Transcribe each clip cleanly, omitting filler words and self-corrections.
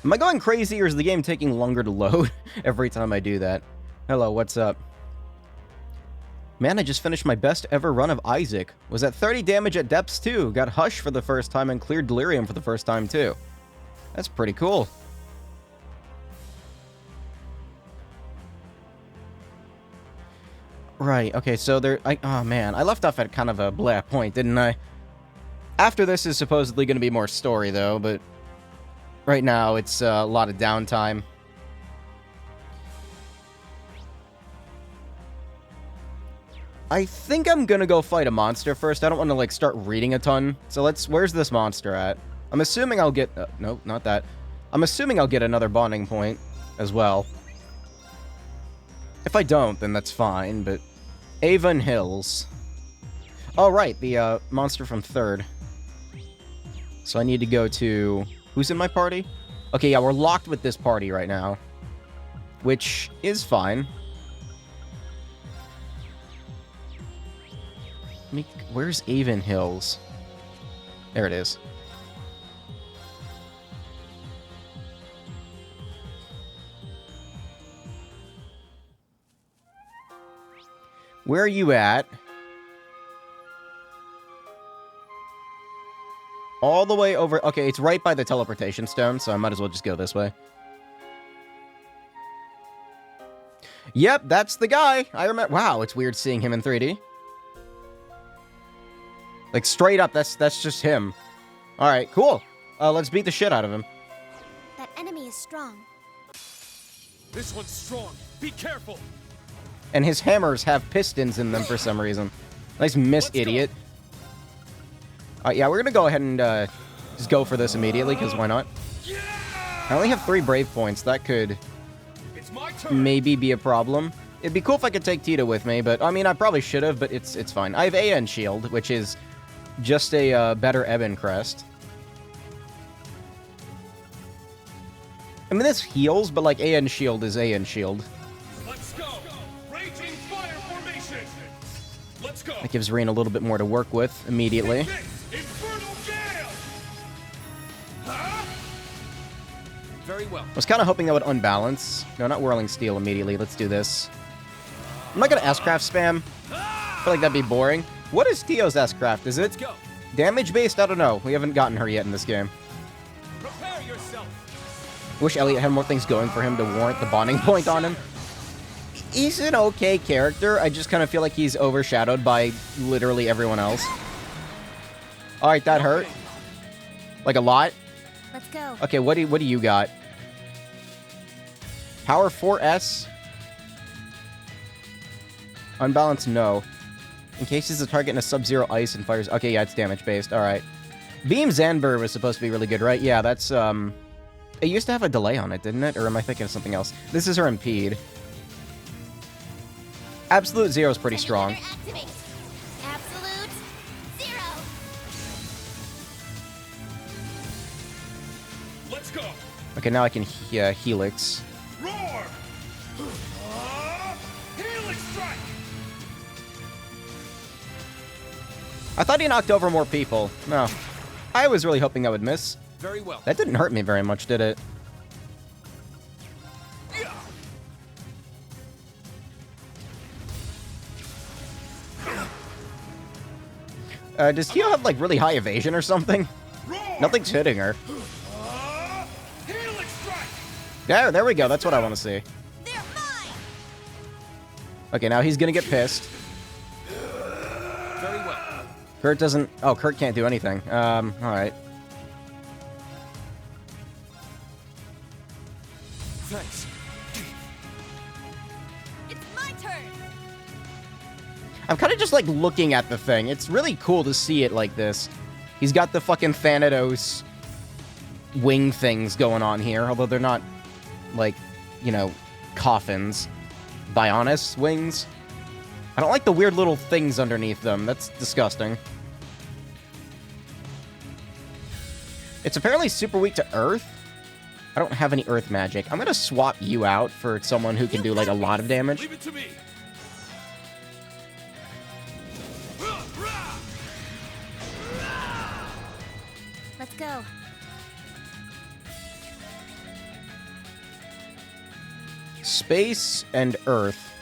Am I going crazy, or is the game taking longer to load every time I do that? Hello, what's up? Man, I just finished my best ever run of Isaac. Was at 30 damage at depths too. Got Hush for the first time and cleared Delirium for the first time too. That's pretty cool. Right, okay, so there... oh man, I left off at kind of a blah point, didn't I? After this is supposedly going to be more story though, but... right now it's a lot of downtime. I think I'm gonna go fight a monster first. I don't want to, like, start reading a ton. So let's... where's this monster at? I'm assuming I'll get... no, not that. I'm assuming I'll get another bonding point as well. If I don't, then that's fine, but... Avon Hills. Oh, right, the, monster from 3rd. So I need to go to... who's in my party? Okay, yeah, we're locked with this party right now. Which is fine. Where's Avon Hills? There it is. Where are you at? All the way over... okay, it's right by the teleportation stone, so I might as well just go this way. Yep, that's the guy. I remember... wow, it's weird seeing him in 3D. Like, straight up, that's just him. Alright, cool. Let's beat the shit out of him. That enemy is strong. This one's strong. Be careful. And his hammers have pistons in them for some reason. Nice miss, idiot. Yeah, we're gonna go ahead and just go for this immediately, because why not? I only have 3 Brave points. That could maybe be a problem. It'd be cool if I could take Tito with me, but, I mean, I probably should have, but it's fine. I have AN Shield, which is just a better Ebon Crest. I mean, this heals, but, like, AN Shield is AN Shield. Let's go. Raging fire formation. Let's go. That gives Rean a little bit more to work with immediately. Infernal gale. Huh? Very well. I was kind of hoping that would unbalance. No, not Whirling Steel immediately. Let's do this. I'm not going to S-Craft spam. I feel like that'd be boring. What is Tio's S-Craft? Is it damage-based? I don't know. We haven't gotten her yet in this game. Prepare yourself. Wish Elliot had more things going for him to warrant the bonding point on him. He's an okay character. I just kind of feel like he's overshadowed by literally everyone else. Alright, that hurt. Like a lot. Let's go. Okay, what do you got? Power 4S. Unbalanced, no. Encases the target in a Sub-Zero ice and fires... okay, yeah, it's damage-based. Alright. Beam Zanber was supposed to be really good, right? Yeah, that's, it used to have a delay on it, didn't it? Or am I thinking of something else? This is her Impede. Absolute Zero is pretty strong. Activate. Absolute zero. Let's go. Okay, now I can Helix. Roar. Helix strike. I thought he knocked over more people. No. I was really hoping I would miss. Very well. That didn't hurt me very much, did it? Does Kyo have, like, really high evasion or something? Roar. Nothing's hitting her. Helix strike. There we go. That's what I want to see. They're mine. Okay, now he's gonna get pissed. Very well. Kurt doesn't... oh, Kurt can't do anything. Alright. Thanks. It's my turn. I'm kind of just, like, looking at the thing. It's really cool to see it like this. He's got the fucking Thanatos wing things going on here, although they're not, like, you know, coffins. Bionis wings. I don't like the weird little things underneath them. That's disgusting. It's apparently super weak to Earth. I don't have any Earth magic. I'm gonna swap you out for someone who can do, like, a lot of damage. Leave it to me. Let's go. Space and Earth.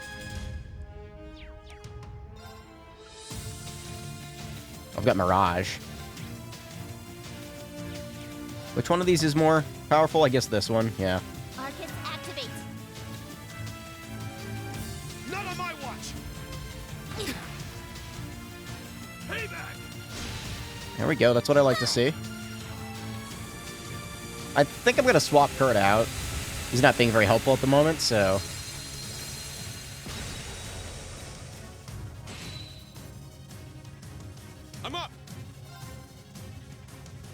I've got Mirage. Which one of these is more powerful? I guess this one, yeah. Arcus activate. Not on my watch. Payback. There we go, that's what I like to see. I think I'm going to swap Kurt out. He's not being very helpful at the moment, so... I'm up.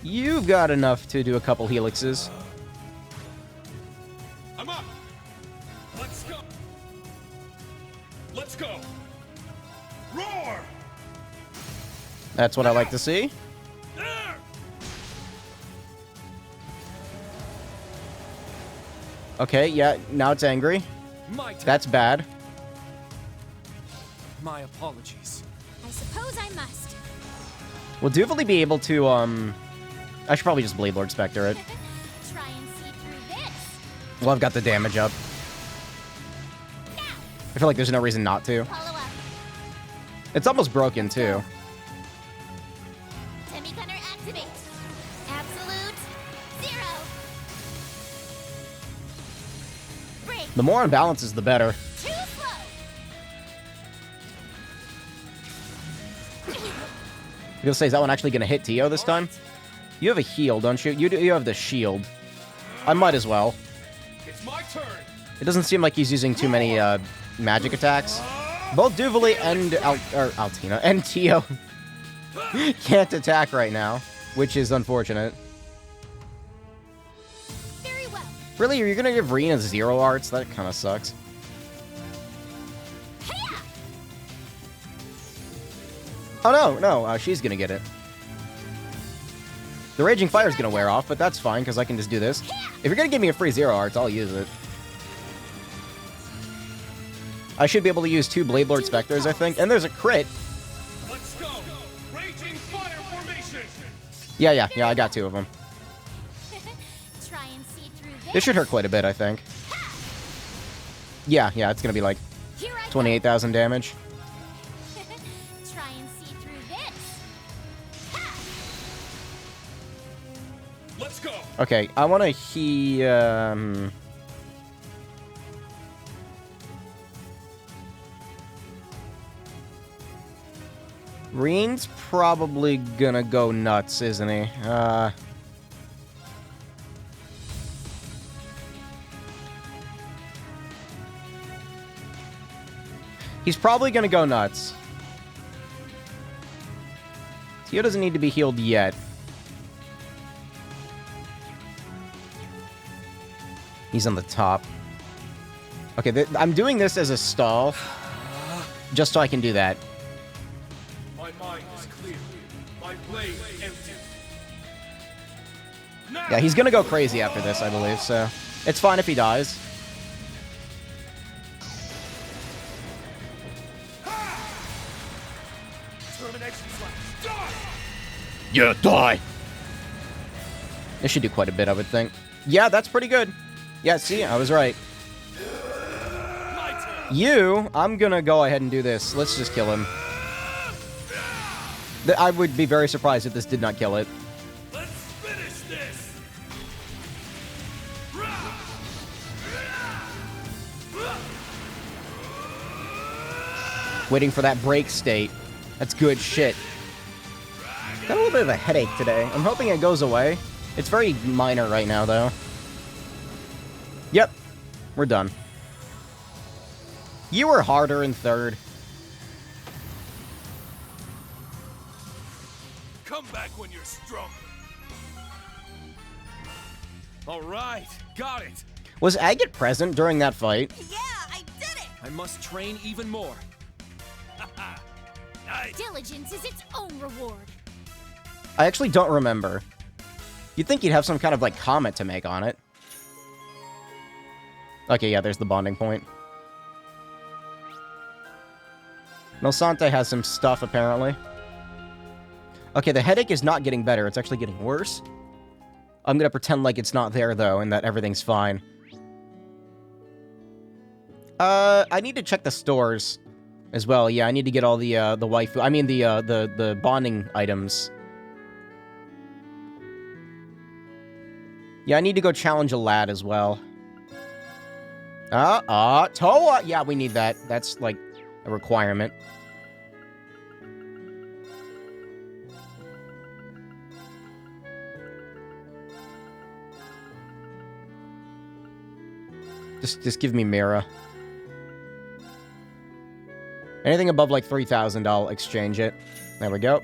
You've got enough to do a couple helixes. I'm up. Let's go. Let's go. Roar. That's what I like to see. There. Okay, yeah, now it's angry. My turn. That's bad. My apologies. I suppose I must. Will Duvalie be able to, I should probably just Blade Lord Spectre it. Try and see through this. Well, I've got the damage up. Now, I feel like there's no reason not to. follow up. It's almost broken, too. Semi-gunner activate. Absolute zero. Break. The more imbalances, the better. Too slow. I was gonna say, is that one actually gonna hit Tio this time? You have a heal, don't you? You have the shield. I might as well. It's my turn. It doesn't seem like he's using too many magic attacks. Both Duvalie and Altina and Tio can't attack right now, which is unfortunate. Very well. Really, are you gonna give Rena 0 arts? That kind of sucks. Hiya! Oh no, she's gonna get it. The Raging Fire's gonna wear off, but that's fine, because I can just do this. If you're gonna give me a free 0 arts, I'll use it. I should be able to use 2 Blade Lord Spectres, I think, and there's a crit. Let's go. Raging fire formation. Yeah, I got 2 of them. Try and see through this. This should hurt quite a bit, I think. Yeah, it's gonna be like Here I go. 28,000 damage. Try and see through this. Let's go. Okay, I wanna Reen's probably gonna go nuts, isn't he? He's probably gonna go nuts. Tio doesn't need to be healed yet. He's on the top. Okay, I'm doing this as a stall, just so I can do that. My mind is clear. My blade empty. Now. Yeah, he's gonna go crazy after this, I believe, so it's fine if he dies. Termination slash. Die. Yeah, die! This should do quite a bit, I would think. Yeah, that's pretty good. Yeah, see, I was right. My turn. I'm gonna go ahead and do this. Let's just kill him. I would be very surprised if this did not kill it. Let's finish this. Waiting for that break state. That's good shit. Got a little bit of a headache today. I'm hoping it goes away. It's very minor right now, though. Yep. We're done. You were harder in third. Come back when you're stronger. All right, got it. Was Agate present during that fight? Yeah, I did it. I must train even more. Nice. Diligence is its own reward. I actually don't remember. You'd think you'd have some kind of, like, comment to make on it. Okay, yeah, there's the bonding point. Nelsante has some stuff, apparently. Okay, the headache is not getting better. It's actually getting worse. I'm gonna pretend like it's not there, though, and that everything's fine. I need to check the stores as well. Yeah, I need to get all the waifu. I mean the bonding items. Yeah, I need to go challenge a lad as well. Toa! Yeah, we need that. That's, like, a requirement. Just give me Mira. Anything above, like, 3,000, I'll exchange it. There we go.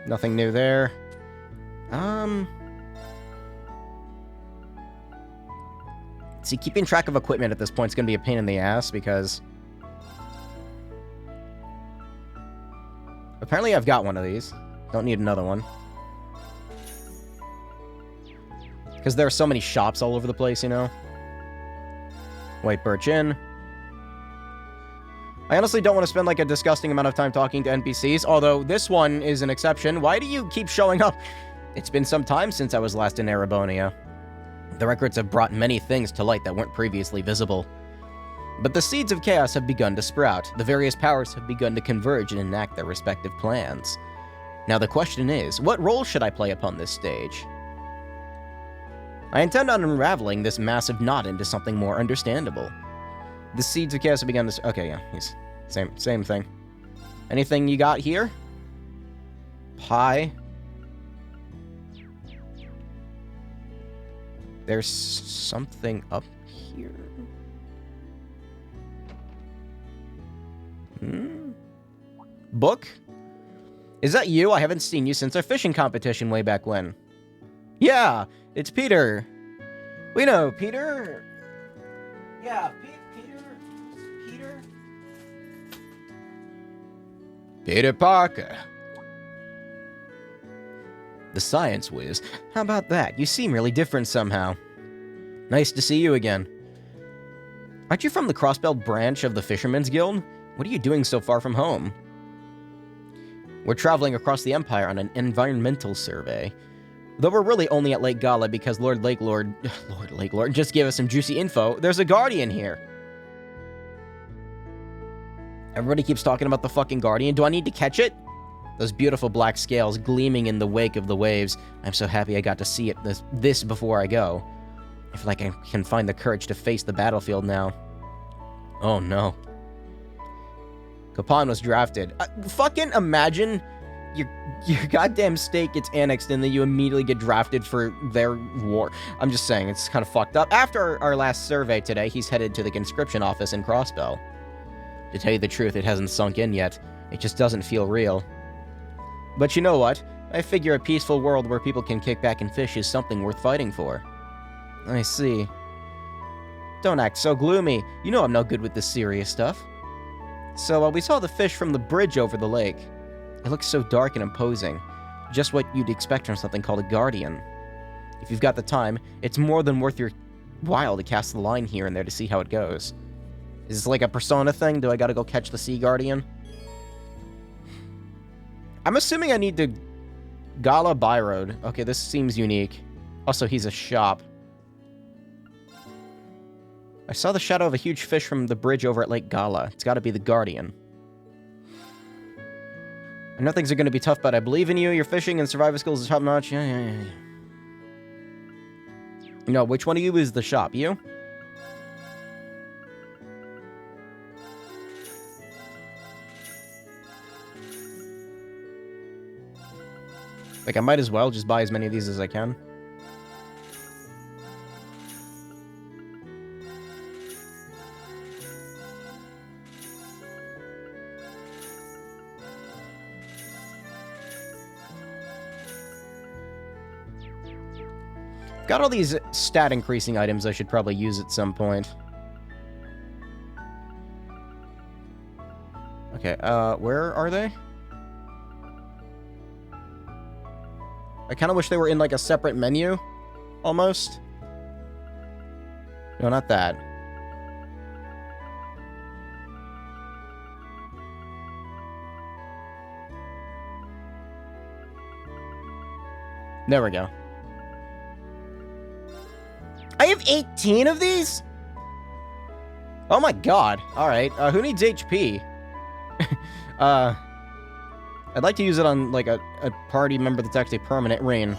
Nothing new there. See, keeping track of equipment at this point is going to be a pain in the ass, because... apparently I've got one of these. Don't need another one. Because there are so many shops all over the place, you know? White Birch Inn. I honestly don't want to spend, like, a disgusting amount of time talking to NPCs, although this one is an exception. Why do you keep showing up? It's been some time since I was last in Erebonia. The records have brought many things to light that weren't previously visible. But the seeds of chaos have begun to sprout. The various powers have begun to converge and enact their respective plans. Now the question is, what role should I play upon this stage? I intend on unraveling this massive knot into something more understandable. The seeds of chaos have begun to... okay, yeah, same thing. Anything you got here? Pie. There's something up here. Book? Is that you? I haven't seen you since our fishing competition way back when. Yeah, it's Peter. We know, Peter. Yeah, Peter. Peter Parker. The science whiz. How about that? You seem really different somehow. Nice to see you again. Aren't you from the Crossbelt branch of the Fishermen's Guild? What are you doing so far from home? We're traveling across the Empire on an environmental survey. Though we're really only at Lake Gala because Lord Lakelord just gave us some juicy info. There's a Guardian here. Everybody keeps talking about the fucking Guardian. Do I need to catch it? Those beautiful black scales gleaming in the wake of the waves. I'm so happy I got to see it this before I go. I feel like I can find the courage to face the battlefield now. Oh no. Kapan was drafted. Fucking imagine your goddamn state gets annexed and then you immediately get drafted for their war. I'm just saying, it's kind of fucked up. After our last survey today, he's headed to the conscription office in Crossbell. To tell you the truth, it hasn't sunk in yet. It just doesn't feel real. But you know what? I figure a peaceful world where people can kick back and fish is something worth fighting for. I see. Don't act so gloomy. You know I'm no good with this serious stuff. So, we saw the fish from the bridge over the lake. It looks so dark and imposing. Just what you'd expect from something called a guardian. If you've got the time, it's more than worth your while to cast the line here and there to see how it goes. Is this like a Persona thing? Do I gotta go catch the Sea Guardian? I'm assuming I need to... Gala Byroad. Okay, this seems unique. Also, he's a shop. I saw the shadow of a huge fish from the bridge over at Lake Gala. It's gotta be the Guardian. I know things are gonna be tough, but I believe in you. Your fishing and survival skills are top-notch. Yeah. You know, which one of you is the shop? You? Like, I might as well just buy as many of these as I can. Got all these stat increasing items I should probably use at some point. Okay, where are they? I kind of wish they were in, like, a separate menu, almost. No, not that. There we go. I have 18 of these? Oh my god. Alright. Who needs HP? I'd like to use it on, like, a party member that's actually permanent rain.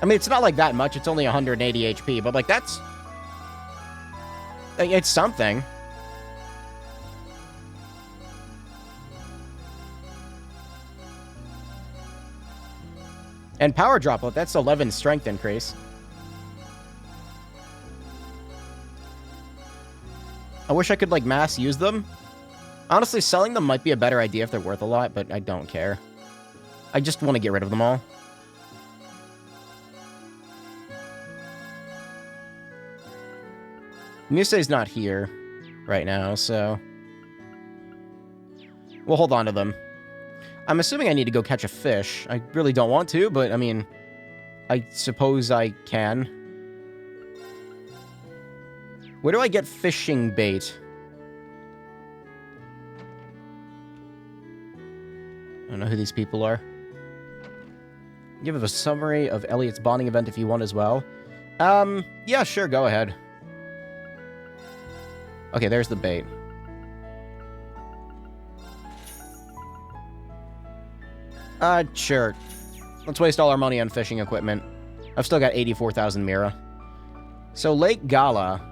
I mean, it's not like that much. It's only 180 HP, but, like, that's... Like, it's something. And power droplet, that's 11 strength increase. I wish I could, like, mass use them. Honestly, selling them might be a better idea if they're worth a lot, but I don't care. I just want to get rid of them all. Musei's not here right now, so... we'll hold on to them. I'm assuming I need to go catch a fish. I really don't want to, but, I mean... I suppose I can. Where do I get fishing bait? I don't know who these people are. Give us a summary of Elliot's bonding event if you want as well. Yeah, sure, go ahead. Okay, there's the bait. Sure. Let's waste all our money on fishing equipment. I've still got 84,000 Mira. So, Lake Gala.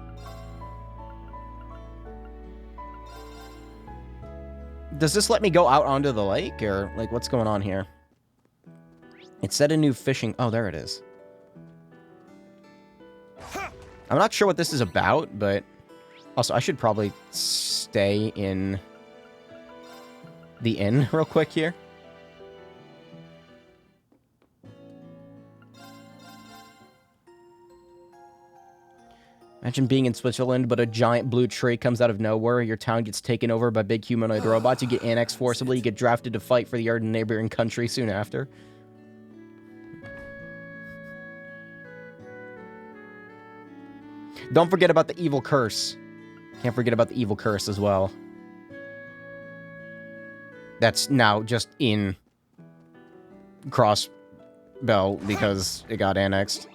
Does this let me go out onto the lake, or, like, what's going on here? It said a new fishing... Oh, there it is. I'm not sure what this is about, but... Also, I should probably stay in the inn real quick here. Imagine being in Switzerland, but a giant blue tree comes out of nowhere. Your town gets taken over by big humanoid robots. You get annexed forcibly. You get drafted to fight for the neighboring country soon after. Don't forget about the evil curse. Can't forget about the evil curse as well. That's now just in Crossbell because it got annexed.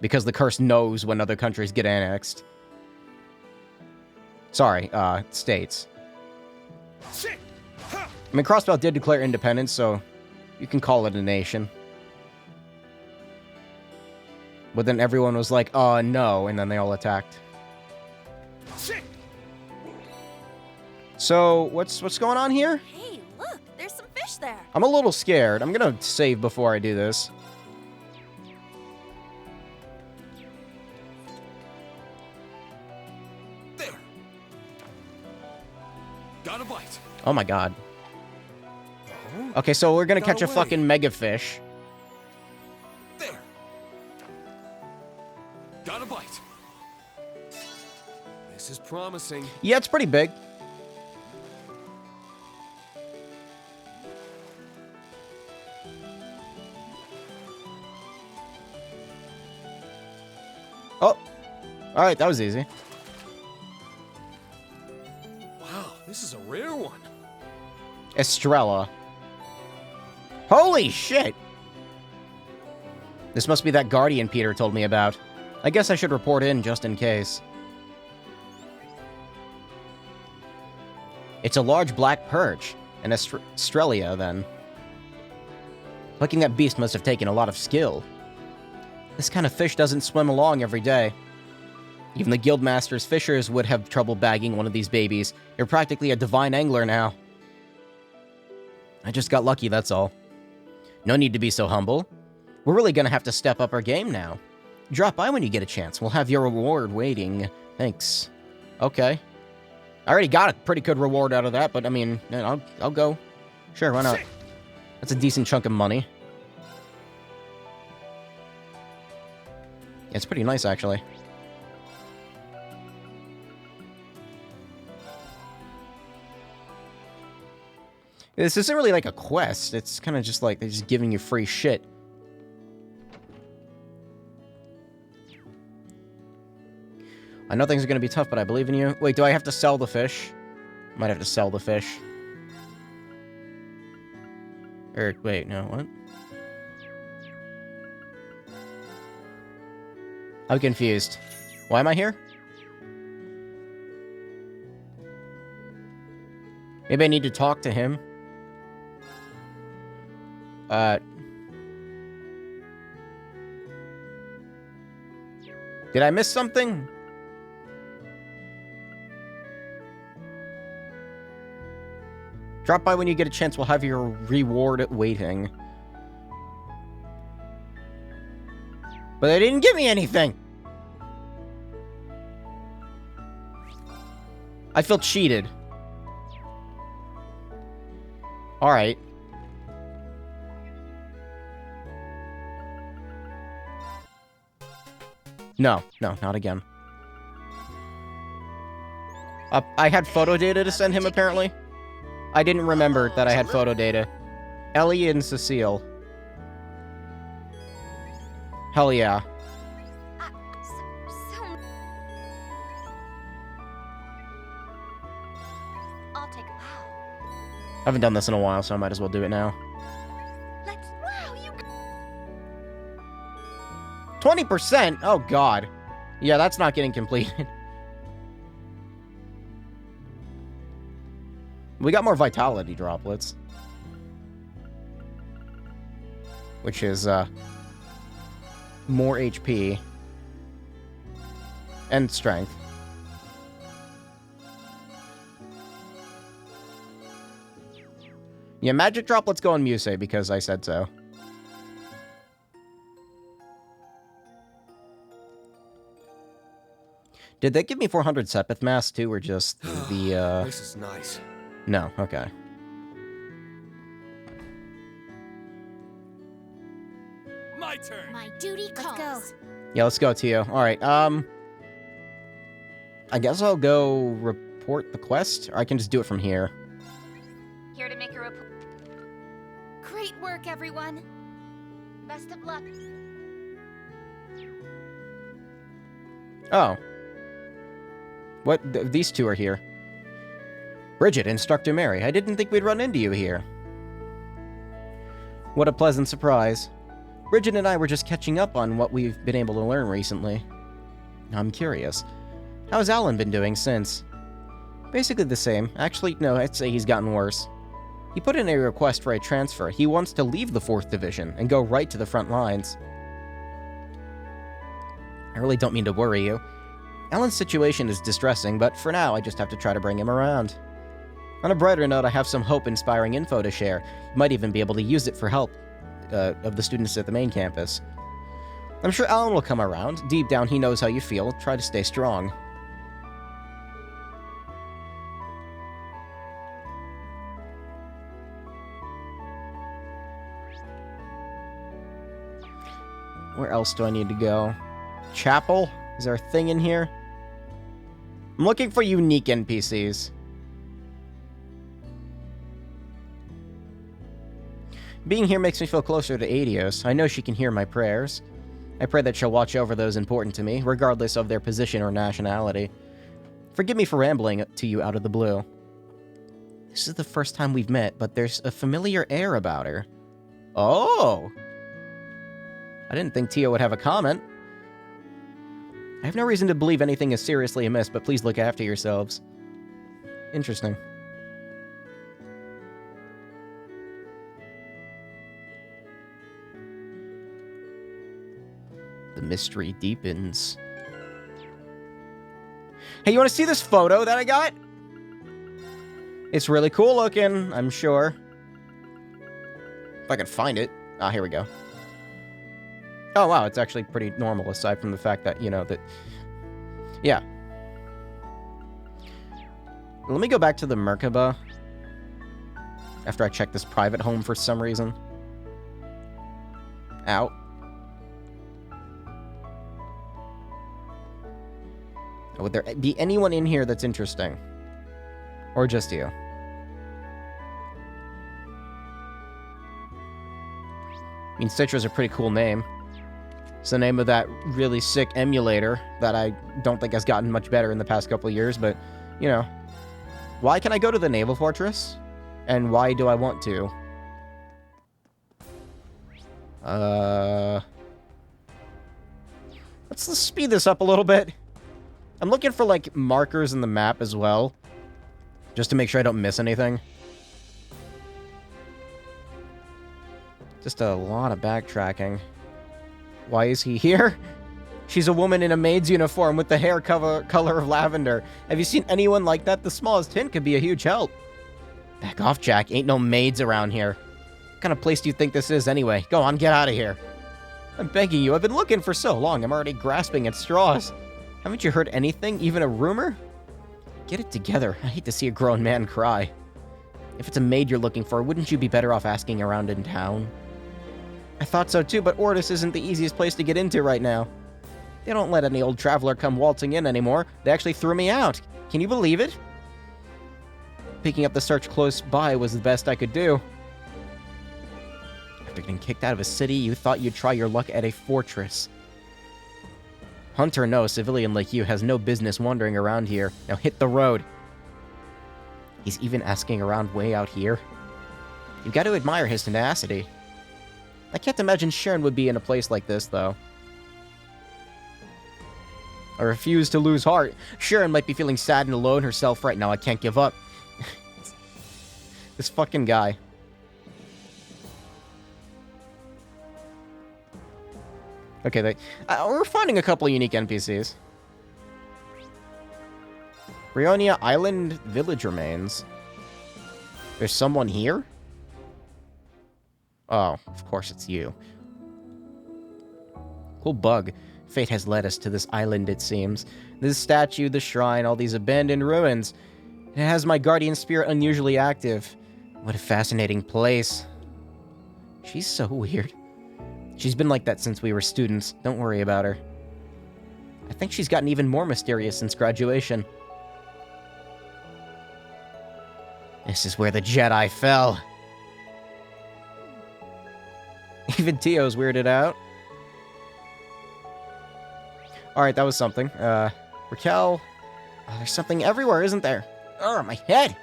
Because the curse knows when other countries get annexed. Sorry, states. I mean, Crossbell did declare independence, so you can call it a nation. But then everyone was like, no, and then they all attacked. So, what's going on here? Hey, look, there's some fish there. I'm a little scared. I'm gonna save before I do this. There. Got a bite. Oh my god. Okay, so we're gonna catch a fucking mega fish. There. Got a bite. This is promising. Yeah, it's pretty big. Oh. Alright, that was easy. Wow, this is a rare one. Estrella. Holy shit! This must be that guardian Peter told me about. I guess I should report in just in case. It's a large black perch. An Estrella, then. Looking that beast must have taken a lot of skill. This kind of fish doesn't swim along every day. Even the Guildmaster's fishers would have trouble bagging one of these babies. You're practically a divine angler now. I just got lucky, that's all. No need to be so humble. We're really gonna have to step up our game now. Drop by when you get a chance. We'll have your reward waiting. Thanks. Okay. I already got a pretty good reward out of that, but I mean, I'll go. Sure, why not? That's a decent chunk of money. It's pretty nice, actually. This isn't really like a quest. It's kind of just like they're just giving you free shit. I know things are going to be tough, but I believe in you. Wait, do I have to sell the fish? Might have to sell the fish. Or, wait, no, what? I'm confused. Why am I here? Maybe I need to talk to him. Did I miss something? Drop by when you get a chance. We'll have your reward waiting. But they didn't give me anything. I feel cheated. Alright. No, not again. I had photo data to send him, apparently. I didn't remember that I had photo data. Ellie and Cecile. Hell yeah. I'll take a wow. I haven't done this in a while, so I might as well do it now. Let's wow you. 20%? Oh, God. Yeah, that's not getting completed. We got more vitality droplets. Which is, more HP. And strength. Yeah, magic droplets go on Musei because I said so. Did they give me 400 Sepith Mass too, or just the, This is nice. No, okay. My turn. My duty calls. Let's go. Yeah, let's go, Tio. Alright, I guess I'll go report the quest, or I can just do it from here. Here to make a report. Great work, everyone. Best of luck. Oh. What? These two are here. Bridget, Instructor Mary, I didn't think we'd run into you here. What a pleasant surprise. Bridget and I were just catching up on what we've been able to learn recently. I'm curious. How's Alan been doing since? Basically the same. Actually, no, I'd say he's gotten worse. He put in a request for a transfer. He wants to leave the 4th Division and go right to the front lines. I really don't mean to worry you. Alan's situation is distressing, but for now, I just have to try to bring him around. On a brighter note, I have some hope-inspiring info to share. You might even be able to use it for help of the students at the main campus. I'm sure Alan will come around. Deep down, he knows how you feel. Try to stay strong. Where else do I need to go? Chapel? Is there a thing in here? I'm looking for unique NPCs. Being here makes me feel closer to Adios. I know she can hear my prayers. I pray that she'll watch over those important to me, regardless of their position or nationality. Forgive me for rambling to you out of the blue. This is the first time we've met, but there's a familiar air about her. Oh! I didn't think Tio would have a comment. I have no reason to believe anything is seriously amiss, but please look after yourselves. Interesting. The mystery deepens. Hey, you want to see this photo that I got? It's really cool looking, I'm sure. If I can find it. Ah, here we go. Oh, wow, it's actually pretty normal, aside from the fact that, you know, that... Yeah. Let me go back to the Merkaba. After I check this private home for some reason. Ow. Would there be anyone in here that's interesting? Or just you? I mean, Citra's a pretty cool name. It's the name of that really sick emulator that I don't think has gotten much better in the past couple of years, but, you know. Why can I go to the Naval Fortress? And why do I want to? Let's speed this up a little bit. I'm looking for, like, markers in the map as well. Just to make sure I don't miss anything. Just a lot of backtracking. Why is he here? She's a woman in a maid's uniform with the hair color of lavender. Have you seen anyone like that? The smallest hint could be a huge help. Back off, Jack. Ain't no maids around here. What kind of place do you think this is anyway? Go on, get out of here. I'm begging you. I've been looking for so long. I'm already grasping at straws. Haven't you heard anything? Even a rumor? Get it together. I hate to see a grown man cry. If it's a maid you're looking for, wouldn't you be better off asking around in town? I thought so too, but Ordis isn't the easiest place to get into right now. They don't let any old traveler come waltzing in anymore. They actually threw me out. Can you believe it? Picking up the search close by was the best I could do. After getting kicked out of a city, you thought you'd try your luck at a fortress. Hunter, no, a civilian like you has no business wandering around here. Now hit the road. He's even asking around way out here. You've got to admire his tenacity. I can't imagine Sharon would be in a place like this, though. I refuse to lose heart. Sharon might be feeling sad and alone herself right now. I can't give up. This fucking guy. Okay, we're finding a couple of unique NPCs. Brionia Island Village remains. There's someone here? Oh, of course it's you. Cool bug. Fate has led us to this island, it seems. This statue, the shrine, all these abandoned ruins. It has my guardian spirit unusually active. What a fascinating place. She's so weird. She's been like that since we were students. Don't worry about her. I think she's gotten even more mysterious since graduation. This is where the Jedi fell. Even Tio's weirded out. Alright, that was something. Raquel... Oh, there's something everywhere, isn't there? Oh, my head!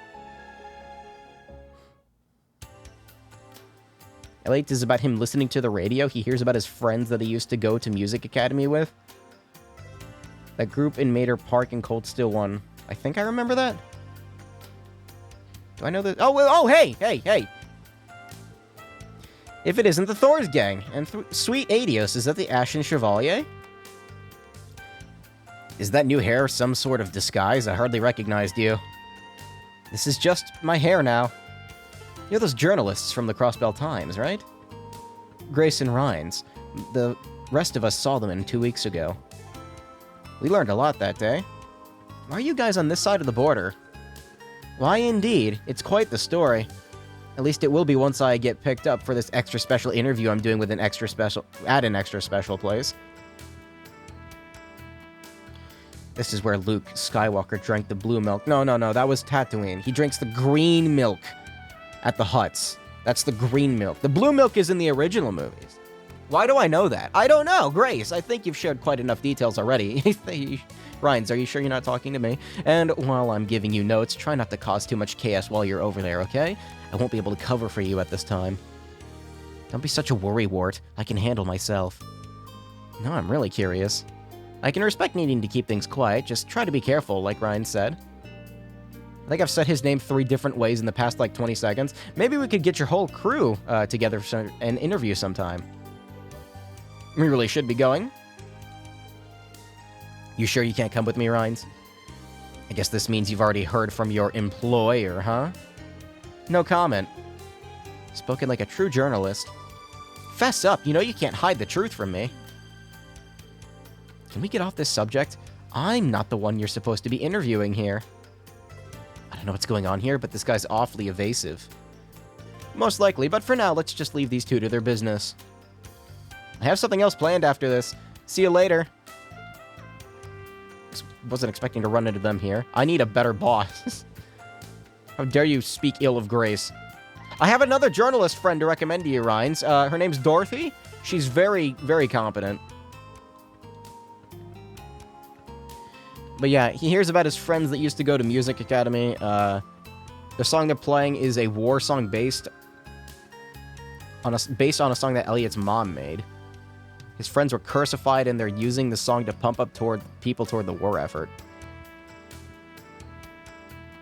Elite is about him listening to the radio. He hears about his friends that he used to go to music academy with. That group in Mater Park in Cold Steel 1. I think I remember that. Do I know that? Oh, hey! If it isn't the Thor's gang. And Sweet Adios, is that the Ashen Chevalier? Is that new hair some sort of disguise? I hardly recognized you. This is just my hair now. You're those journalists from the Crossbell Times, right? Grace and Rhines. The rest of us saw them in 2 weeks ago. We learned a lot that day. Why are you guys on this side of the border? Why indeed, it's quite the story. At least it will be once I get picked up for this extra special interview I'm doing with an extra special place. This is where Luke Skywalker drank the blue milk. No, that was Tatooine. He drinks the green milk at the huts. That's the green milk. The blue milk is in the original movies. Why do I know that? I don't know, Grace. I think you've shared quite enough details already. Rhines, are you sure you're not talking to me? And while I'm giving you notes, try not to cause too much chaos while you're over there, okay? I won't be able to cover for you at this time. Don't be such a worrywart. I can handle myself. No, I'm really curious. I can respect needing to keep things quiet, just try to be careful, like Ryan said. I think I've said his name 3 different ways in the past, 20 seconds. Maybe we could get your whole crew together for an interview sometime. We really should be going. You sure you can't come with me, Rhines? I guess this means you've already heard from your employer, huh? No comment. Spoken like a true journalist. Fess up, you know you can't hide the truth from me. Can we get off this subject? I'm not the one you're supposed to be interviewing here. I don't know what's going on here, but this guy's awfully evasive. Most likely, but for now, let's just leave these two to their business. I have something else planned after this. See you later. Wasn't expecting to run into them here. I need a better boss. How dare you speak ill of Grace? I have another journalist friend to recommend to you, Rhines. Her name's Dorothy. She's very, very competent. But yeah, he hears about his friends that used to go to Music Academy. The song they're playing is a war song based on a song that Elliot's mom made. His friends were crucified, and they're using the song to pump up people toward the war effort.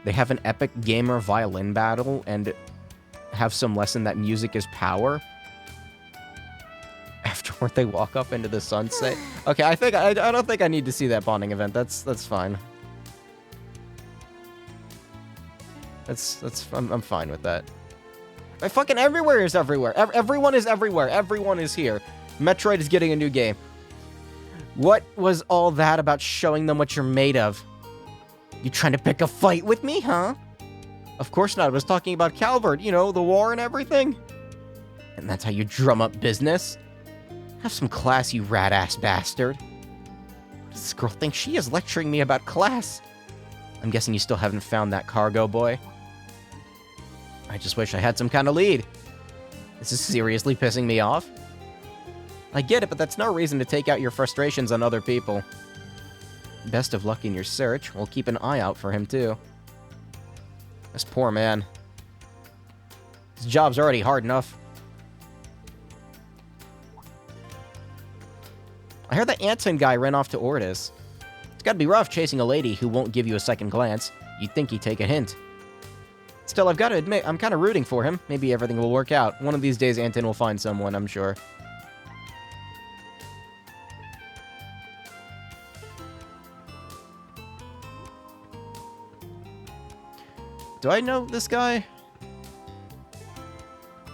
They have an epic gamer violin battle and have some lesson that music is power. Afterward, they walk up into the sunset. Okay, I don't think I need to see that bonding event. That's fine. I'm fine with that. Fucking everywhere is everywhere. Everyone is everywhere. Everyone is here. Metroid is getting a new game. What was all that about showing them what you're made of? You trying to pick a fight with me, huh? Of course not. I was talking about Calvert, you know, the war and everything. And that's how you drum up business? Have some class, you rat-ass bastard. What does this girl think she is lecturing me about class? I'm guessing you still haven't found that cargo boy. I just wish I had some kind of lead. This is seriously pissing me off. I get it, but that's no reason to take out your frustrations on other people. Best of luck in your search. We'll keep an eye out for him, too. This poor man. His job's already hard enough. I heard that Anton guy ran off to Ordis. It's gotta be rough chasing a lady who won't give you a second glance. You'd think he'd take a hint. Still, I've got to admit, I'm kind of rooting for him. Maybe everything will work out. One of these days, Anton will find someone, I'm sure. Do I know this guy?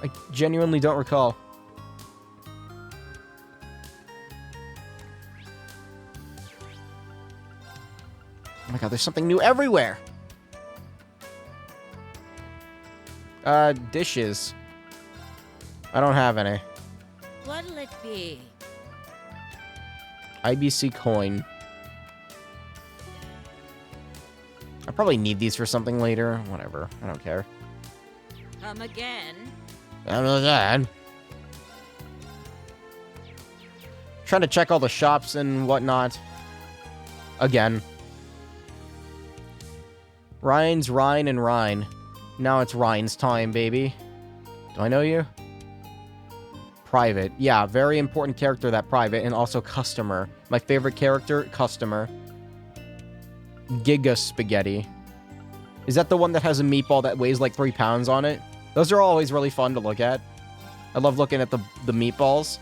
I genuinely don't recall. Oh my god, there's something new everywhere! Dishes. I don't have any. What'll it be? IBC coin. I probably need these for something later. Whatever. I don't care. Come again? I don't know that. Trying to check all the shops and whatnot. Again. Ryan's Ryan and Ryan. Now it's Ryan's time, baby. Do I know you? Private. Yeah, very important character, that Private, and also Customer. My favorite character, Customer. Giga Spaghetti. Is that the one that has a meatball that weighs like 3 pounds on it? Those are always really fun to look at. I love looking at the meatballs.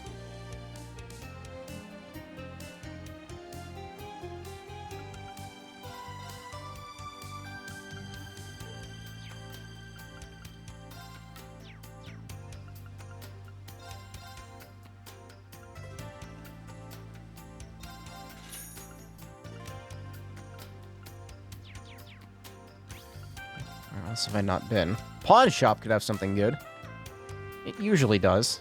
Where else have I not been? Pawn shop could have something good. It usually does.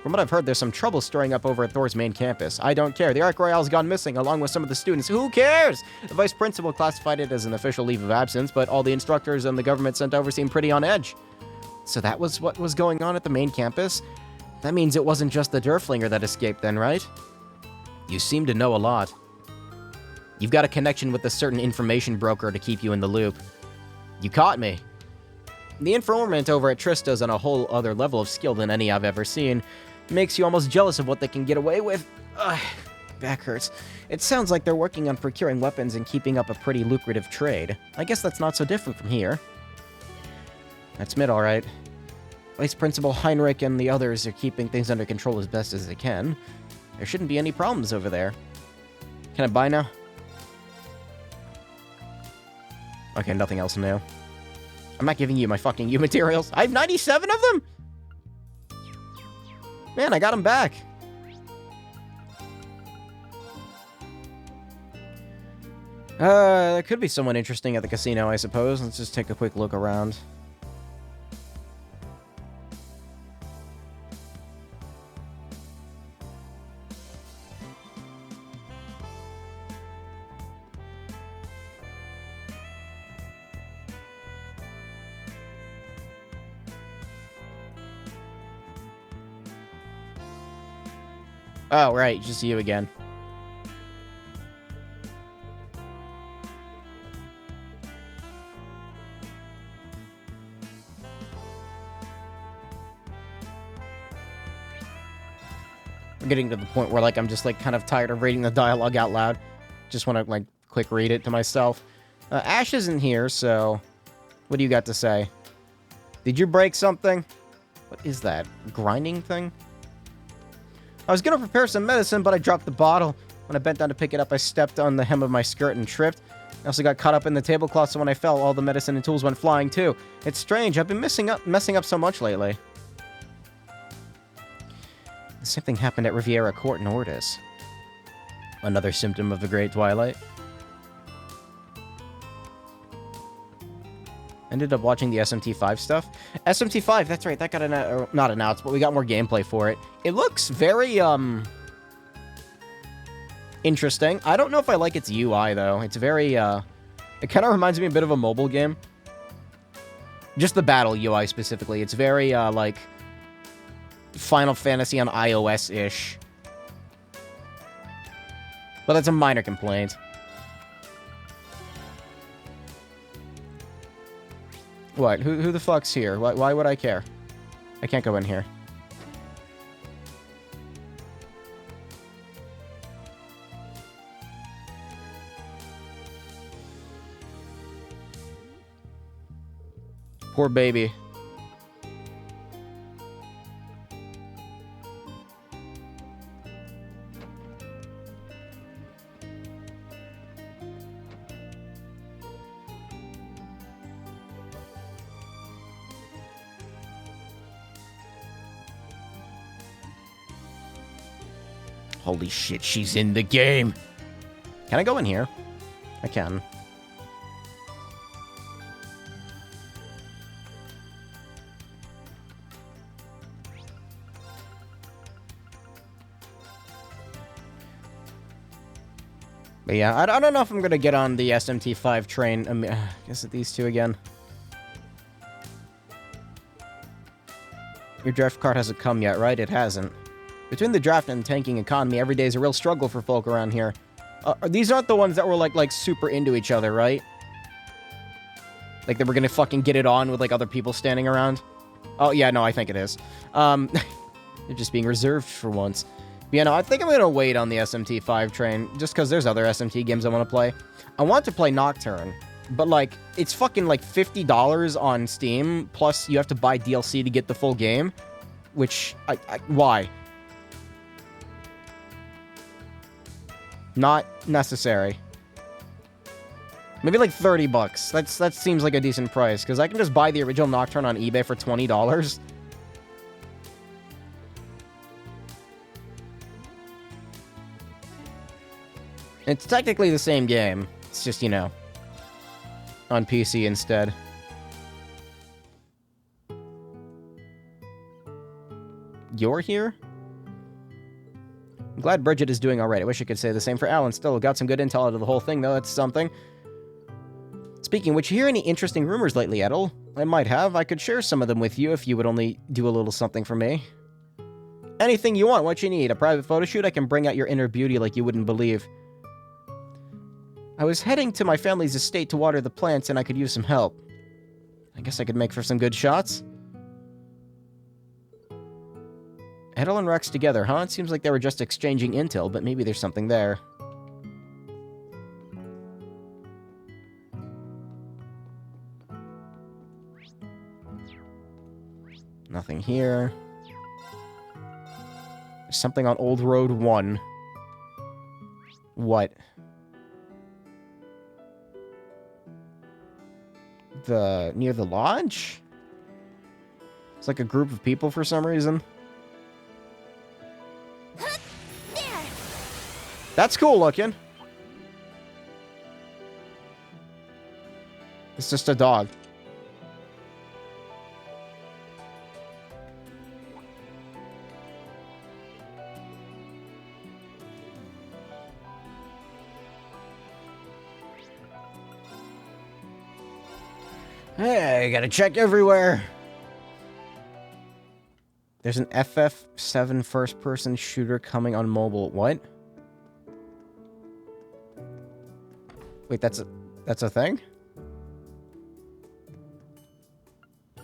From what I've heard, there's some trouble stirring up over at Thor's main campus. I don't care. The Arc Royale's gone missing, along with some of the students. Who cares? The vice principal classified it as an official leave of absence, but all the instructors and the government sent over seem pretty on edge. So that was what was going on at the main campus? That means it wasn't just the Derflinger that escaped then, right? You seem to know a lot. You've got a connection with a certain information broker to keep you in the loop. You caught me. The informant over at Trista's on a whole other level of skill than any I've ever seen. Makes you almost jealous of what they can get away with. Ugh, back hurts. It sounds like they're working on procuring weapons and keeping up a pretty lucrative trade. I guess that's not so different from here. That's mid, alright. Vice Principal Heinrich and the others are keeping things under control as best as they can. There shouldn't be any problems over there. Can I buy now? Okay, nothing else new. I'm not giving you my fucking U materials. I have 97 of them? Man, I got them back. There could be someone interesting at the casino, I suppose. Let's just take a quick look around. Oh, right, just you again. We're getting to the point where, like, I'm just, like, kind of tired of reading the dialogue out loud. Just want to, like, quick read it to myself. Ash isn't here, so What do you got to say? Did you break something? What is that? Grinding thing? I was gonna prepare some medicine, but I dropped the bottle. When I bent down to pick it up, I stepped on the hem of my skirt and tripped. I also got caught up in the tablecloth, so when I fell, all the medicine and tools went flying too. It's strange. I've been messing up so much lately. The same thing happened at Riviera Court in Ordis. Another symptom of the Great Twilight. Ended up watching the SMT5 stuff. SMT5, that's right, that got not announced, but we got more gameplay for it. It looks very, interesting. I don't know if I like its UI, though. It's very, it kind of reminds me a bit of a mobile game. Just the battle UI, specifically. It's very, like, Final Fantasy on iOS-ish. But that's a minor complaint. What? Who the fuck's here? Why would I care? I can't go in here. Poor baby. Holy shit, she's in the game. Can I go in here? I can. But yeah, I don't know if I'm going to get on the SMT5 train. I guess it's these two again. Your draft card hasn't come yet, right? It hasn't. Between the draft and the tanking economy, every day is a real struggle for folk around here. These aren't the ones that were, like super into each other, right? Like, they were gonna fucking get it on with, like, other people standing around? Oh, yeah, no, I think it is. They're just being reserved for once. But, yeah, no, I think I'm gonna wait on the SMT5 train, just because there's other SMT games I want to play. I want to play Nocturne, but, like, it's fucking, like, $50 on Steam, plus you have to buy DLC to get the full game, which, why? Not necessary. Maybe like $30. That seems like a decent price, because I can just buy the original Nocturne on eBay for $20. It's technically the same game. It's just, you know, on PC instead. You're here? I'm glad Bridget is doing alright. I wish I could say the same for Alan. Still, got some good intel out of the whole thing, though. That's something. Speaking of which, you hear any interesting rumors lately, Edel? I might have. I could share some of them with you if you would only do a little something for me. Anything you want, what you need. A private photo shoot? I can bring out your inner beauty like you wouldn't believe. I was heading to my family's estate to water the plants, and I could use some help. I guess I could make for some good shots. Edel and Rex together, huh? It seems like they were just exchanging intel, but maybe there's something there. Nothing here. There's something on Old Road 1. What? Near the lodge? It's like a group of people for some reason. That's cool looking. It's just a dog. Hey, gotta check everywhere. There's an FF7 first-person shooter coming on mobile. What? Wait, that's a thing? I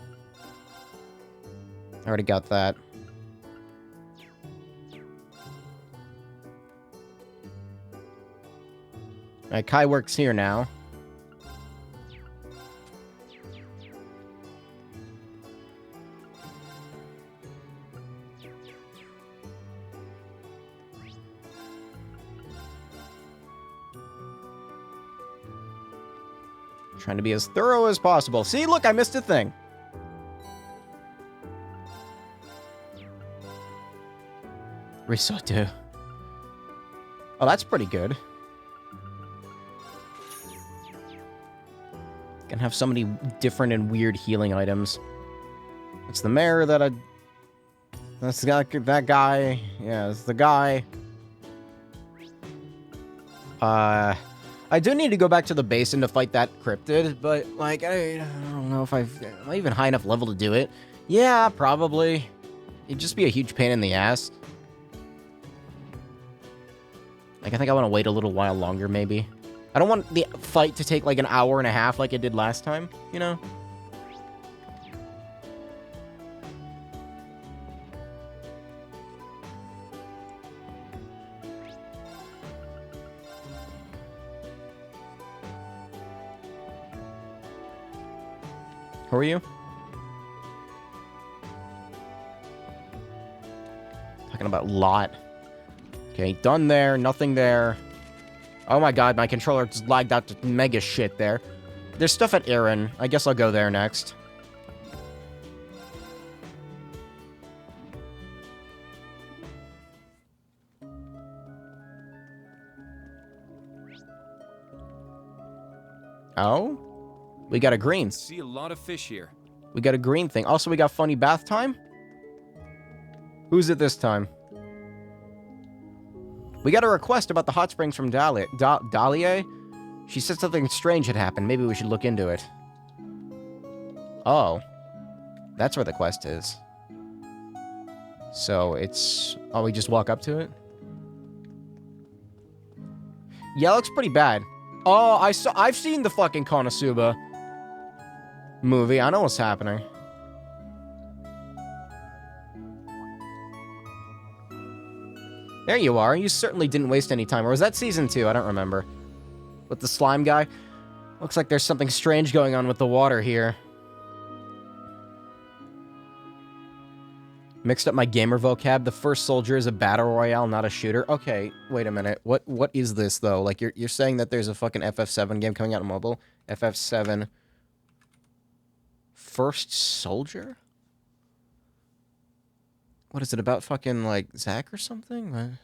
already got that. Alright, Kai works here now. Trying to be as thorough as possible. See, look, I missed a thing. Risotto. Oh, that's pretty good. Can have so many different and weird healing items. It's the mayor that I... That's that guy. Yeah, it's the guy. I do need to go back to the basin to fight that cryptid, but, like, I don't know if am I even high enough level to do it? Yeah, probably. It'd just be a huge pain in the ass. Like, I think I want to wait a little while longer, maybe. I don't want the fight to take, like, an hour and a half like it did last time, you know? Who are you? Talking about lot. Okay, done there, nothing there. Oh my god, my controller just lagged out to mega shit there. There's stuff at Aaron. I guess I'll go there next. Oh? We got a green. See a lot of fish here. We got a green thing. Also, we got funny bath time. Who's it this time? We got a request about the hot springs from Dahlia. She said something strange had happened. Maybe we should look into it. Oh. That's where the quest is. So, it's... Oh, we just walk up to it? Yeah, it looks pretty bad. Oh, I've seen the fucking Konosuba movie. I know what's happening. There you are. You certainly didn't waste any time. Or was that season 2? I don't remember. With the slime guy? Looks like there's something strange going on with the water here. Mixed up my gamer vocab. The first soldier is a battle royale, not a shooter. Okay, wait a minute. What is this, though? Like, you're saying that there's a fucking FF7 game coming out on mobile? FF7... First soldier? What is it about fucking, like, Zack or something?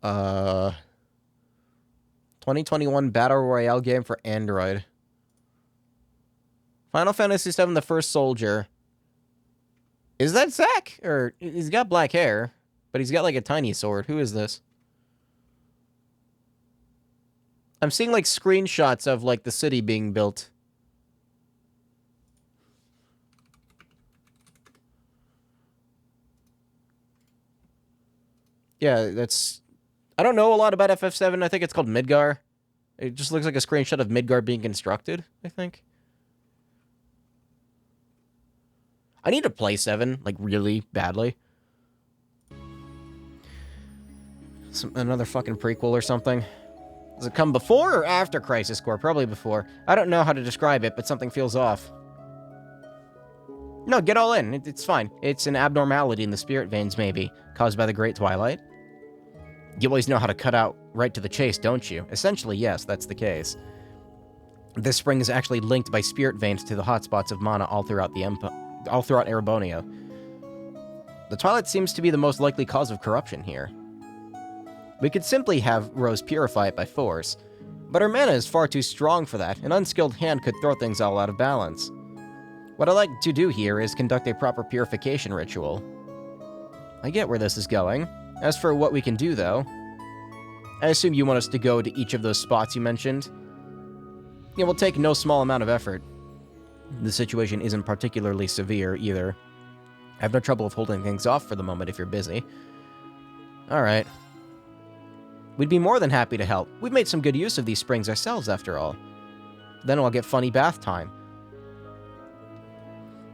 2021 Battle Royale game for Android. Final Fantasy VII The First Soldier. Is that Zack? Or, he's got black hair, but he's got, like, a tiny sword. Who is this? I'm seeing, like, screenshots of, like, the city being built. Yeah, that's... I don't know a lot about FF7. I think it's called Midgar. It just looks like a screenshot of Midgar being constructed, I think. I need to play 7, like, really badly. Another fucking prequel or something. Does it come before or after Crisis Core? Probably before. I don't know how to describe it, but something feels off. No, get all in. It's fine. It's an abnormality in the spirit veins, maybe, caused by the Great Twilight. You always know how to cut out right to the chase, don't you? Essentially, yes, that's the case. This spring is actually linked by spirit veins to the hotspots of mana all throughout Erebonia. The Twilight seems to be the most likely cause of corruption here. We could simply have Rose purify it by force, but her mana is far too strong for that. An unskilled hand could throw things all out of balance. What I'd like to do here is conduct a proper purification ritual. I get where this is going. As for what we can do, though, I assume you want us to go to each of those spots you mentioned? It will take no small amount of effort. The situation isn't particularly severe, either. I have no trouble with holding things off for the moment if you're busy. Alright. We'd be more than happy to help. We've made some good use of these springs ourselves, after all. Then I'll get funny bath time.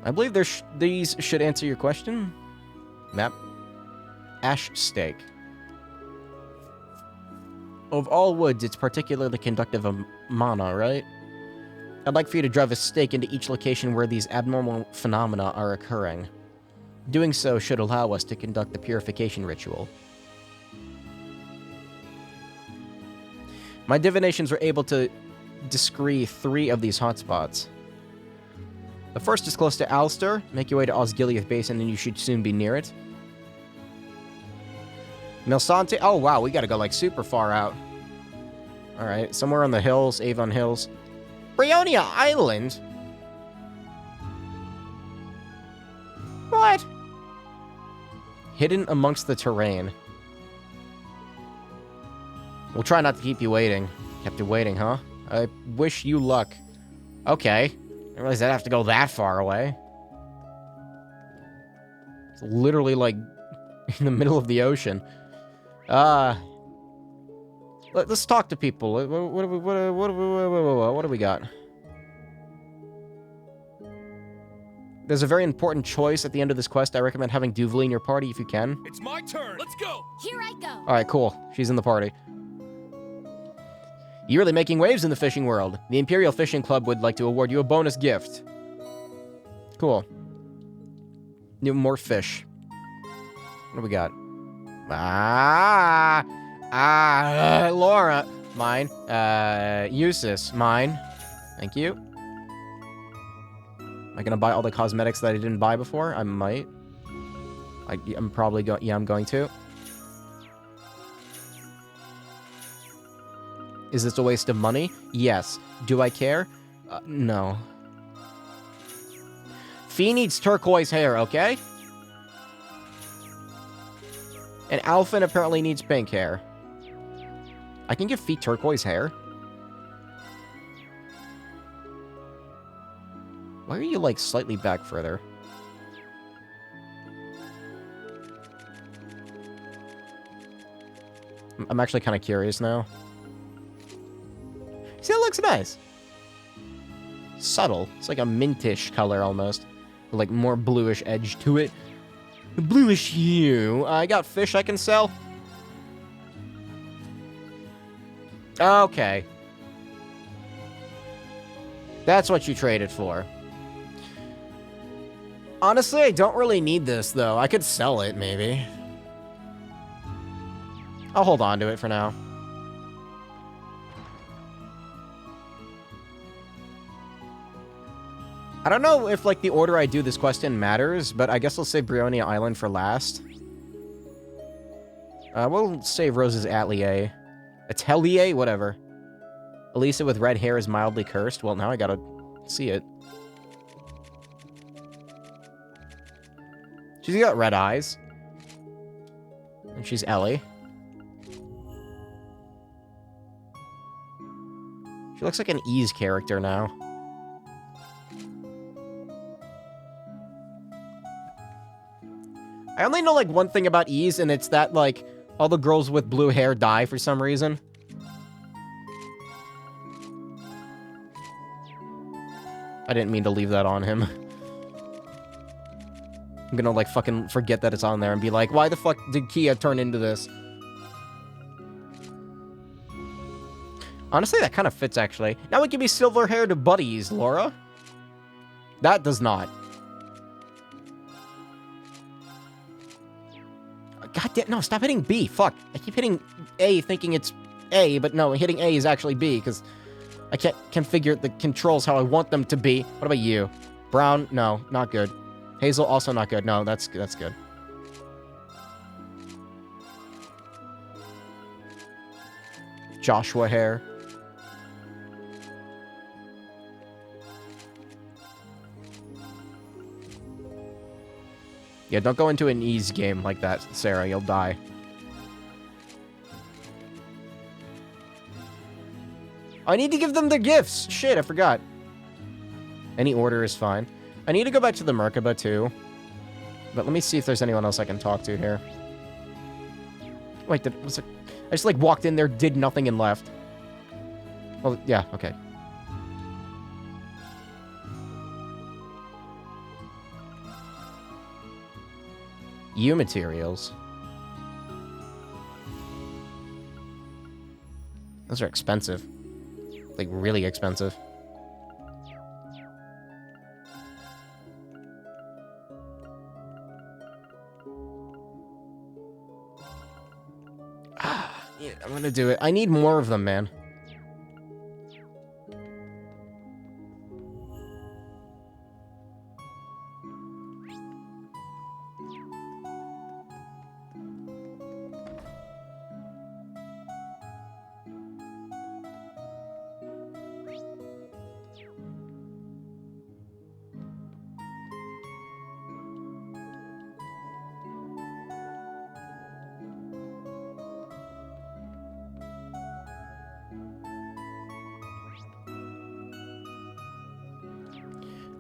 I believe these should answer your question. Map. Ash Stake. Of all woods, it's particularly conductive of mana, right? I'd like for you to drive a stake into each location where these abnormal phenomena are occurring. Doing so should allow us to conduct the purification ritual. My divinations were able to descry 3 of these hotspots. The first is close to Ulster. Make your way to Osgiliath Basin and you should soon be near it. Milsante? Oh, wow, we gotta go, like, super far out. Alright, somewhere on the hills, Avon Hills. Brionia Island? What? Hidden amongst the terrain. We'll try not to keep you waiting. Kept you waiting, huh? I wish you luck. Okay. I didn't realize I'd have to go that far away. It's literally, like, in the middle of the ocean. Let's talk to people. What do we got? There's a very important choice at the end of this quest. I recommend having Duvali in your party if you can. It's my turn. Let's go. Here I go. Alright, cool. She's in the party. You're really making waves in the fishing world. The Imperial Fishing Club would like to award you a bonus gift. Cool. More fish. What do we got? Laura. Mine. Eustace. Mine. Thank you. Am I gonna buy all the cosmetics that I didn't buy before? I might. I'm probably going. Yeah, I'm going to. Is this a waste of money? Yes. Do I care? No. Fee needs turquoise hair, okay? And Alphen apparently needs pink hair. I can give Fee turquoise hair. Why are you, like, slightly back further? I'm actually kind of curious now. See, it looks nice. Subtle. It's like a mintish color almost. With, like, more bluish edge to it. Bluish hue. I got fish I can sell. Okay. That's what you traded for. Honestly, I don't really need this, though. I could sell it, maybe. I'll hold on to it for now. I don't know if, like, the order I do this quest in matters, but I guess I'll save Brionia Island for last. We'll save Rose's Atelier. Atelier? Whatever. Elisa with red hair is mildly cursed. Well, now I gotta see it. She's got red eyes. And she's Ellie. She looks like an Ys character now. I only know, like, one thing about Ys, and it's that, like, all the girls with blue hair die for some reason. I didn't mean to leave that on him. I'm gonna, like, fucking forget that it's on there and be like, why the fuck did Kia turn into this? Honestly, that kind of fits, actually. Now we can be silver-haired buddies, Laura. That does not. God damn, no, stop hitting B. Fuck. I keep hitting A thinking it's A, but no, hitting A is actually B, because I can't configure the controls how I want them to be. What about you? Brown? No, not good. Hazel, also not good. No, that's good. Joshua hair. Yeah, don't go into an Ys game like that, Sarah. You'll die. I need to give them the gifts! Shit, I forgot. Any order is fine. I need to go back to the Merkaba, too. But let me see if there's anyone else I can talk to here. Wait, was it... I just, like, walked in there, did nothing, and left. Well, yeah, okay. U materials. Those are expensive. Like, really expensive. Yeah, I'm gonna do it. I need more of them, man.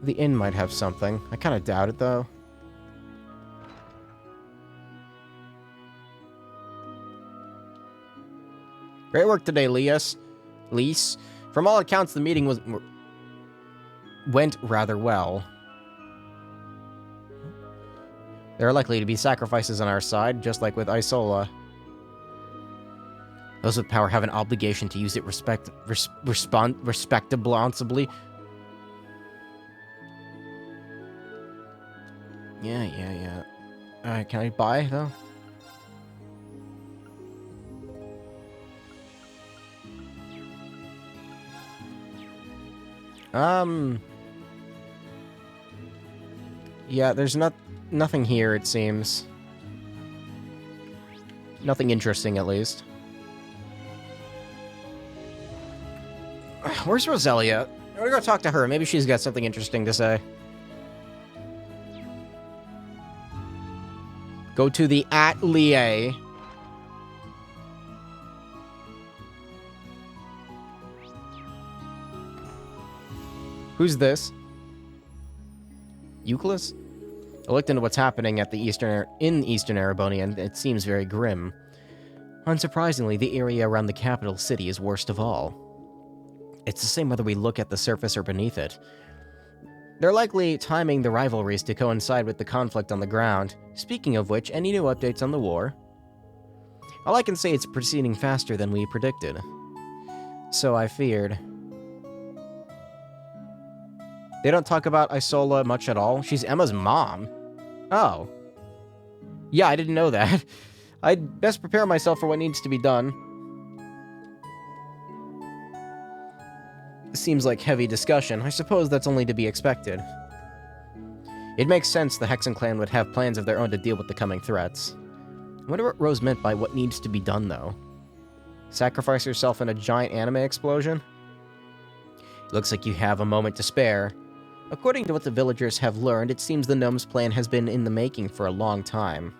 The inn might have something. I kind of doubt it, though. Great work today, Lise. From all accounts, the meeting went rather well. There are likely to be sacrifices on our side, just like with Isola. Those with power have an obligation to use it respectably. Yeah. Alright, can I buy, though? Yeah, there's nothing here, it seems. Nothing interesting, at least. Where's Roselia? I'm gonna go talk to her. Maybe she's got something interesting to say. Go to the atelier. Who's this? Euclid? I looked into what's happening at the in Eastern Erebonia, and it seems very grim. Unsurprisingly, the area around the capital city is worst of all. It's the same whether we look at the surface or beneath it. They're likely timing the rivalries to coincide with the conflict on the ground. Speaking of which, any new updates on the war? All I can say, it's proceeding faster than we predicted. So I feared. They don't talk about Isola much at all. She's Emma's mom. Oh. Yeah, I didn't know that. I'd best prepare myself for what needs to be done. Seems like heavy discussion. I suppose that's only to be expected. It makes sense the Hexen clan would have plans of their own to deal with the coming threats. I wonder what Rose meant by what needs to be done, though. Sacrifice yourself in a giant anime explosion? Looks like you have a moment to spare. According to what the villagers have learned, it seems the gnome's plan has been in the making for a long time.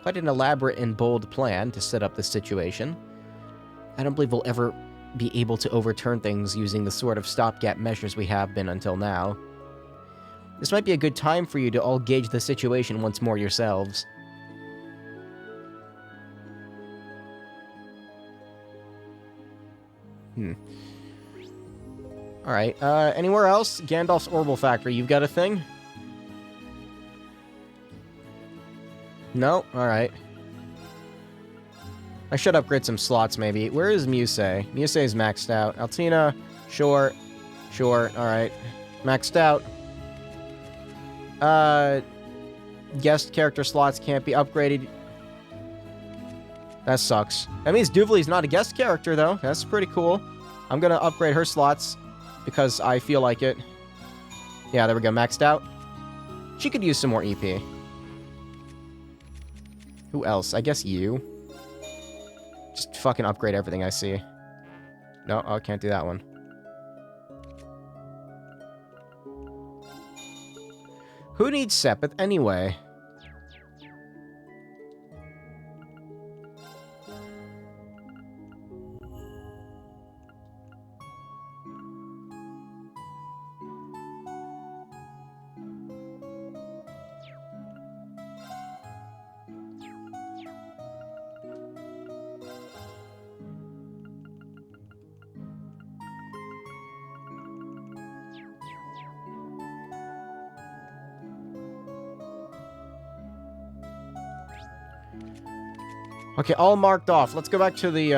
Quite an elaborate and bold plan to set up this situation. I don't believe we'll ever be able to overturn things using the sort of stopgap measures we have been until now. This might be a good time for you to all gauge the situation once more yourselves. Alright, anywhere else? Gandalf's Orbital Factory, you've got a thing? No? Alright. I should upgrade some slots, maybe. Where is Muse? Muse is maxed out. Altina, sure. Sure, alright. Maxed out. Guest character slots can't be upgraded. That sucks. That means Duvali's not a guest character, though. That's pretty cool. I'm gonna upgrade her slots because I feel like it. Yeah, there we go. Maxed out. She could use some more EP. Who else? I guess you. Just fucking upgrade everything I see. No, I can't do that one. Who needs Sepith anyway? Okay, all marked off. Let's go back to the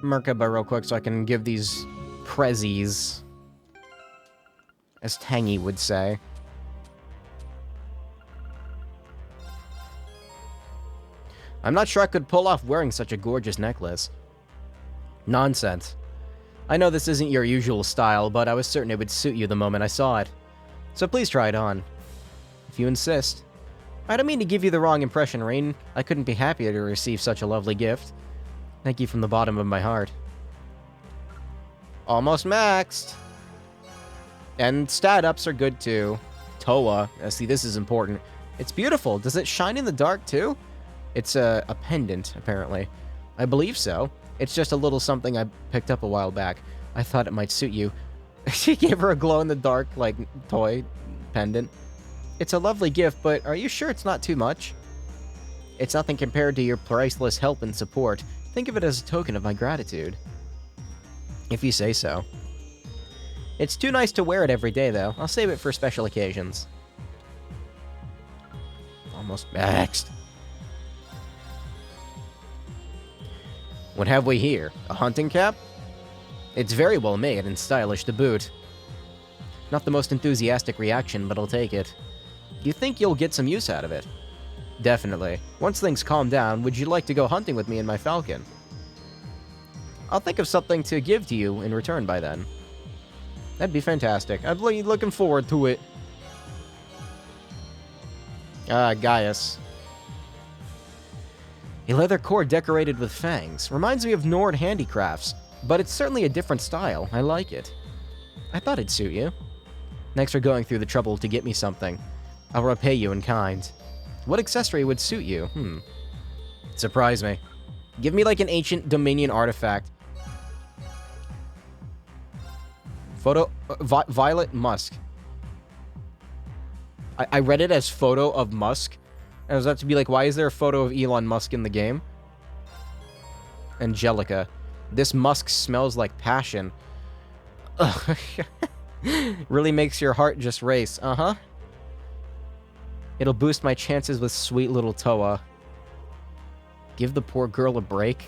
Merkaba real quick so I can give these prezzies, as Tangy would say. I'm not sure I could pull off wearing such a gorgeous necklace. Nonsense. I know this isn't your usual style, but I was certain it would suit you the moment I saw it. So please try it on. If you insist. I don't mean to give you the wrong impression, Rain. I couldn't be happier to receive such a lovely gift. Thank you from the bottom of my heart. Almost maxed. And stat ups are good too. Toa. See, this is important. It's beautiful. Does it shine in the dark too? It's a pendant, apparently. I believe so. It's just a little something I picked up a while back. I thought it might suit you. She gave her a glow-in-the-dark, like, toy pendant. It's a lovely gift, but are you sure it's not too much? It's nothing compared to your priceless help and support. Think of it as a token of my gratitude. If you say so. It's too nice to wear it every day, though. I'll save it for special occasions. Almost maxed. What have we here? A hunting cap? It's very well made and stylish to boot. Not the most enthusiastic reaction, but I'll take it. You think you'll get some use out of it? Definitely. Once things calm down, would you like to go hunting with me and my falcon? I'll think of something to give to you in return by then. That'd be fantastic. I'd be looking forward to it. Gaius. A leather cord decorated with fangs. Reminds me of Nord handicrafts, but it's certainly a different style. I like it. I thought it'd suit you. Thanks for going through the trouble to get me something. I'll repay you in kind. What accessory would suit you? Surprise me. Give me like an ancient Dominion artifact. Photo... Violet Musk. I read it as photo of Musk. And I was about to be like, why is there a photo of Elon Musk in the game? Angelica. This musk smells like passion. Ugh. Really makes your heart just race. Uh-huh. It'll boost my chances with sweet little Toa. Give the poor girl a break?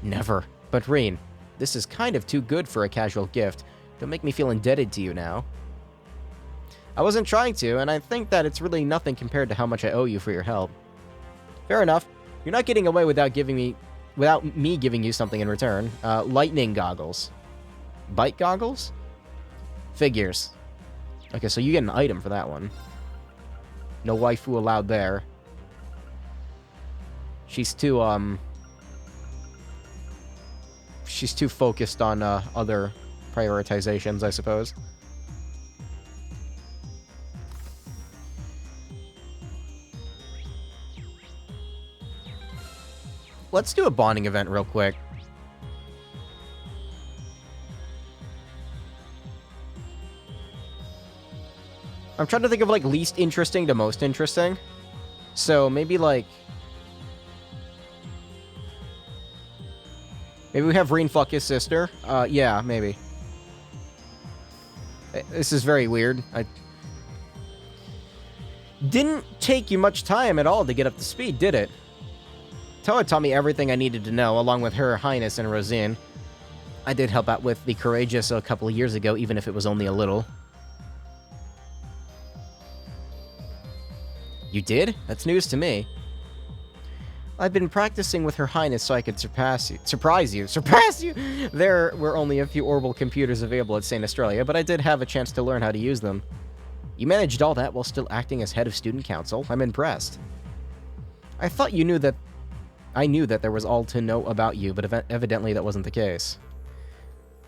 Never. But Reen, this is kind of too good for a casual gift. Don't make me feel indebted to you now. I wasn't trying to, and I think that it's really nothing compared to how much I owe you for your help. Fair enough. You're not getting away without me giving you something in return. Lightning goggles. Bite goggles? Figures. Okay, so you get an item for that one. No waifu allowed there. She's too focused on other prioritizations, I suppose. Let's do a bonding event real quick. I'm trying to think of, like, least interesting to most interesting. So, maybe, like... Maybe we have Reen fuck his sister? Yeah, maybe. This is very weird. Didn't take you much time at all to get up to speed, did it? Toa taught me everything I needed to know, along with Her Highness and Rosine. I did help out with the Courageous a couple of years ago, even if it was only a little. You did? That's news to me. I've been practicing with Her Highness so I could surpass you! There were only a few orbital computers available at St. Australia, but I did have a chance to learn how to use them. You managed all that while still acting as head of student council. I'm impressed. I thought you knew that... I knew that there was all to know about you, but evidently that wasn't the case.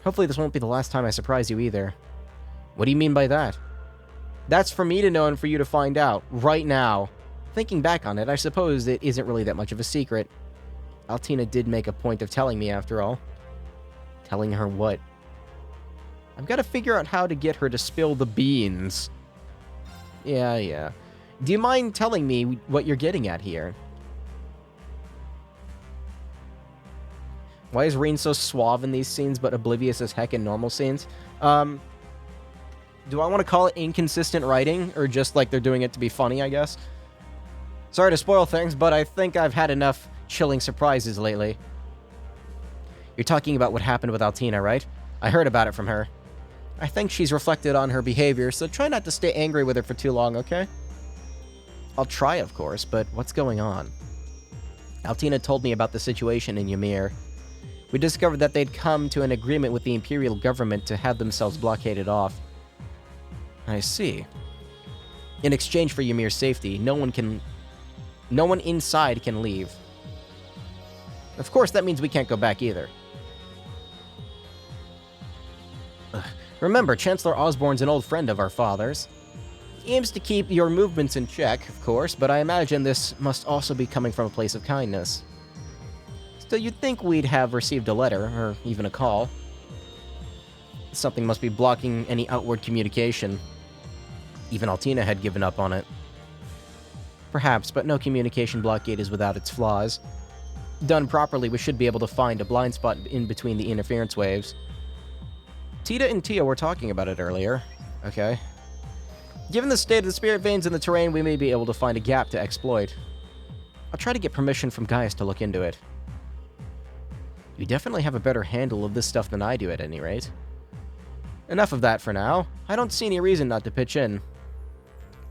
Hopefully this won't be the last time I surprise you either. What do you mean by that? That's for me to know and for you to find out, right now. Thinking back on it, I suppose it isn't really that much of a secret. Altina did make a point of telling me, after all. Telling her what? I've got to figure out how to get her to spill the beans. Yeah. Do you mind telling me what you're getting at here? Why is Reen so suave in these scenes, but oblivious as heck in normal scenes? Do I want to call it inconsistent writing, or just like they're doing it to be funny, I guess? Sorry to spoil things, but I think I've had enough chilling surprises lately. You're talking about what happened with Altina, right? I heard about it from her. I think she's reflected on her behavior, so try not to stay angry with her for too long, okay? I'll try, of course, but what's going on? Altina told me about the situation in Ymir. We discovered that they'd come to an agreement with the Imperial government to have themselves blockaded off. I see. In exchange for Ymir's safety, no one inside can leave. Of course, that means we can't go back either. Remember, Chancellor Osborne's an old friend of our father's. He aims to keep your movements in check, of course, but I imagine this must also be coming from a place of kindness. Still, you'd think we'd have received a letter, or even a call. Something must be blocking any outward communication. Even Altina had given up on it. Perhaps, but no communication blockade is without its flaws. Done properly, we should be able to find a blind spot in between the interference waves. Tita and Tia were talking about it earlier. Okay. Given the state of the spirit veins in the terrain, we may be able to find a gap to exploit. I'll try to get permission from Gaius to look into it. You definitely have a better handle of this stuff than I do, at any rate. Enough of that for now. I don't see any reason not to pitch in.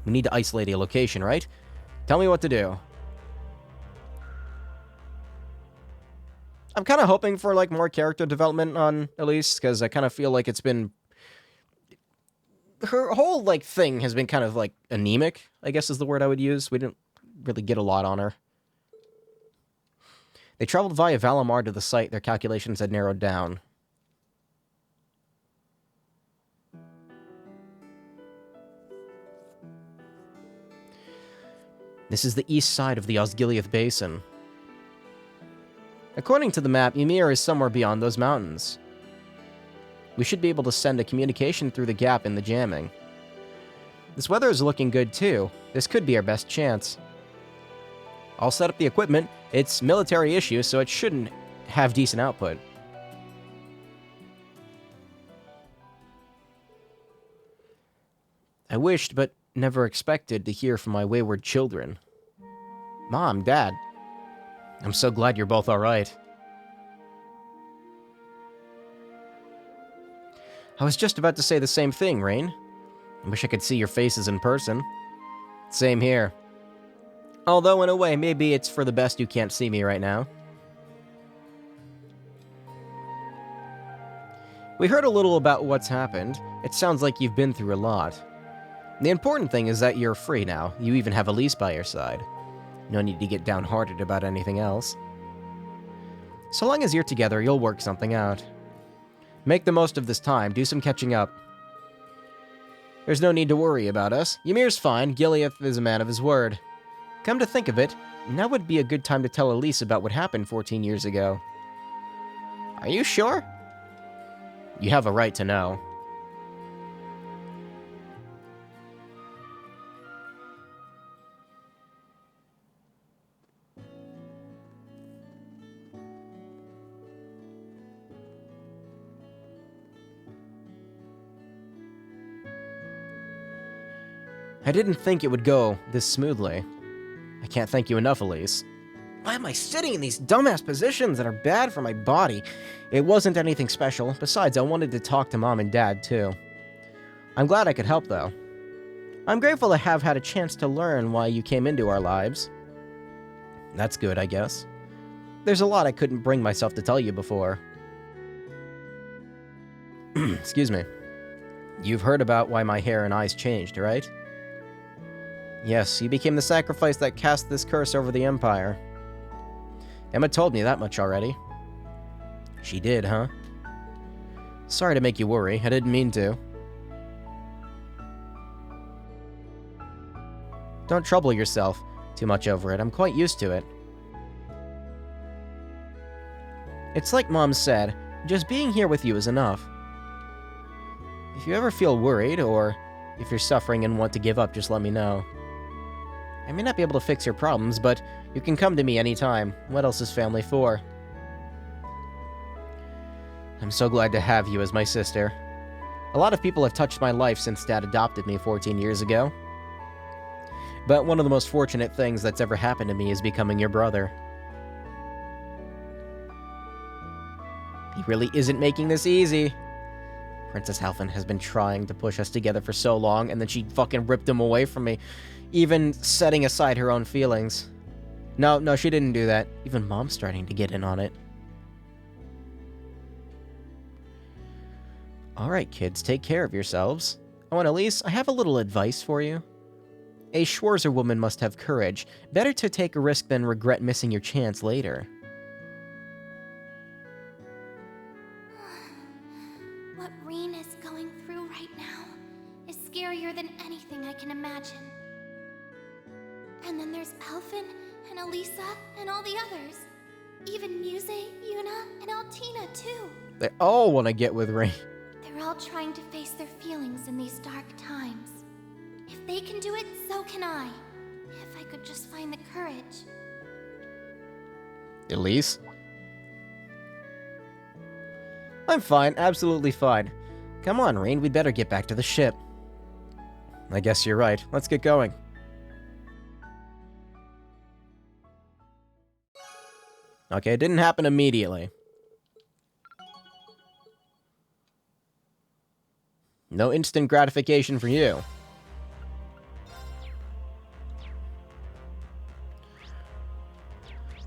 We need to isolate a location, right? Tell me what to do. I'm kind of hoping for, like, more character development on Elise, because I kind of feel like it's been... Her whole, like, thing has been kind of, like, anemic, I guess is the word I would use. We didn't really get a lot on her. They traveled via Valamar to the site their calculations had narrowed down. This is the east side of the Osgiliath Basin. According to the map, Ymir is somewhere beyond those mountains. We should be able to send a communication through the gap in the jamming. This weather is looking good too. This could be our best chance. I'll set up the equipment. It's military issue, so it shouldn't have decent output. I wished, but never expected to hear from my wayward children. Mom, Dad, I'm so glad you're both alright. I was just about to say the same thing, Rain. I wish I could see your faces in person. Same here. Although, in a way, maybe it's for the best you can't see me right now. We heard a little about what's happened. It sounds like you've been through a lot. The important thing is that you're free now. You even have Elise by your side. No need to get downhearted about anything else. So long as you're together, you'll work something out. Make the most of this time. Do some catching up. There's no need to worry about us. Ymir's fine. Gileath is a man of his word. Come to think of it, now would be a good time to tell Elise about what happened 14 years ago. Are you sure? You have a right to know. I didn't think it would go this smoothly. I can't thank you enough, Elise. Why am I sitting in these dumbass positions that are bad for my body? It wasn't anything special. Besides, I wanted to talk to Mom and Dad, too. I'm glad I could help, though. I'm grateful to have had a chance to learn why you came into our lives. That's good, I guess. There's a lot I couldn't bring myself to tell you before. Excuse me. You've heard about why my hair and eyes changed, right? Yes, you became the sacrifice that cast this curse over the Empire. Emma told me that much already. She did, huh? Sorry to make you worry. I didn't mean to. Don't trouble yourself too much over it. I'm quite used to it. It's like Mom said, just being here with you is enough. If you ever feel worried, or if you're suffering and want to give up, just let me know. I may not be able to fix your problems, but you can come to me anytime. What else is family for? I'm so glad to have you as my sister. A lot of people have touched my life since Dad adopted me 14 years ago. But one of the most fortunate things that's ever happened to me is becoming your brother. He really isn't making this easy. Princess Halfin has been trying to push us together for so long, and then she fucking ripped him away from me, even setting aside her own feelings. No, she didn't do that. Even Mom's starting to get in on it. Alright, kids, take care of yourselves. Oh, and Elise, I have a little advice for you. A Schwarzer woman must have courage. Better to take a risk than regret missing your chance later. What Rean is going through right now is scarier than anything I can imagine. And then there's Alphen and Elisa and all the others. Even Muse, Yuna, and Altina too. They all want to get with Rain. There They're all trying to face their feelings in these dark times. If they can do it, so can I. If I could just find the courage. Elise? I'm fine, absolutely fine. Come on, Rean, we'd better get back to the ship. I guess you're right. Let's get going. Okay, it didn't happen immediately. No instant gratification for you.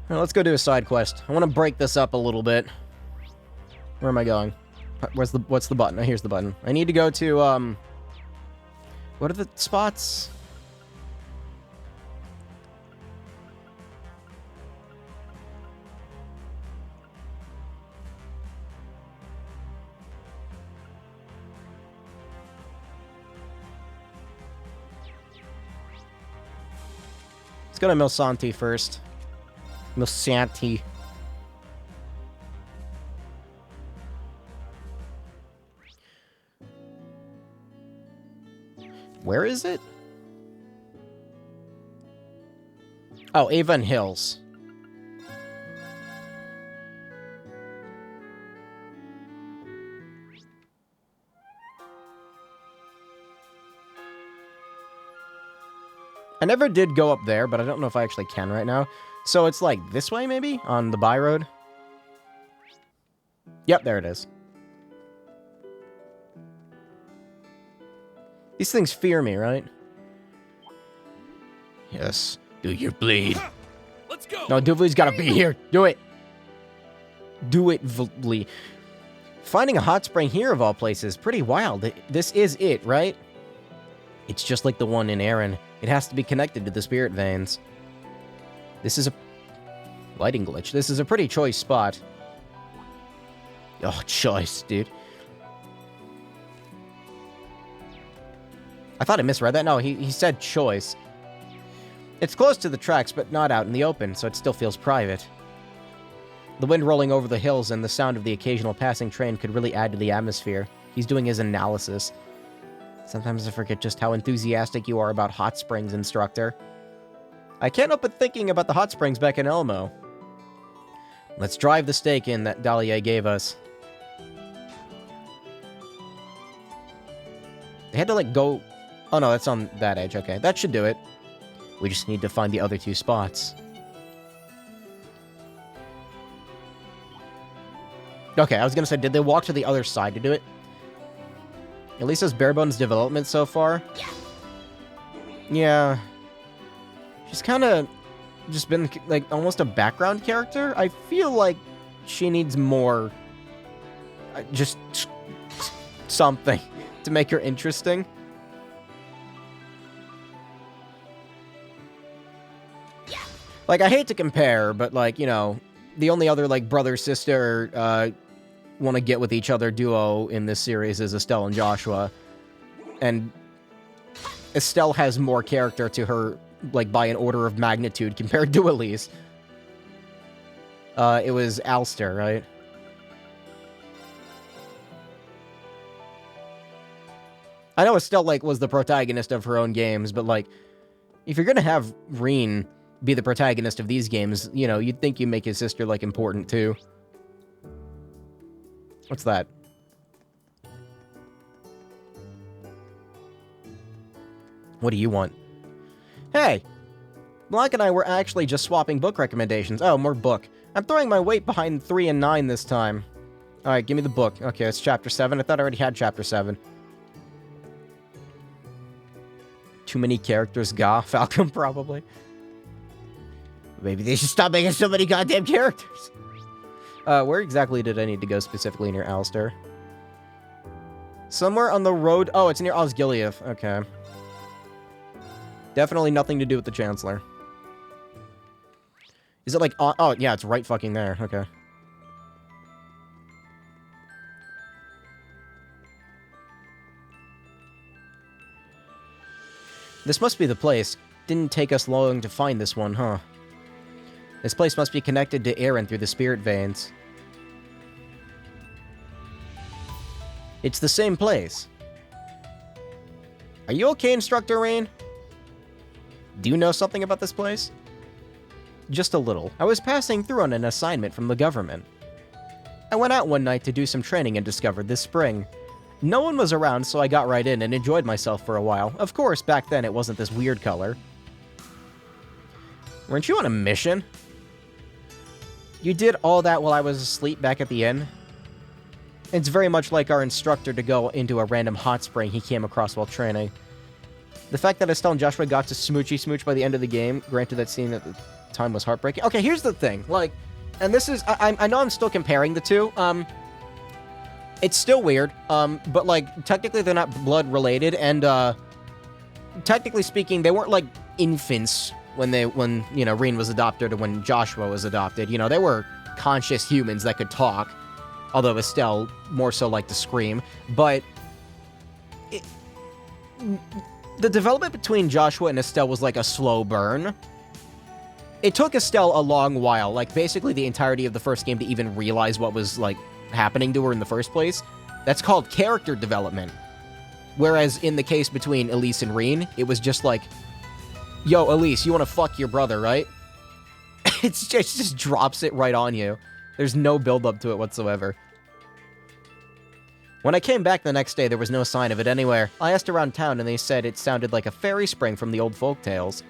Well, let's go do a side quest. I want to break this up a little bit. Where am I going? What's the button? Oh, here's the button. I need to go to, what are the spots? Let's go to Milsanti first. Milsanti. Where is it? Oh, Avon Hills. I never did go up there, but I don't know if I actually can right now. So it's like this way, maybe? On the by road? Yep, there it is. These things fear me, right? Yes. Do your bleed. Let's go. No, Duvley's gotta be here. Do it. Do it, Vlee. Finding a hot spring here, of all places, pretty wild. This is it, right? It's just like the one in Aaron. It has to be connected to the spirit veins. This is a lighting glitch. This is a pretty choice spot. Oh, choice, dude. I thought I misread that. No, he said choice. It's close to the tracks, but not out in the open, so it still feels private. The wind rolling over the hills and the sound of the occasional passing train could really add to the atmosphere. He's doing his analysis. Sometimes I forget just how enthusiastic you are about hot springs, instructor. I can't help but thinking about the hot springs back in Elmo. Let's drive the stake in that Dahlia gave us. They had to, like, go... Oh, no, that's on that edge. Okay, that should do it. We just need to find the other two spots. Okay, I was gonna say, did they walk to the other side to do it? Elisa's bare bones development so far? Yeah. She's kind of just been, like, almost a background character. I feel like she needs more... just... something to make her interesting. Like, I hate to compare, but, like, you know, the only other, like, brother-sister, want to get with each other duo in this series is Estelle and Joshua. And Estelle has more character to her, like, by an order of magnitude compared to Elise. It was Alster, right? I know Estelle, like, was the protagonist of her own games, but, like, if you're gonna have Rean be the protagonist of these games, you know, you'd think you make his sister, like, important, too. What's that? What do you want? Hey! Black and I were actually just swapping book recommendations. Oh, more book. I'm throwing my weight behind 3 and 9 this time. Alright, give me the book. Okay, it's chapter 7. I thought I already had chapter 7. Too many characters, Gah. Falcon, probably. Maybe they should stop making so many goddamn characters. Where exactly did I need to go specifically near Alster? Somewhere on the road... Oh, it's near Osgiliath. Okay. Definitely nothing to do with the Chancellor. Is it like... Oh, yeah, it's right fucking there. Okay. This must be the place. Didn't take us long to find this one, huh? This place must be connected to Aaron through the spirit veins. It's the same place. Are you okay, Instructor Rain? Do you know something about this place? Just a little. I was passing through on an assignment from the government. I went out one night to do some training and discovered this spring. No one was around, so I got right in and enjoyed myself for a while. Of course, back then it wasn't this weird color. Weren't you on a mission? You did all that while I was asleep back at the inn? It's very much like our instructor to go into a random hot spring he came across while training. The fact that Estelle and Joshua got to smoochy smooch by the end of the game, granted that scene at the time was heartbreaking. Okay, here's the thing, like, and this is, I know I'm still comparing the two, it's still weird, but, like, technically they're not blood-related, and, technically speaking, they weren't, like, infants when, you know, Rean was adopted or when Joshua was adopted. You know, they were conscious humans that could talk, although Estelle more so liked to scream, but the development between Joshua and Estelle was like a slow burn. It took Estelle a long while, like basically the entirety of the first game, to even realize what was like happening to her in the first place. That's called character development. Whereas in the case between Elise and Rean, it was just like, yo, Elise, you want to fuck your brother, right? It just drops it right on you. There's no build-up to it whatsoever. When I came back the next day, there was no sign of it anywhere. I asked around town, and they said it sounded like a fairy spring from the old folk tales.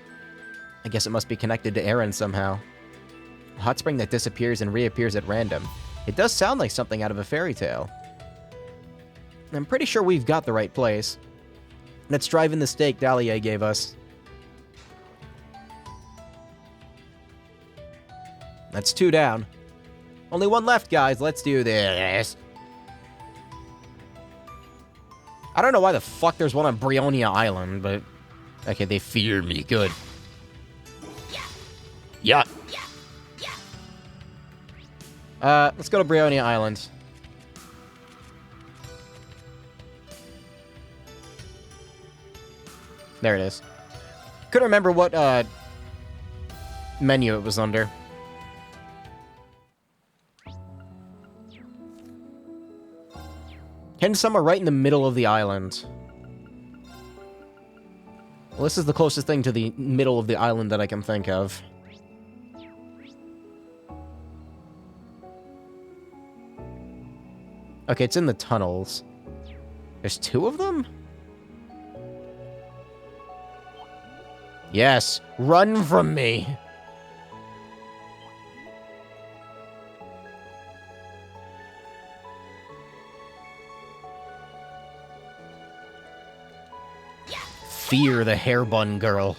I guess it must be connected to Aaron somehow. A hot spring that disappears and reappears at random. It does sound like something out of a fairy tale. I'm pretty sure we've got the right place. Let's drive in the stake Dahlia gave us. That's 2 down. Only 1 left, guys. Let's do this. I don't know why the fuck there's one on Brionia Island, but... Okay, they fear me. Good. Yeah. Let's go to Brionia Island. There it is. Couldn't remember what, menu it was under. Heading somewhere right in the middle of the island. Well, this is the closest thing to the middle of the island that I can think of. Okay, it's in the tunnels. There's 2 of them? Yes, run from me! Fear the hairbun girl.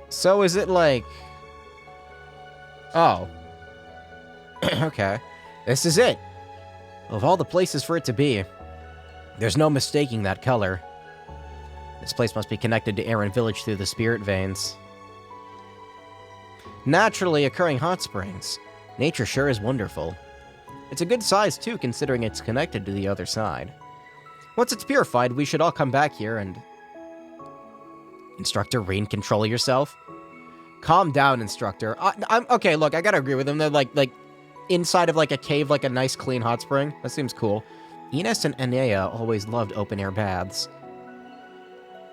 So is it like... Oh. Okay. This is it. Of all the places for it to be, there's no mistaking that color. This place must be connected to Aaron Village through the spirit veins. Naturally occurring hot springs. Nature sure is wonderful. It's a good size, too, considering it's connected to the other side. Once it's purified, we should all come back here and... Instructor Rean, control yourself. Calm down, Instructor. I'm okay, look, I gotta agree with him. They're like inside of like a cave, like a nice clean hot spring. That seems cool. Ines and Enea always loved open-air baths.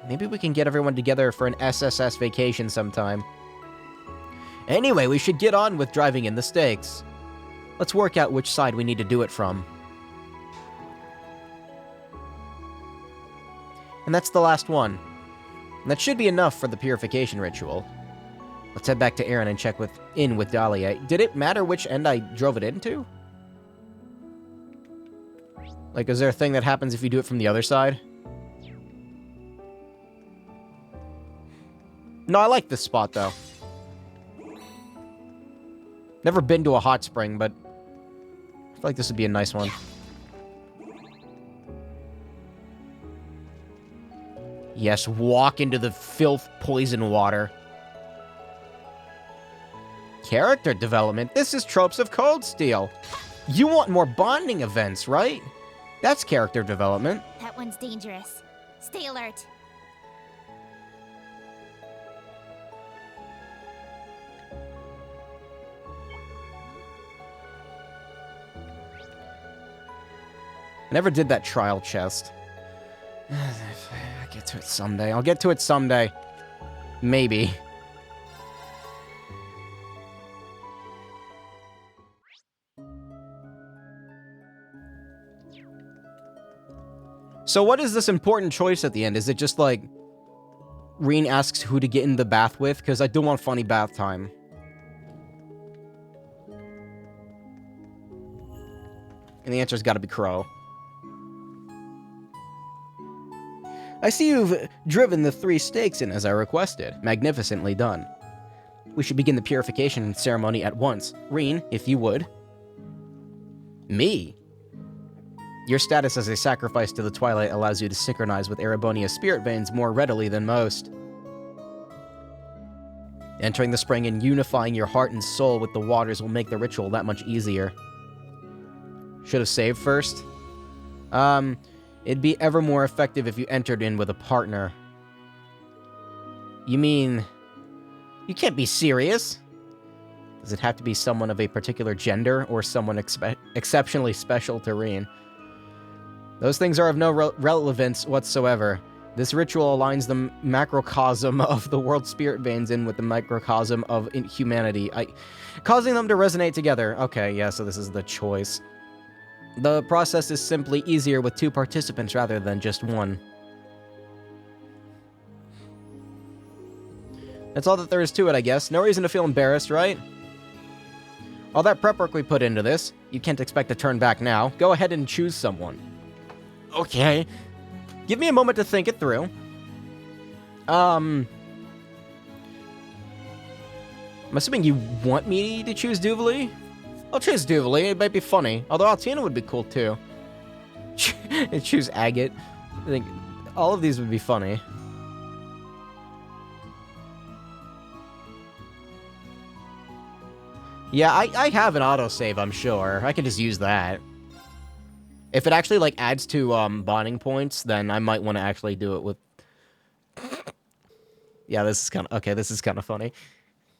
Maybe we can get everyone together for an SSS vacation sometime. Anyway, we should get on with driving in the stakes. Let's work out which side we need to do it from. And that's the last one. And that should be enough for the purification ritual. Let's head back to Aaron and check in with Dahlia. Did it matter which end I drove it into? Like, is there a thing that happens if you do it from the other side? No, I like this spot, though. Never been to a hot spring, but I feel like this would be a nice one. Yes, walk into the filth poison water. Character development? This is Tropes of Cold Steel. You want more bonding events, right? That's character development. That one's dangerous. Stay alert. never did that trial chest. I'll get to it someday. I'll get to it someday. Maybe. So what is this important choice at the end? Is it just like Rean asks who to get in the bath with? Because I do want funny bath time. And the answer's got to be Crow. I see you've driven the 3 stakes in as I requested. Magnificently done. We should begin the purification ceremony at once. Rean, if you would. Me? Your status as a sacrifice to the Twilight allows you to synchronize with Erebonia's spirit veins more readily than most. Entering the spring and unifying your heart and soul with the waters will make the ritual that much easier. Should have saved first. It'd be ever more effective if you entered in with a partner. You mean... You can't be serious? Does it have to be someone of a particular gender, or someone exceptionally special to Rean? Those things are of no relevance whatsoever. This ritual aligns the macrocosm of the world's spirit veins in with the microcosm of humanity, causing them to resonate together. Okay, yeah, so this is the choice. The process is simply easier with 2 participants rather than just 1. That's all that there is to it, I guess. No reason to feel embarrassed, right? All that prep work we put into this, you can't expect to turn back now. Go ahead and choose someone. Okay. Give me a moment to think it through. I'm assuming you want me to choose Duvali? I'll choose Duvali. It might be funny. Although Altina would be cool, too. Choose Agate. I think all of these would be funny. Yeah, I have an autosave, I'm sure. I can just use that. If it actually, like, adds to, bonding points, then I might want to actually do it with... Yeah, this is kind of... Okay, this is kind of funny.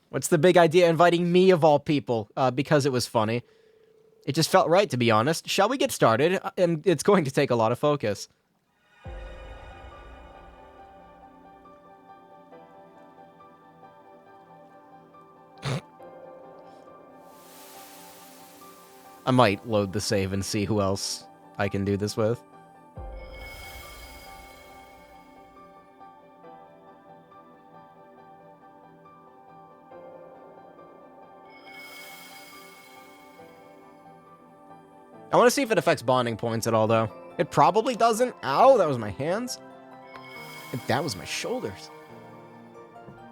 What's the big idea inviting me, of all people? Because it was funny. It just felt right, to be honest. Shall we get started? And it's going to take a lot of focus. I might load the save and see who else I can do this with. I want to see if it affects bonding points at all, though. It probably doesn't. Ow, that was my hands. That was my shoulders.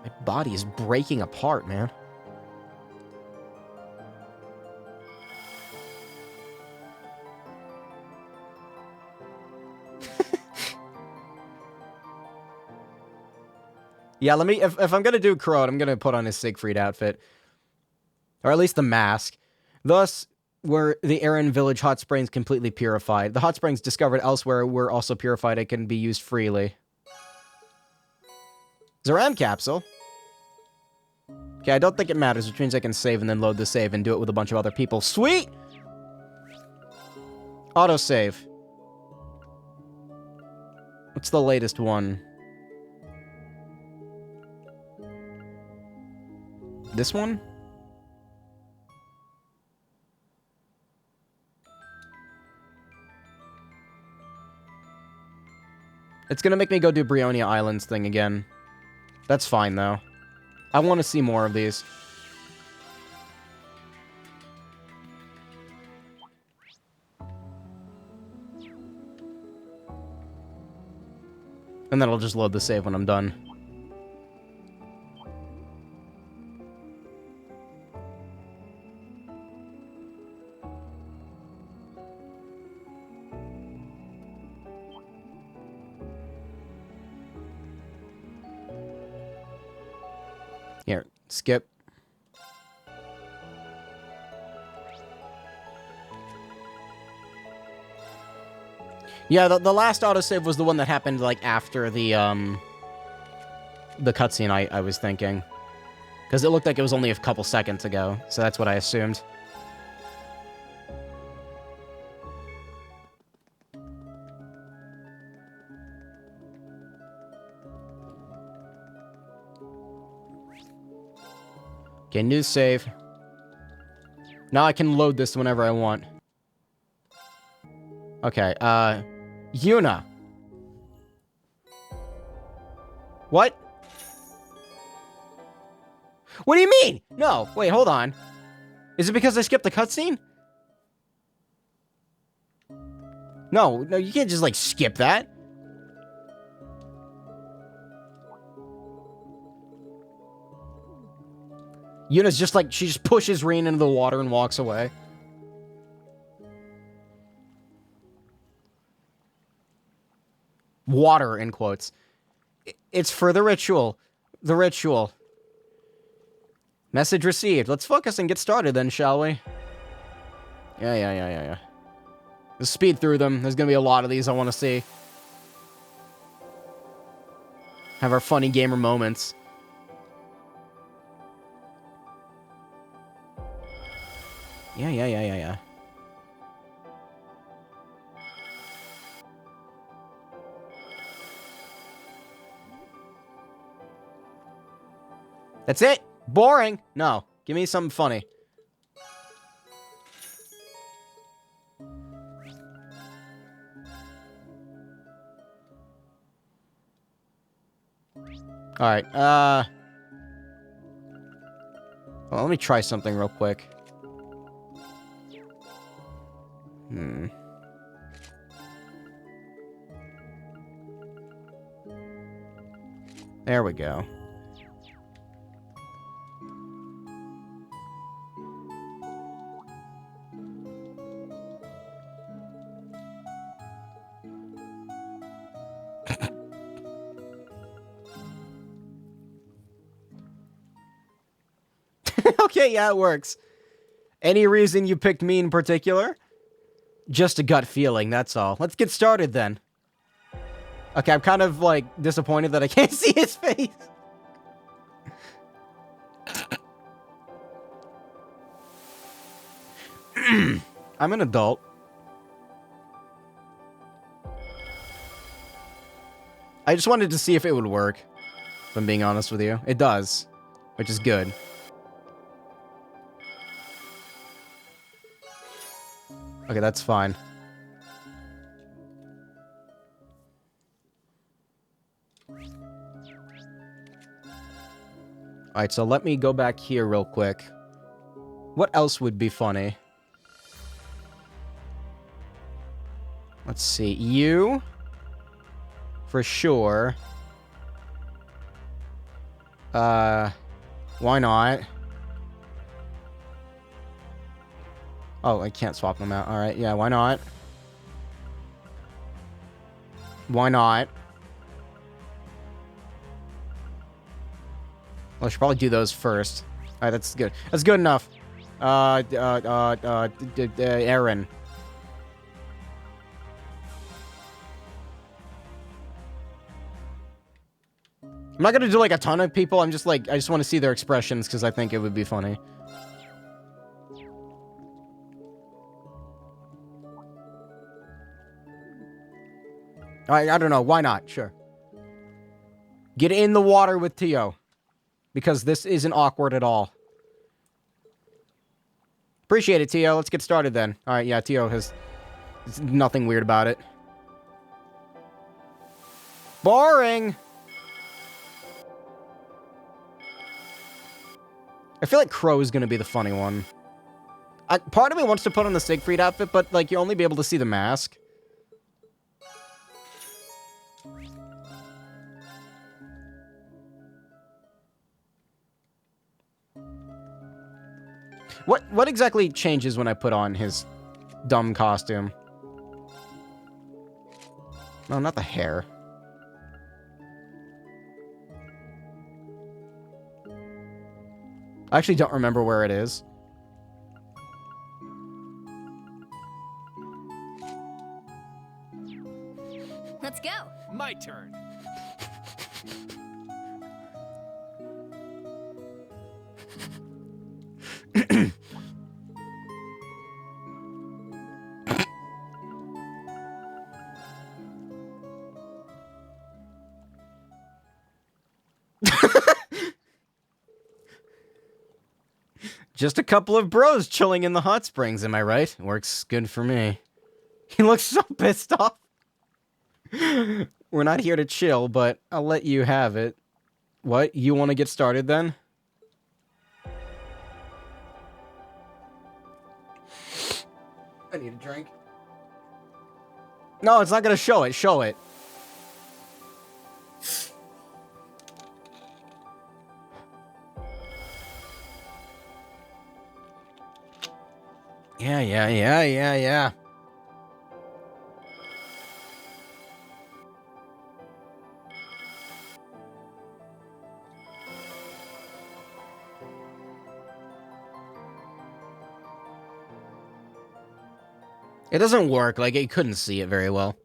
My body is breaking apart, man. Yeah, let me... If I'm gonna do Crowd, I'm gonna put on his Siegfried outfit. Or at least the mask. Thus, were the Aran Village hot springs completely purified. The hot springs discovered elsewhere were also purified and can be used freely. Zoran capsule? Okay, I don't think it matters, which means I can save and then load the save and do it with a bunch of other people. Sweet! Autosave. What's the latest one? This one? It's gonna make me go do Brionia Islands thing again. That's fine, though. I want to see more of these. And then I'll just load the save when I'm done. Here, skip. Yeah, the last autosave was the one that happened, like, after the cutscene, I was thinking. Because it looked like it was only a couple seconds ago, so that's what I assumed. Okay, new save. Now I can load this whenever I want. Okay, Yuna. What? What do you mean? No, wait, hold on. Is it because I skipped the cutscene? No, you can't just, like, skip that. Yuna's just like, she just pushes Rin into the water and walks away. Water, in quotes. It's for the ritual. The ritual. Message received. Let's focus and get started then, shall we? Yeah. Let's speed through them. There's gonna be a lot of these I want to see. Have our funny gamer moments. Yeah. That's it? Boring? No. Give me something funny. Alright, well, let me try something real quick. There we go. Okay, yeah, it works. Any reason you picked me in particular? Just a gut feeling, that's all. Let's get started then. Okay, I'm kind of, like, disappointed that I can't see his face. I'm an adult. I just wanted to see if it would work, if I'm being honest with you. It does, which is good. Okay, that's fine. Alright, so let me go back here real quick. What else would be funny? Let's see. You? For sure. Why not? Oh, I can't swap them out. Alright, yeah, why not? Why not? Well, I should probably do those first. Alright, that's good. That's good enough. Aaron. I'm not gonna do, like, a ton of people. I'm just, like, I just want to see their expressions because I think it would be funny. I don't know. Why not? Sure. Get in the water with Tio. Because this isn't awkward at all. Appreciate it, Tio. Let's get started then. Alright, yeah, Tio has nothing weird about it. Boring! I feel like Crow is gonna be the funny one. Part of me wants to put on the Siegfried outfit, but, like, you'll only be able to see the mask. What exactly changes when I put on his dumb costume? No, not the hair. I actually don't remember where it is. Let's go. My turn. Just a couple of bros chilling in the hot springs, am I right? Works good for me. He looks so pissed off. We're not here to chill, but I'll let you have it. What? You want to get started then? I need a drink. No, it's not gonna show it. Show it. Yeah. It doesn't work, like, it couldn't see it very well.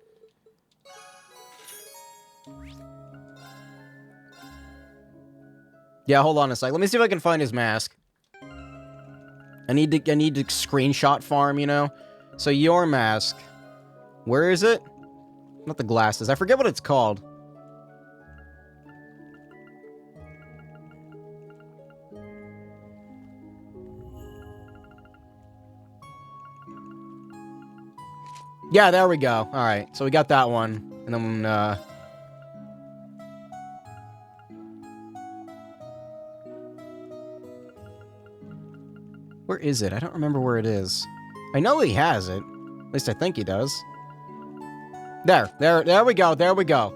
Yeah, hold on a sec. Let me see if I can find his mask. I need to screenshot farm, you know? So, your mask. Where is it? Not the glasses. I forget what it's called. Yeah, there we go. Alright, so we got that one. And then, where is it? I don't remember where it is. I know he has it. At least I think he does. There we go, there we go.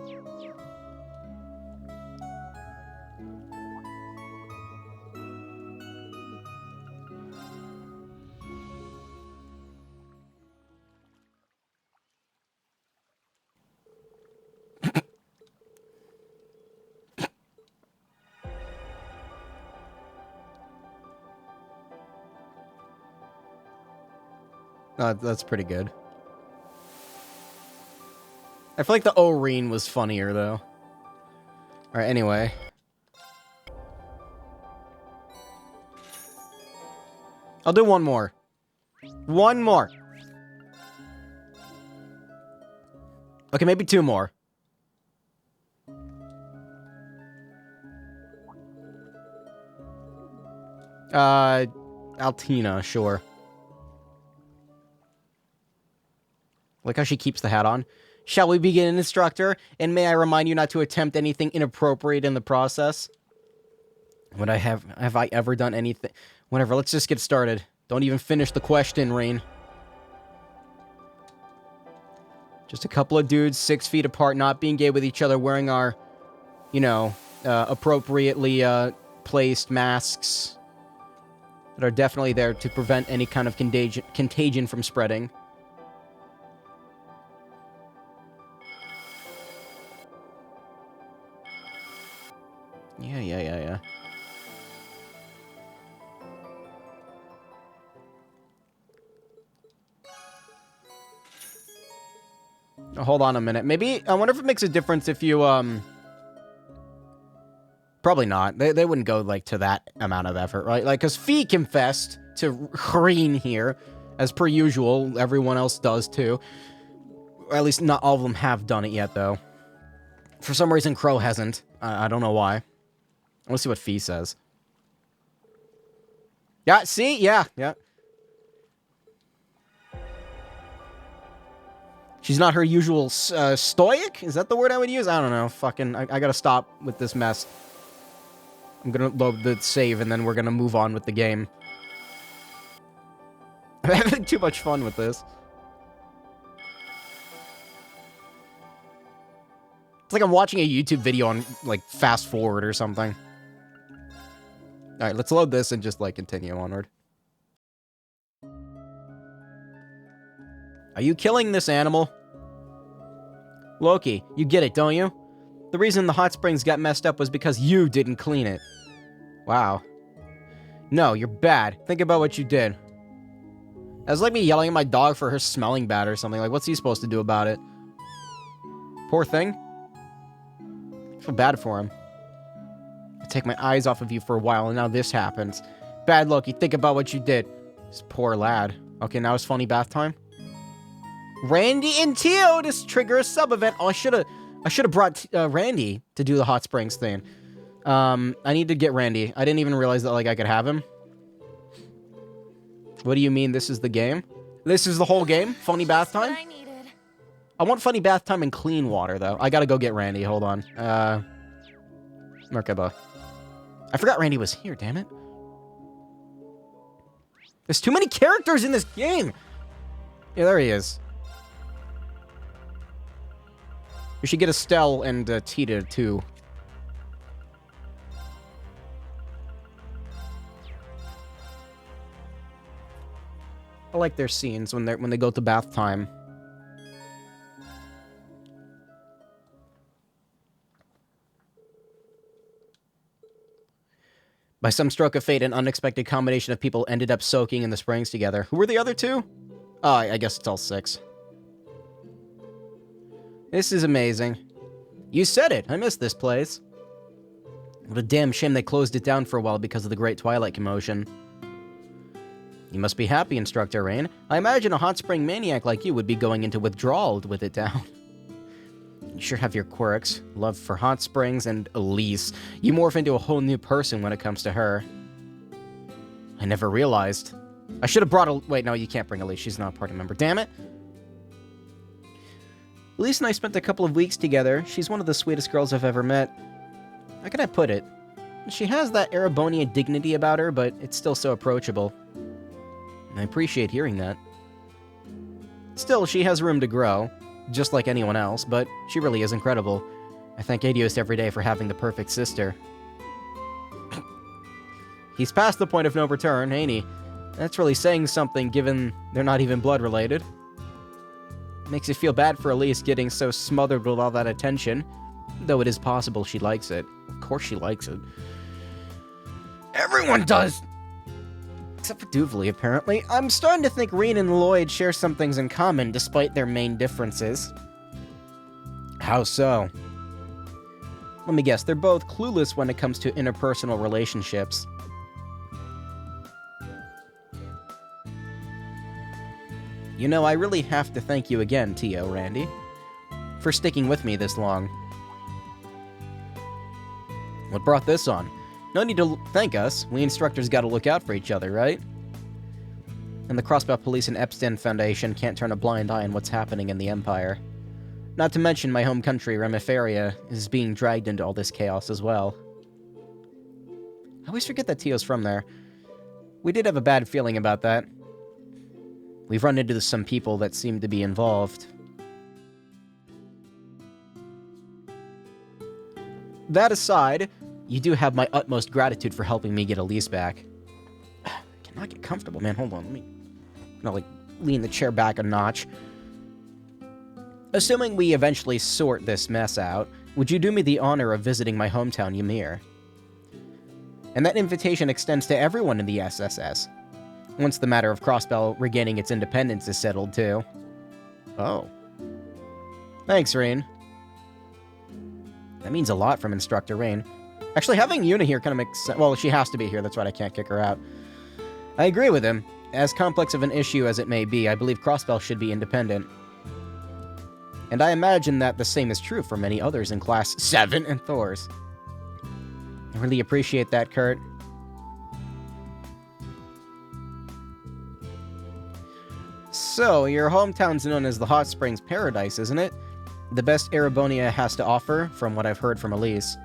That's pretty good. I feel like the O-Reen was funnier, though. Alright, anyway. I'll do one more. One more. Okay, maybe two more. Altina, sure. Like how she keeps the hat on. Shall we begin, instructor? And may I remind you not to attempt anything inappropriate in the process? Have I ever done anything? Whatever, let's just get started. Don't even finish the question, Rain. Just a couple of dudes 6 feet apart, not being gay with each other, wearing our, you know, appropriately placed masks that are definitely there to prevent any kind of contagion from spreading. Yeah. Hold on a minute. Maybe, I wonder if it makes a difference if you, probably not. They wouldn't go, like, to that amount of effort, right? Like, because Fee confessed to Hreen here, as per usual. Everyone else does, too. Or at least not all of them have done it yet, though. For some reason, Crow hasn't. I don't know why. Let's see what Fee says. Yeah, see? Yeah. She's not her usual stoic? Is that the word I would use? I don't know. Fucking, I gotta stop with this mess. I'm gonna load the save, and then we're gonna move on with the game. I'm having too much fun with this. It's like I'm watching a YouTube video on, like, fast forward or something. Alright, let's load this and just, like, continue onward. Are you killing this animal? Loki, you get it, don't you? The reason the hot springs got messed up was because you didn't clean it. Wow. No, you're bad. Think about what you did. That's like me yelling at my dog for her smelling bad or something. Like, what's he supposed to do about it? Poor thing. I feel bad for him. I take my eyes off of you for a while, and now this happens. Bad Loki, think about what you did. This poor lad. Okay, now it's funny bath time. Randy and Tio to trigger a sub-event. Oh, I should have brought Randy to do the hot springs thing. I need to get Randy. I didn't even realize that, like, I could have him. What do you mean this is the game? This is the whole game? Funny bath time? I needed. I want funny bath time and clean water, though. I gotta go get Randy. Hold on. Merkaba. I forgot Randy was here, damn it. There's too many characters in this game! Yeah, there he is. We should get Estelle and Tita, too. I like their scenes when they go to bath time. By some stroke of fate, an unexpected combination of people ended up soaking in the springs together. Who were the other two? Oh, I guess it's all 6. This is amazing. You said it! I missed this place. What a damn shame they closed it down for a while because of the Great Twilight commotion. You must be happy, Instructor Rain. I imagine a hot spring maniac like you would be going into withdrawal with it down. You sure have your quirks. Love for hot springs and Elise. You morph into a whole new person when it comes to her. I never realized. I should have brought a... Wait, no, you can't bring Elise. She's not a party member. Damn it. Elise and I spent a couple of weeks together. She's one of the sweetest girls I've ever met. How can I put it? She has that Erebonian dignity about her, but it's still so approachable. I appreciate hearing that. Still, she has room to grow, just like anyone else, but she really is incredible. I thank Adios every day for having the perfect sister. He's past the point of no return, ain't he? That's really saying something, given they're not even blood-related. Makes you feel bad for Elise getting so smothered with all that attention, though it is possible she likes it. Of course she likes it. Everyone does! Except for Duvally, apparently. I'm starting to think Rean and Lloyd share some things in common, despite their main differences. How so? Let me guess, they're both clueless when it comes to interpersonal relationships. You know, I really have to thank you again, Tio, Randy, for sticking with me this long. What brought this on? No need to thank us. We instructors gotta look out for each other, right? And the Crossbow Police and Epstein Foundation can't turn a blind eye on what's happening in the Empire. Not to mention my home country, Remiferia, is being dragged into all this chaos as well. I always forget that Tio's from there. We did have a bad feeling about that. We've run into some people that seem to be involved. That aside, you do have my utmost gratitude for helping me get Elise back. I cannot get comfortable, man. Hold on, let me... lean the chair back a notch. Assuming we eventually sort this mess out, would you do me the honor of visiting my hometown, Ymir? And that invitation extends to everyone in the SSS. Once the matter of Crossbell regaining its independence is settled, too. Oh. Thanks, Rain. That means a lot from Instructor Rain. Actually, having Yuna here kind of makes sense. Well, she has to be here, that's right, I can't kick her out. I agree with him. As complex of an issue as it may be, I believe Crossbell should be independent. And I imagine that the same is true for many others in Class 7 and Thors. I really appreciate that, Kurt. So, your hometown's known as the Hot Springs Paradise, isn't it? The best Erebonia has to offer, from what I've heard from Elise.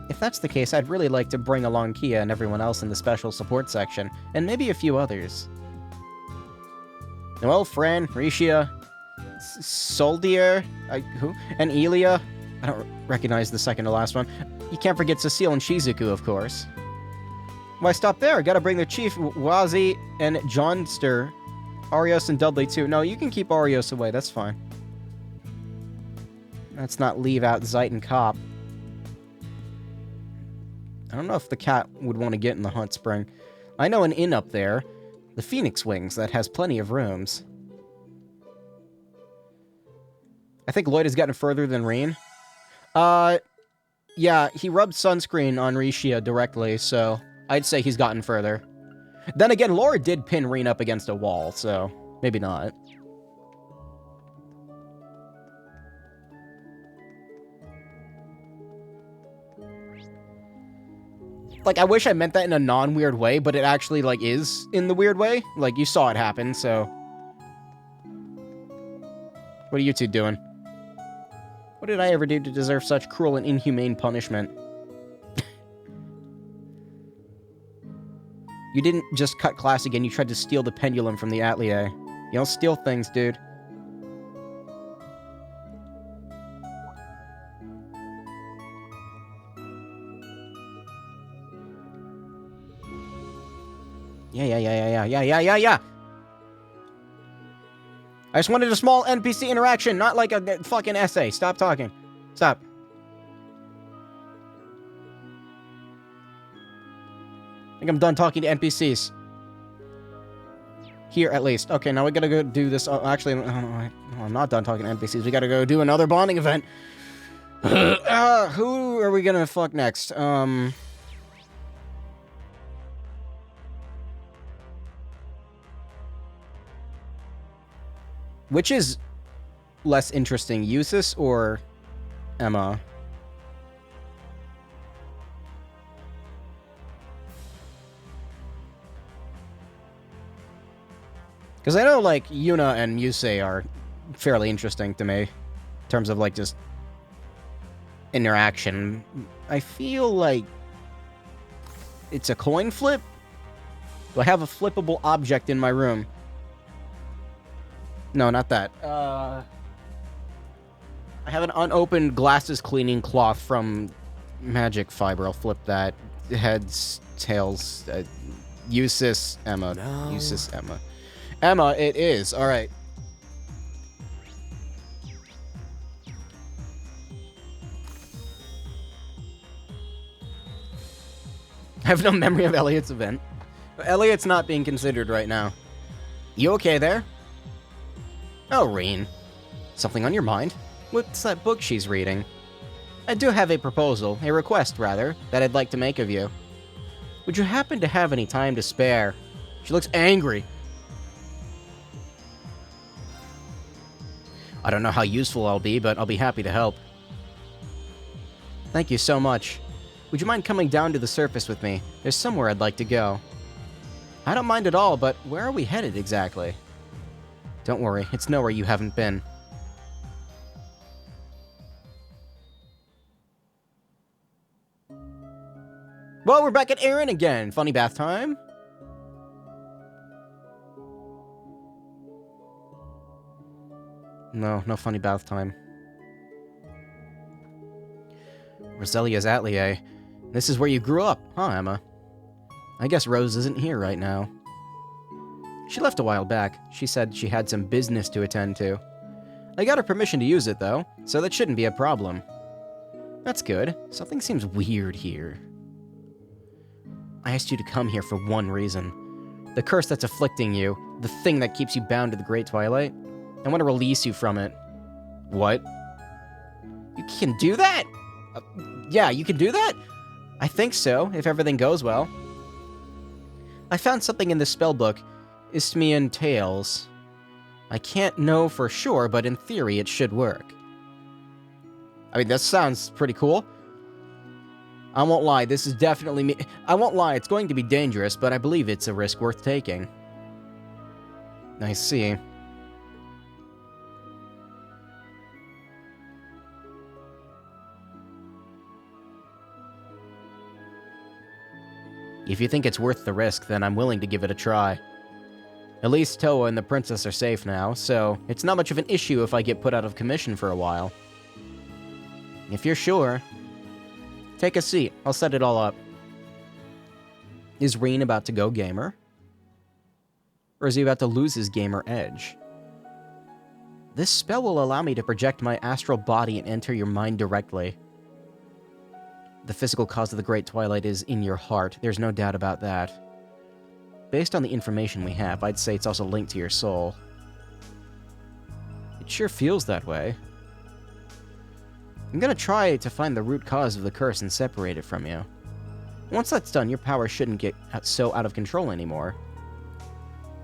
If that's the case, I'd really like to bring along Kia and everyone else in the special support section, and maybe a few others. Well, Fran, Rishia, Soldier, who? And Elia? I don't recognize the second to last one. You can't forget Cecile and Shizuku, of course. Why stop there? Gotta bring the Chief, Wazi, and Johnster. Arios and Dudley, too. No, you can keep Arios away, that's fine. Let's not leave out Zeit and Cop. I don't know if the cat would want to get in the hot spring. I know an inn up there, the Phoenix Wings, that has plenty of rooms. I think Lloyd has gotten further than Rean. Yeah, he rubbed sunscreen on Rishia directly, so I'd say he's gotten further. Then again, Laura did pin Rean up against a wall, so maybe not. Like, I wish I meant that in a non-weird way, but it actually, like, is in the weird way. Like, you saw it happen, so... What are you two doing? What did I ever do to deserve such cruel and inhumane punishment? You didn't just cut class again, you tried to steal the pendulum from the Atelier. You don't steal things, dude. Yeah. I just wanted a small NPC interaction, not like a fucking essay. Stop talking. Stop. I think I'm done talking to NPCs. Here, at least. Okay, now we gotta go do this. Actually, I'm not done talking to NPCs. We gotta go do another bonding event. Who are we gonna fuck next? Which is less interesting, Eustace or Emma? Because I know, like, Yuna and Yusei are fairly interesting to me, in terms of, like, just interaction. I feel like it's a coin flip? Do I have a flippable object in my room? No, not that. I have an unopened glasses cleaning cloth from Magic Fiber. I'll flip that. Heads, tails, Eustace, Emma. No. Eustace, Emma. Emma, it is. All right. I have no memory of Elliot's event. Elliot's not being considered right now. You okay there? Oh, Reen. Something on your mind? What's that book she's reading? I do have a proposal, a request, rather, that I'd like to make of you. Would you happen to have any time to spare? She looks angry. I don't know how useful I'll be, but I'll be happy to help. Thank you so much. Would you mind coming down to the surface with me? There's somewhere I'd like to go. I don't mind at all, but where are we headed exactly? Don't worry, it's nowhere you haven't been. Well, we're back at Aaron again. Funny bath time. No funny bath time. Roselia's Atelier. This is where you grew up, huh, Emma? I guess Rose isn't here right now. She left a while back. She said she had some business to attend to. I got her permission to use it, though, so that shouldn't be a problem. That's good. Something seems weird here. I asked you to come here for one reason. The curse that's afflicting you, the thing that keeps you bound to the Great Twilight. I want to release you from it. What? You can do that? Yeah, you can do that? I think so, if everything goes well. I found something in the spellbook, Isthmian Tales. I can't know for sure, but in theory it should work. I mean, that sounds pretty cool. I won't lie, this is definitely me. I won't lie, it's going to be dangerous, but I believe it's a risk worth taking. I see. If you think it's worth the risk, then I'm willing to give it a try. At least Toa and the princess are safe now, so it's not much of an issue if I get put out of commission for a while. If you're sure, take a seat. I'll set it all up. Is Reen about to go gamer? Or is he about to lose his gamer edge? This spell will allow me to project my astral body and enter your mind directly. The physical cause of the Great Twilight is in your heart. There's no doubt about that. Based on the information we have, I'd say it's also linked to your soul. It sure feels that way. I'm gonna try to find the root cause of the curse and separate it from you. Once that's done, your power shouldn't get so out of control anymore.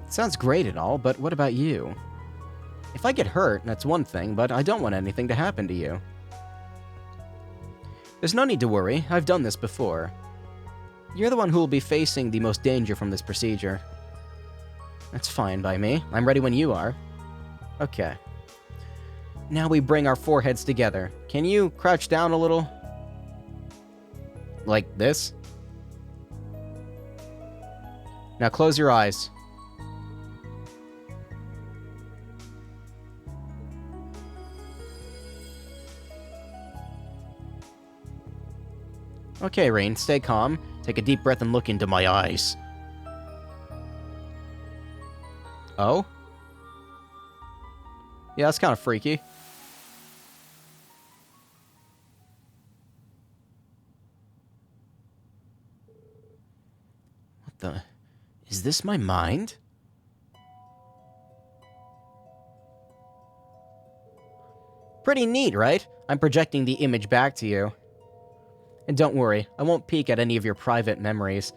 It sounds great and all, but what about you? If I get hurt, that's one thing, but I don't want anything to happen to you. There's no need to worry, I've done this before. You're the one who will be facing the most danger from this procedure. That's fine by me. I'm ready when you are. Okay. Now we bring our foreheads together. Can you crouch down a little? Like this? Now close your eyes. Okay, Rain, stay calm. Take a deep breath and look into my eyes. Oh? Yeah, that's kind of freaky. What the... Is this my mind? Pretty neat, right? I'm projecting the image back to you. And don't worry, I won't peek at any of your private memories.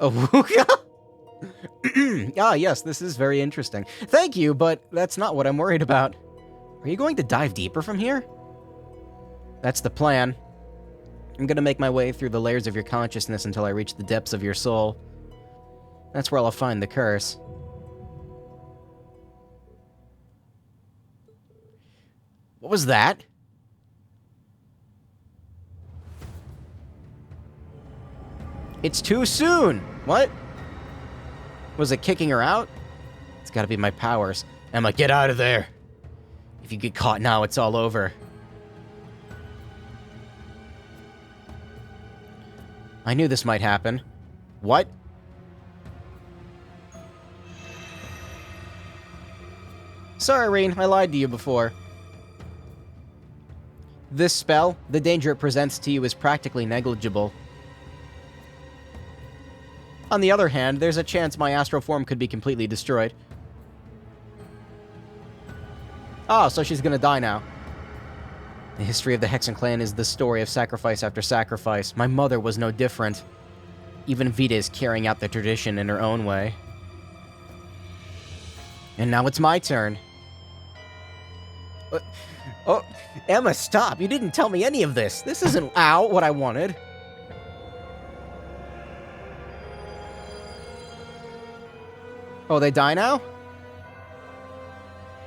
Oh, ah, yes, this is very interesting. Thank you, but that's not what I'm worried about. Are you going to dive deeper from here? That's the plan. I'm gonna make my way through the layers of your consciousness until I reach the depths of your soul. That's where I'll find the curse. What was that? It's too soon! What? Was it kicking her out? It's gotta be my powers. Emma, get out of there! If you get caught now, it's all over. I knew this might happen. What? Sorry, Rain, I lied to you before. This spell, the danger it presents to you is practically negligible. On the other hand, there's a chance my astral form could be completely destroyed. Oh, so she's gonna die now. The history of the Hexen clan is the story of sacrifice after sacrifice. My mother was no different. Even Vita is carrying out the tradition in her own way. And now it's my turn. Oh, Emma, stop! You didn't tell me any of this! This isn't, ow, what I wanted. Oh, they die now?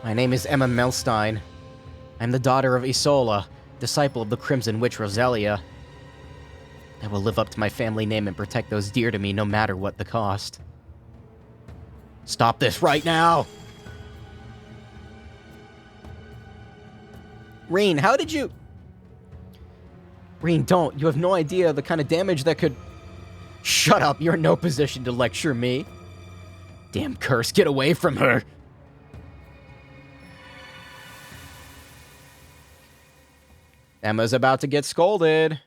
My name is Emma Melstein. I'm the daughter of Isola, disciple of the Crimson Witch Roselia. I will live up to my family name and protect those dear to me no matter what the cost. Stop this right now! Rain, how did you... Rain, don't. You have no idea the kind of damage that could... Shut up, you're in no position to lecture me. Damn curse, get away from her! Emma's about to get scolded.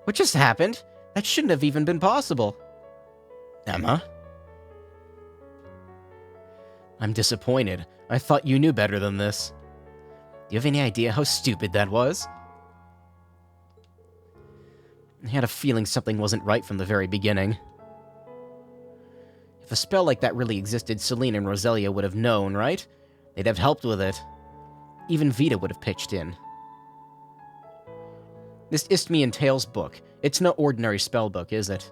What just happened? That shouldn't have even been possible. Emma? I'm disappointed. I thought you knew better than this. Do you have any idea how stupid that was? I had a feeling something wasn't right from the very beginning. If a spell like that really existed, Celine and Roselia would have known, right? They'd have helped with it. Even Vita would have pitched in. This Isthmian Tales book, it's no ordinary spell book, is it?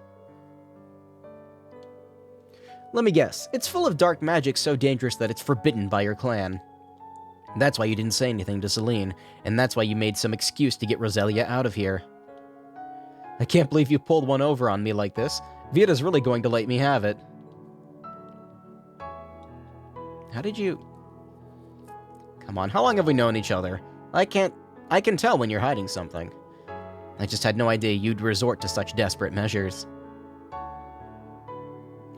Let me guess, it's full of dark magic so dangerous that it's forbidden by your clan. That's why you didn't say anything to Celine, and that's why you made some excuse to get Roselia out of here. I can't believe you pulled one over on me like this. Vita's really going to let me have it. How did you... Come on, how long have we known each other? I can tell when you're hiding something. I just had no idea you'd resort to such desperate measures.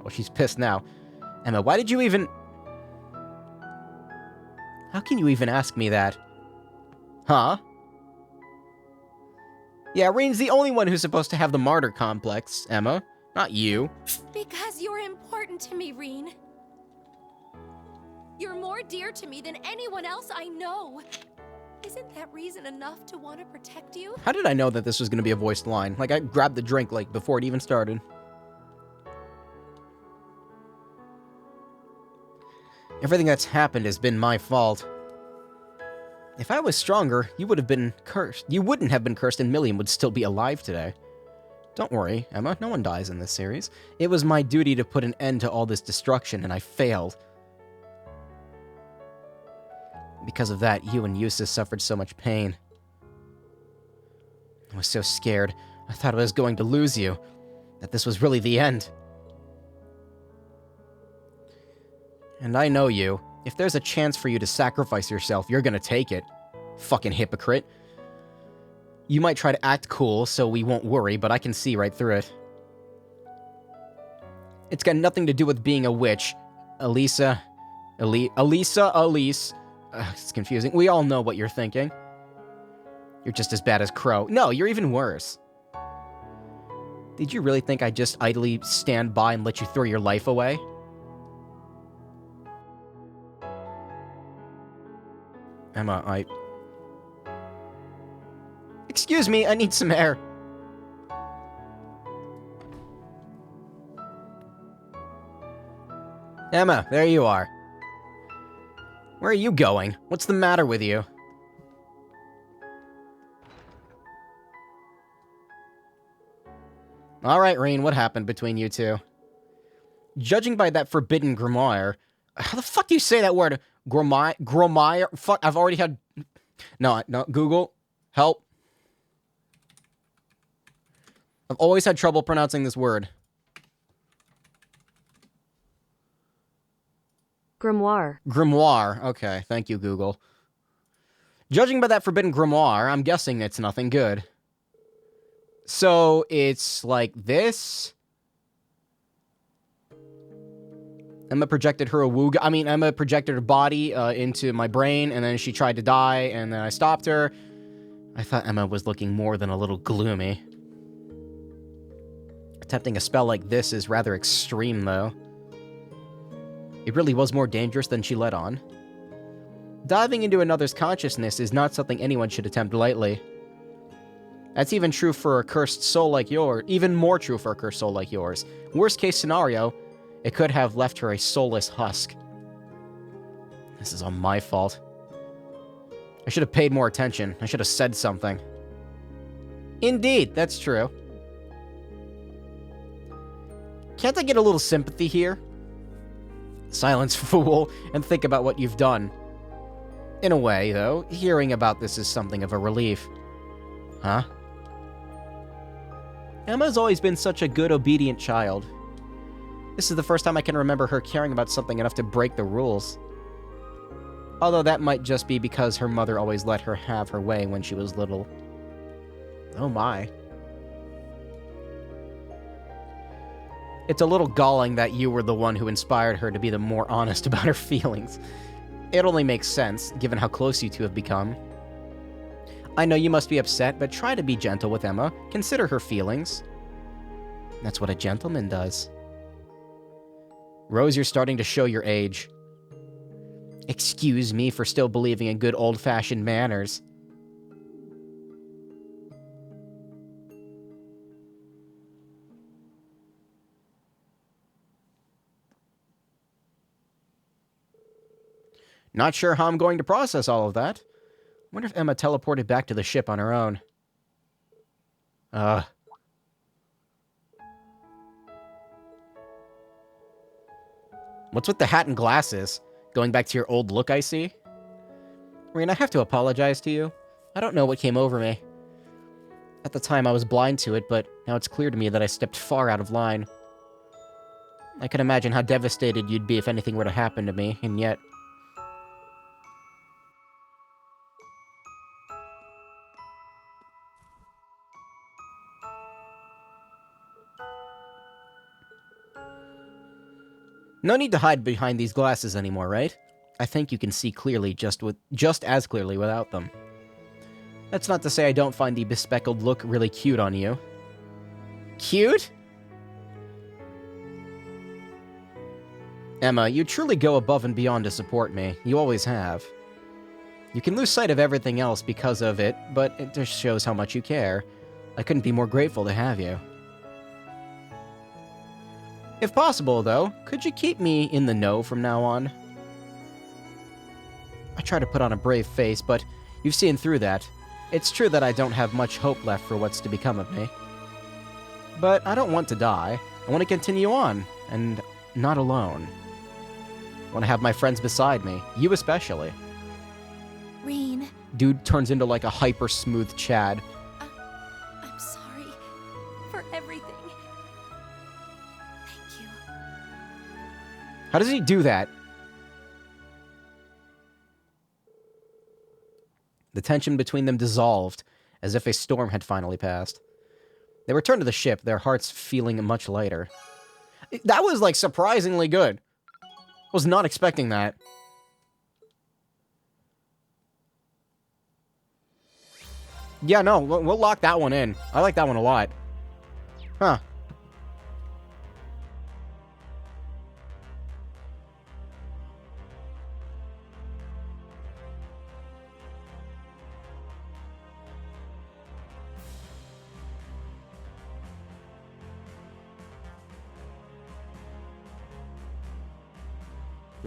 Oh, she's pissed now. Emma, why did you even... How can you even ask me that? Huh? Yeah, Rain's the only one who's supposed to have the martyr complex, Emma. Not you. Because you're important to me, Rean. You're more dear to me than anyone else I know. Isn't that reason enough to want to protect you? How did I know that this was going to be a voiced line? Like, I grabbed the drink, like, before it even started. Everything that's happened has been my fault. If I was stronger, you would have been cursed. You wouldn't have been cursed and Milliam would still be alive today. Don't worry, Emma. No one dies in this series. It was my duty to put an end to all this destruction, and I failed. Because of that, you and Eustace suffered so much pain. I was so scared. I thought I was going to lose you. That this was really the end. And I know you. If there's a chance for you to sacrifice yourself, you're gonna take it. Fucking hypocrite. You might try to act cool so we won't worry, but I can see right through it. It's got nothing to do with being a witch. Elise. It's confusing. We all know what you're thinking. You're just as bad as Crow. No, you're even worse. Did you really think I'd just idly stand by and let you throw your life away? Emma, Excuse me, I need some air. Emma, there you are. Where are you going? What's the matter with you? Alright, Rean, what happened between you two? Judging by that forbidden grimoire... How the fuck do you say that word? Grimoire? Fuck, I've already had... No, Google. Help. I've always had trouble pronouncing this word. Grimoire. Grimoire. Okay, thank you, Google. Judging by that forbidden grimoire, I'm guessing it's nothing good. So, it's like this? Emma projected her awooga. Emma projected her body into my brain, and then she tried to die, and then I stopped her. I thought Emma was looking more than a little gloomy. Attempting a spell like this is rather extreme, though. It really was more dangerous than she let on. Diving into another's consciousness is not something anyone should attempt lightly. That's even true for a cursed soul like yours. Even more true for a cursed soul like yours. Worst case scenario, it could have left her a soulless husk. This is all my fault. I should have paid more attention. I should have said something. Indeed, that's true. Can't I get a little sympathy here? Silence, fool, and think about what you've done. In a way, though, hearing about this is something of a relief. Huh? Emma's always been such a good, obedient child. This is the first time I can remember her caring about something enough to break the rules. Although that might just be because her mother always let her have her way when she was little. Oh my. It's a little galling that you were the one who inspired her to be the more honest about her feelings. It only makes sense, given how close you two have become. I know you must be upset, but try to be gentle with Emma. Consider her feelings. That's what a gentleman does. Rose, you're starting to show your age. Excuse me for still believing in good old-fashioned manners. Not sure how I'm going to process all of that. Wonder if Emma teleported back to the ship on her own. What's with the hat and glasses? Going back to your old look, I see? Rean, I have to apologize to you. I don't know what came over me. At the time, I was blind to it, but now it's clear to me that I stepped far out of line. I can imagine how devastated you'd be if anything were to happen to me, and yet... No need to hide behind these glasses anymore, right? I think you can see clearly just as clearly without them. That's not to say I don't find the bespectacled look really cute on you. Cute? Emma, you truly go above and beyond to support me. You always have. You can lose sight of everything else because of it, but it just shows how much you care. I couldn't be more grateful to have you. If possible, though, could you keep me in the know from now on? I try to put on a brave face, but you've seen through that. It's true that I don't have much hope left for what's to become of me. But I don't want to die. I want to continue on, and not alone. I want to have my friends beside me, you especially. Rean, Dude turns into like a hyper smooth Chad. I'm sorry for everything. Thank you. How does he do that? The tension between them dissolved, as if a storm had finally passed. They returned to the ship, their hearts feeling much lighter. That was, like, surprisingly good. Was not expecting that. Yeah, no, we'll lock that one in. I like that one a lot. Huh.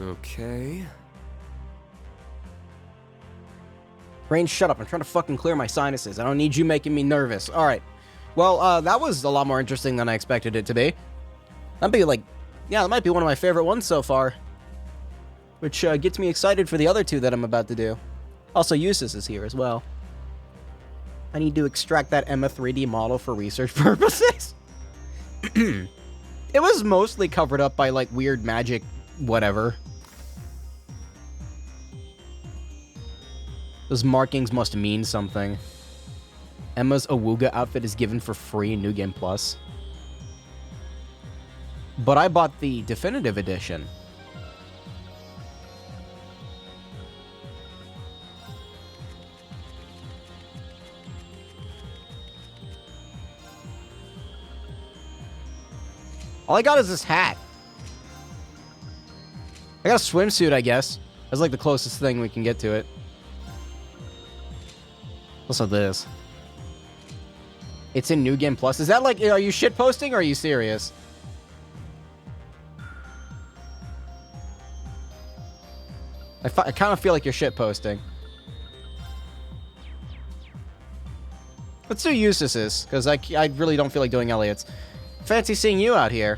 Okay. Rain, shut up. I'm trying to fucking clear my sinuses. I don't need you making me nervous. Alright. Well, that was a lot more interesting than I expected it to be. That'd be like... Yeah, that might be one of my favorite ones so far. Which gets me excited for the other two that I'm about to do. Also, Eustace is here as well. I need to extract that Emma 3D model for research purposes. It was mostly covered up by, like, weird magic whatever. Those markings must mean something. Emma's Awuga outfit is given for free in New Game Plus. But I bought the definitive edition. All I got is this hat. I got a swimsuit, I guess. That's like the closest thing we can get to it. Also this. It's in New Game Plus. Is that like, are you shitposting or are you serious? I kind of feel like you're shitposting. Let's do Eustace's, because I really don't feel like doing Elliot's. Fancy seeing you out here.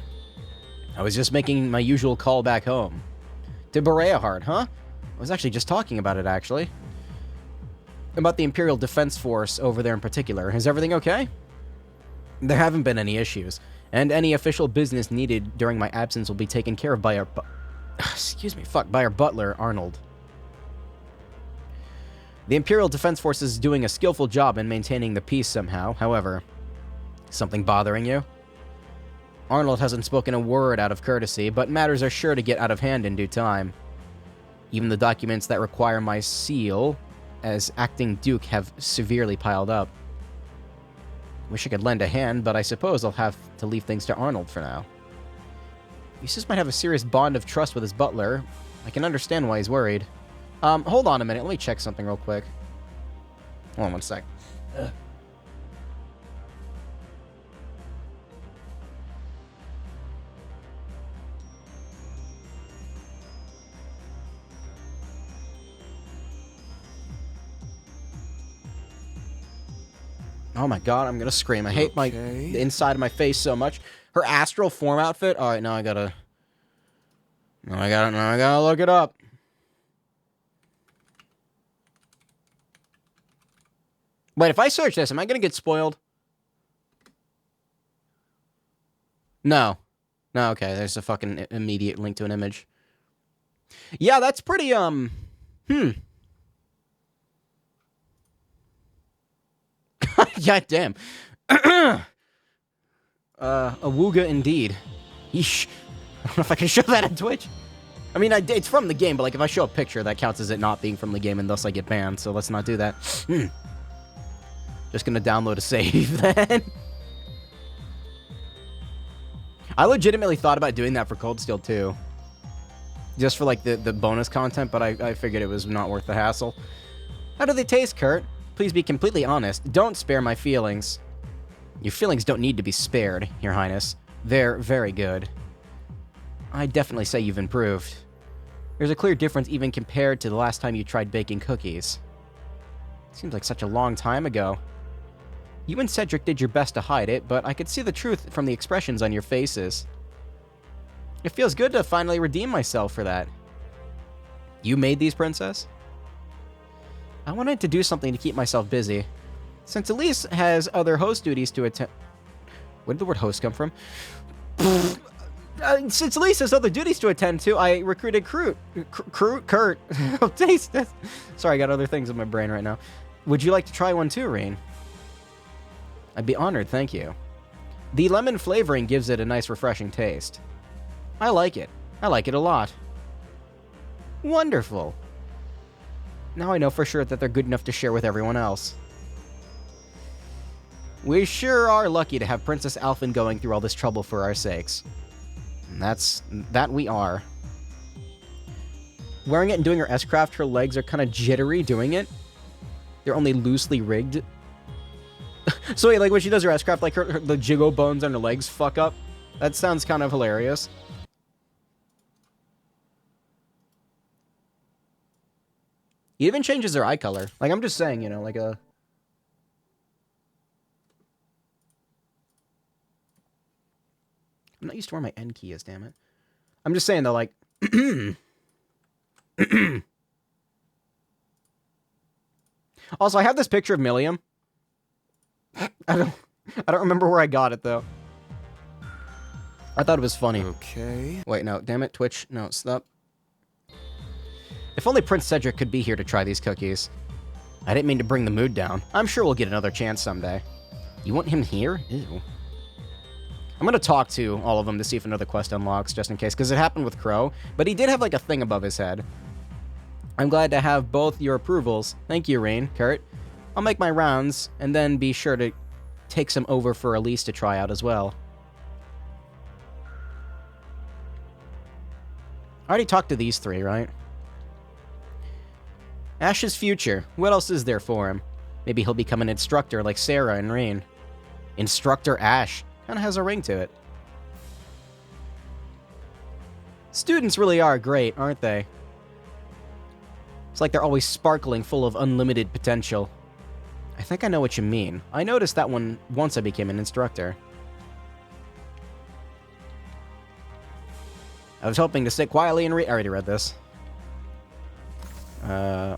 I was just making my usual call back home. To Bereahard, huh? I was actually just talking about it, actually. About the Imperial Defense Force over there in particular. Is everything okay? There haven't been any issues, and any official business needed during my absence will be taken care of by our by our butler, Arnold. The Imperial Defense Force is doing a skillful job in maintaining the peace somehow. However, something bothering you? Arnold hasn't spoken a word out of courtesy, but matters are sure to get out of hand in due time. Even the documents that require my seal as acting Duke have severely piled up. Wish I could lend a hand, but I suppose I'll have to leave things to Arnold for now. Eustace might have a serious bond of trust with his butler. I can understand why he's worried. Hold on a minute. Let me check something real quick. Hold on one sec. Oh my god, I'm gonna scream. I hate the inside of my face so much. Her astral form outfit? Alright, now I gotta... Now I gotta look it up. Wait, if I search this, am I gonna get spoiled? No. No, okay, there's a fucking immediate link to an image. Yeah, that's pretty, God damn. Awuga indeed. Yeesh. I don't know if I can show that on Twitch. I mean, it's from the game, but like if I show a picture, that counts as it not being from the game, and thus I get banned, so let's not do that. Just gonna download a save, then. I legitimately thought about doing that for Cold Steel 2. Just for, like, the bonus content, but I figured it was not worth the hassle. How do they taste, Kurt? Please be completely honest. Don't spare my feelings. Your feelings don't need to be spared, Your Highness. They're very good. I definitely say you've improved. There's a clear difference even compared to the last time you tried baking cookies. Seems like such a long time ago. You and Cedric did your best to hide it, but I could see the truth from the expressions on your faces. It feels good to finally redeem myself for that. You made these, Princess? I wanted to do something to keep myself busy. Since Elise has other host duties to attend... Where did the word host come from? Since Elise has other duties to attend to, I recruited Kurt. Oh, taste this. Sorry, I got other things in my brain right now. Would you like to try one too, Rean? I'd be honored, thank you. The lemon flavoring gives it a nice, refreshing taste. I like it. I like it a lot. Wonderful. Now I know for sure that they're good enough to share with everyone else. We sure are lucky to have Princess Alphen going through all this trouble for our sakes. And that we are. Wearing it and doing her S-craft, her legs are kind of jittery doing it. They're only loosely rigged. So wait, like when she does her S-craft, like the jiggle bones on her legs fuck up? That sounds kind of hilarious. It even changes her eye color. Like, I'm just saying, you know, like a... I'm not used to where my N key is, damn it. I'm just saying, though, like... Also, I have this picture of Milliam. I don't remember where I got it, though. I thought it was funny. Okay. Wait, no, damn it, Twitch. No, stop. If only Prince Cedric could be here to try these cookies. I didn't mean to bring the mood down. I'm sure we'll get another chance someday. You want him here? Ew. I'm gonna talk to all of them to see if another quest unlocks, just in case, because it happened with Crow, but he did have, like, a thing above his head. I'm glad to have both your approvals. Thank you, Rain, Kurt. I'll make my rounds, and then be sure to take some over for Elise to try out as well. I already talked to these three, right? Ash's future. What else is there for him? Maybe he'll become an instructor like Sarah and Rain. Instructor Ash. Kinda has a ring to it. Students really are great, aren't they? It's like they're always sparkling, full of unlimited potential. I think I know what you mean. I noticed that one once I became an instructor. I was hoping to sit quietly and I already read this.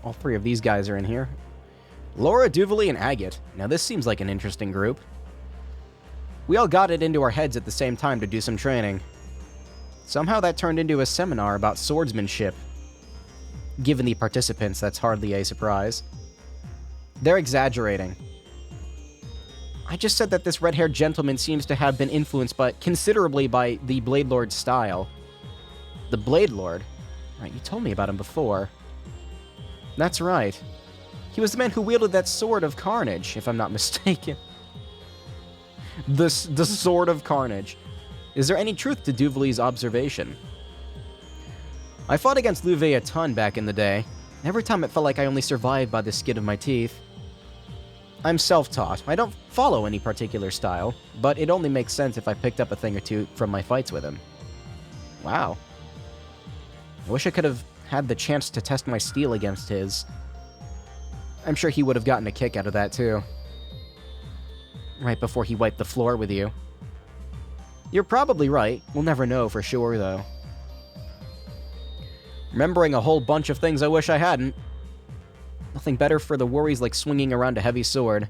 All three of these guys are in here. Laura, Duvally, and Agate. Now this seems like an interesting group. We all got it into our heads at the same time to do some training. Somehow that turned into a seminar about swordsmanship. Given the participants, that's hardly a surprise. They're exaggerating. I just said that this red-haired gentleman seems to have been influenced considerably by the Blade Lord's style. The Blade Lord? Right, you told me about him before. That's right. He was the man who wielded that Sword of Carnage, if I'm not mistaken. The Sword of Carnage. Is there any truth to Duvally's observation? I fought against Louvet a ton back in the day. Every time it felt like I only survived by the skin of my teeth. I'm self-taught. I don't follow any particular style, but it only makes sense if I picked up a thing or two from my fights with him. Wow. I wish I could have had the chance to test my steel against his. I'm sure he would have gotten a kick out of that, too. Right before he wiped the floor with you. You're probably right. We'll never know for sure, though. Remembering a whole bunch of things I wish I hadn't. Nothing better for the worries like swinging around a heavy sword.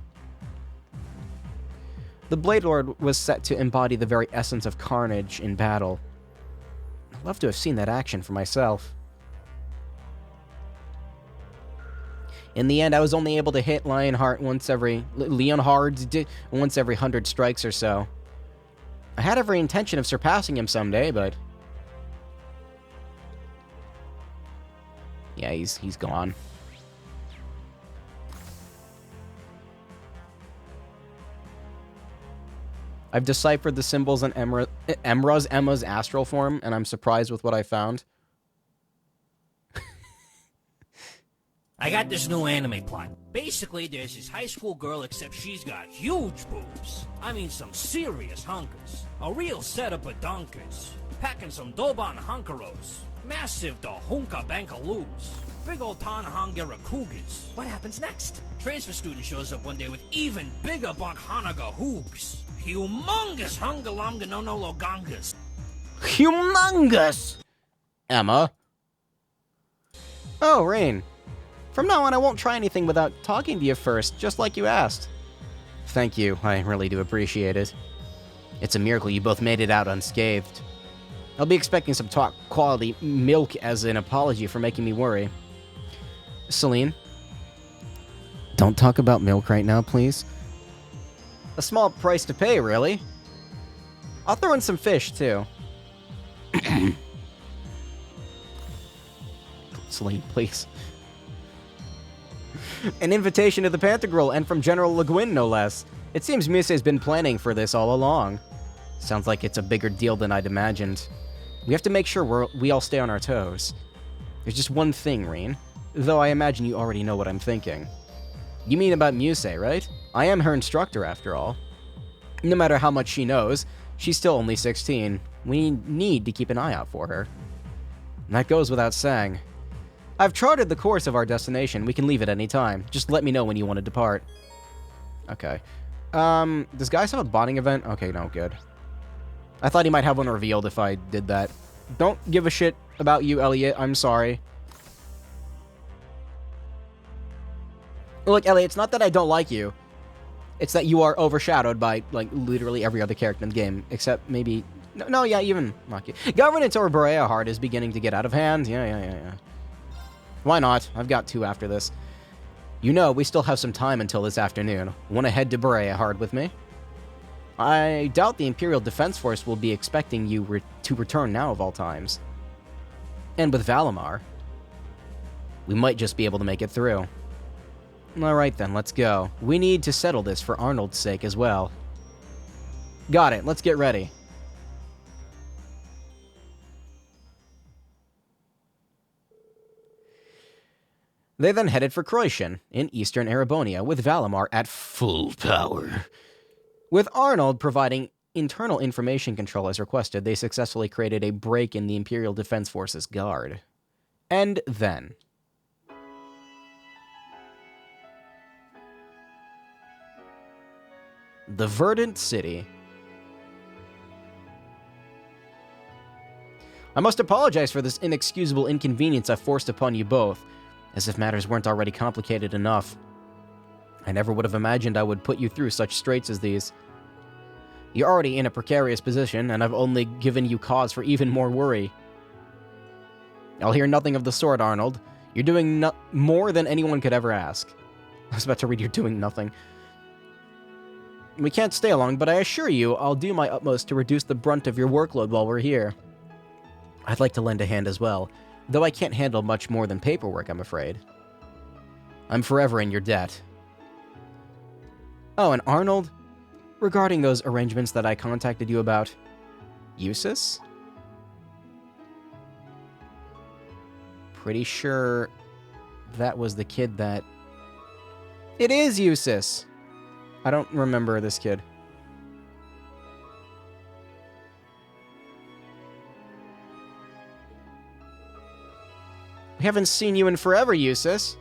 The Blade Lord was set to embody the very essence of carnage in battle. I'd love to have seen that action for myself. In the end, I was only able to hit Leonhardt once every 100 strikes or so. I had every intention of surpassing him someday, but... yeah, he's gone. I've deciphered the symbols on Emma's astral form, and I'm surprised with what I found. I got this new anime plot. Basically, there's this high school girl, except she's got huge boobs. I mean, some serious hunkers. A real setup of dunkers. Packing some Doban hunkeros. Massive the Hunka Bankaloos. Big old Tanahanga Cougars. What happens next? Transfer student shows up one day with even bigger Bonhanaga hoops. Humongous Hungalamga no no Logangas. Humongous! Emma? Oh, Rain. From now on, I won't try anything without talking to you first, just like you asked. Thank you, I really do appreciate it. It's a miracle you both made it out unscathed. I'll be expecting some top-quality milk as an apology for making me worry. Celine? Don't talk about milk right now, please. A small price to pay, really. I'll throw in some fish, too. Celine, please. An invitation to the Pantagruel, and from General Le Guin, no less. It seems Musei's been planning for this all along. Sounds like it's a bigger deal than I'd imagined. We have to make sure we all stay on our toes. There's just one thing, Reen. Though I imagine you already know what I'm thinking. You mean about Musei, right? I am her instructor, after all. No matter how much she knows, she's still only 16. We need to keep an eye out for her. And that goes without saying. I've charted the course of our destination. We can leave at any time. Just let me know when you want to depart. Okay. Does Guys have a bonding event? Okay, no, good. I thought he might have one revealed if I did that. Don't give a shit about you, Elliot. I'm sorry. Look, Elliot, it's not that I don't like you. It's that you are overshadowed by, like, literally every other character in the game. Except maybe... No, yeah, even Maki. Governance over Berea Heart is beginning to get out of hand. Yeah. Why not? I've got 2 after this. You know, we still have some time until this afternoon. Want to head to Berea Heart with me? I doubt the Imperial Defense Force will be expecting you to return now of all times. And with Valimar, we might just be able to make it through. Alright then, let's go. We need to settle this for Arnold's sake as well. Got it, let's get ready. They then headed for Croatian, in eastern Erebonia, with Valimar at full power. With Arnold providing internal information control as requested, they successfully created a break in the Imperial Defense Force's guard. And then... the Verdant City. I must apologize for this inexcusable inconvenience I've forced upon you both, as if matters weren't already complicated enough. I never would have imagined I would put you through such straits as these. You're already in a precarious position, and I've only given you cause for even more worry. I'll hear nothing of the sort, Arnold. You're doing more than anyone could ever ask. I was about to read you're doing nothing. We can't stay long, but I assure you I'll do my utmost to reduce the brunt of your workload while we're here. I'd like to lend a hand as well, though I can't handle much more than paperwork, I'm afraid. I'm forever in your debt. Oh, and Arnold? Regarding those arrangements that I contacted you about, Eustace? Pretty sure that was the kid that... It is Eustace! I don't remember this kid. We haven't seen you in forever, Eustace.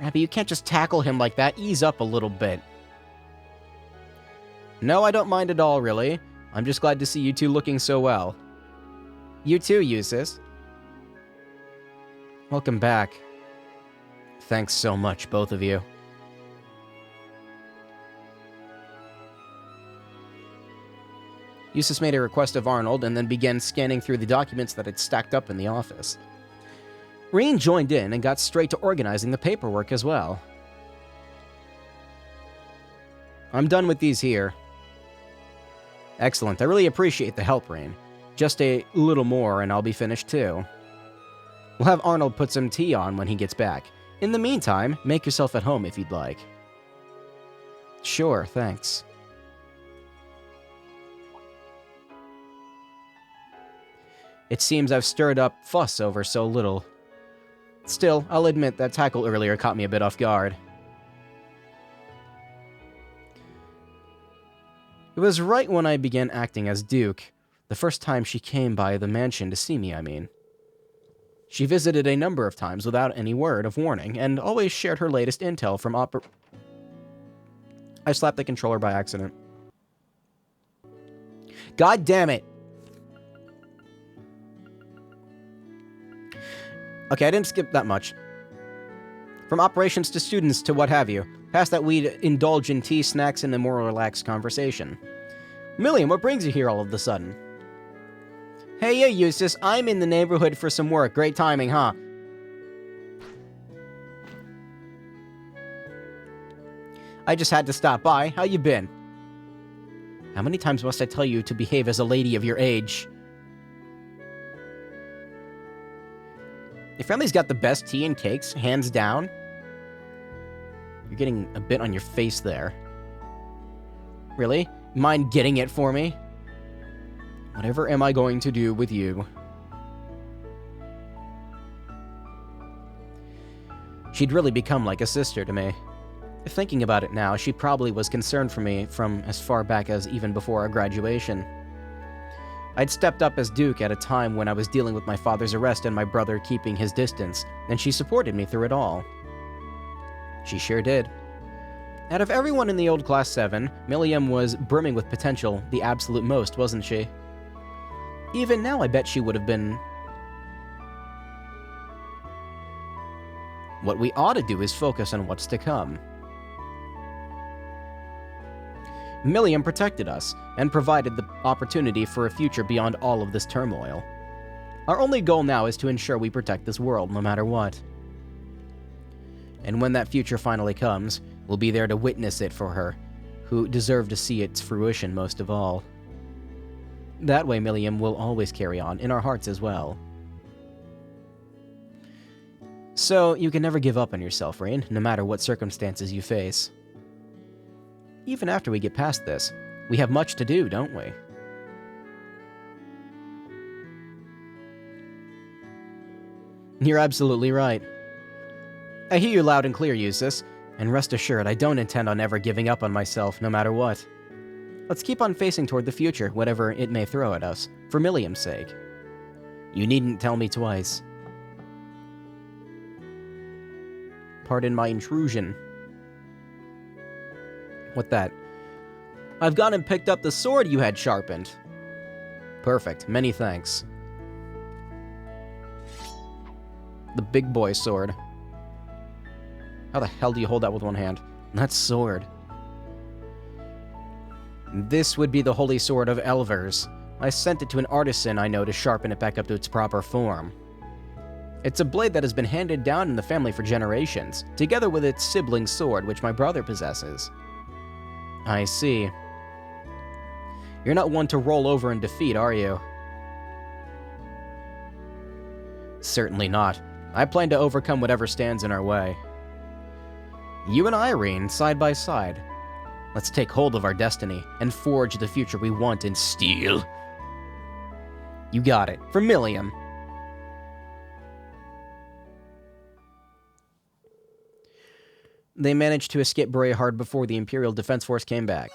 Abby, you can't just tackle him like that. Ease up a little bit. No, I don't mind at all, really. I'm just glad to see you two looking so well. You too, Eustace. Welcome back. Thanks so much, both of you. Eustace made a request of Arnold and then began scanning through the documents that had stacked up in the office. Reen joined in and got straight to organizing the paperwork as well. I'm done with these here. Excellent. I really appreciate the help, Reen. Just a little more and I'll be finished too. We'll have Arnold put some tea on when he gets back. In the meantime, make yourself at home if you'd like. Sure, thanks. It seems I've stirred up fuss over so little. Still, I'll admit that tackle earlier caught me a bit off guard. It was right when I began acting as Duke, the first time she came by the mansion to see me, I mean. She visited a number of times without any word of warning, and always shared her latest intel from I slapped the controller by accident. God damn it! Okay, I didn't skip that much. From operations to students to what have you. Past that, we'd indulge in tea, snacks, and a more relaxed conversation. Milliam, what brings you here all of a sudden? Hey, you, Eustace. I'm in the neighborhood for some work. Great timing, huh? I just had to stop by. How you been? How many times must I tell you to behave as a lady of your age? Your family's got the best tea and cakes, hands down. You're getting a bit on your face there. Really? Mind getting it for me? Whatever am I going to do with you? She'd really become like a sister to me. Thinking about it now, she probably was concerned for me from as far back as even before our graduation. I'd stepped up as Duke at a time when I was dealing with my father's arrest and my brother keeping his distance, and she supported me through it all. She sure did. Out of everyone in the old Class 7, Milliam was brimming with potential the absolute most, wasn't she? Even now, I bet she would have been... What we ought to do is focus on what's to come. Milliam protected us, and provided the opportunity for a future beyond all of this turmoil. Our only goal now is to ensure we protect this world, no matter what. And when that future finally comes, we'll be there to witness it for her, who deserve to see its fruition most of all. That way, Milliam will always carry on, in our hearts as well. So, you can never give up on yourself, Rain, no matter what circumstances you face. Even after we get past this, we have much to do, don't we? You're absolutely right. I hear you loud and clear, Eustace, and rest assured I don't intend on ever giving up on myself, no matter what. Let's keep on facing toward the future, whatever it may throw at us, for Milliam's sake. You needn't tell me twice. Pardon my intrusion. What that? I've gone and picked up the sword you had sharpened. Perfect, many thanks. The big boy sword. How the hell do you hold that with one hand? That sword. This would be the holy sword of Elvers. I sent it to an artisan I know to sharpen it back up to its proper form. It's a blade that has been handed down in the family for generations, together with its sibling sword, which my brother possesses. I see. You're not one to roll over in defeat, are you? Certainly not. I plan to overcome whatever stands in our way. You and Irene, side by side. Let's take hold of our destiny and forge the future we want in steel. You got it. For Milliam. They managed to escape Brayhard before the Imperial Defense Force came back.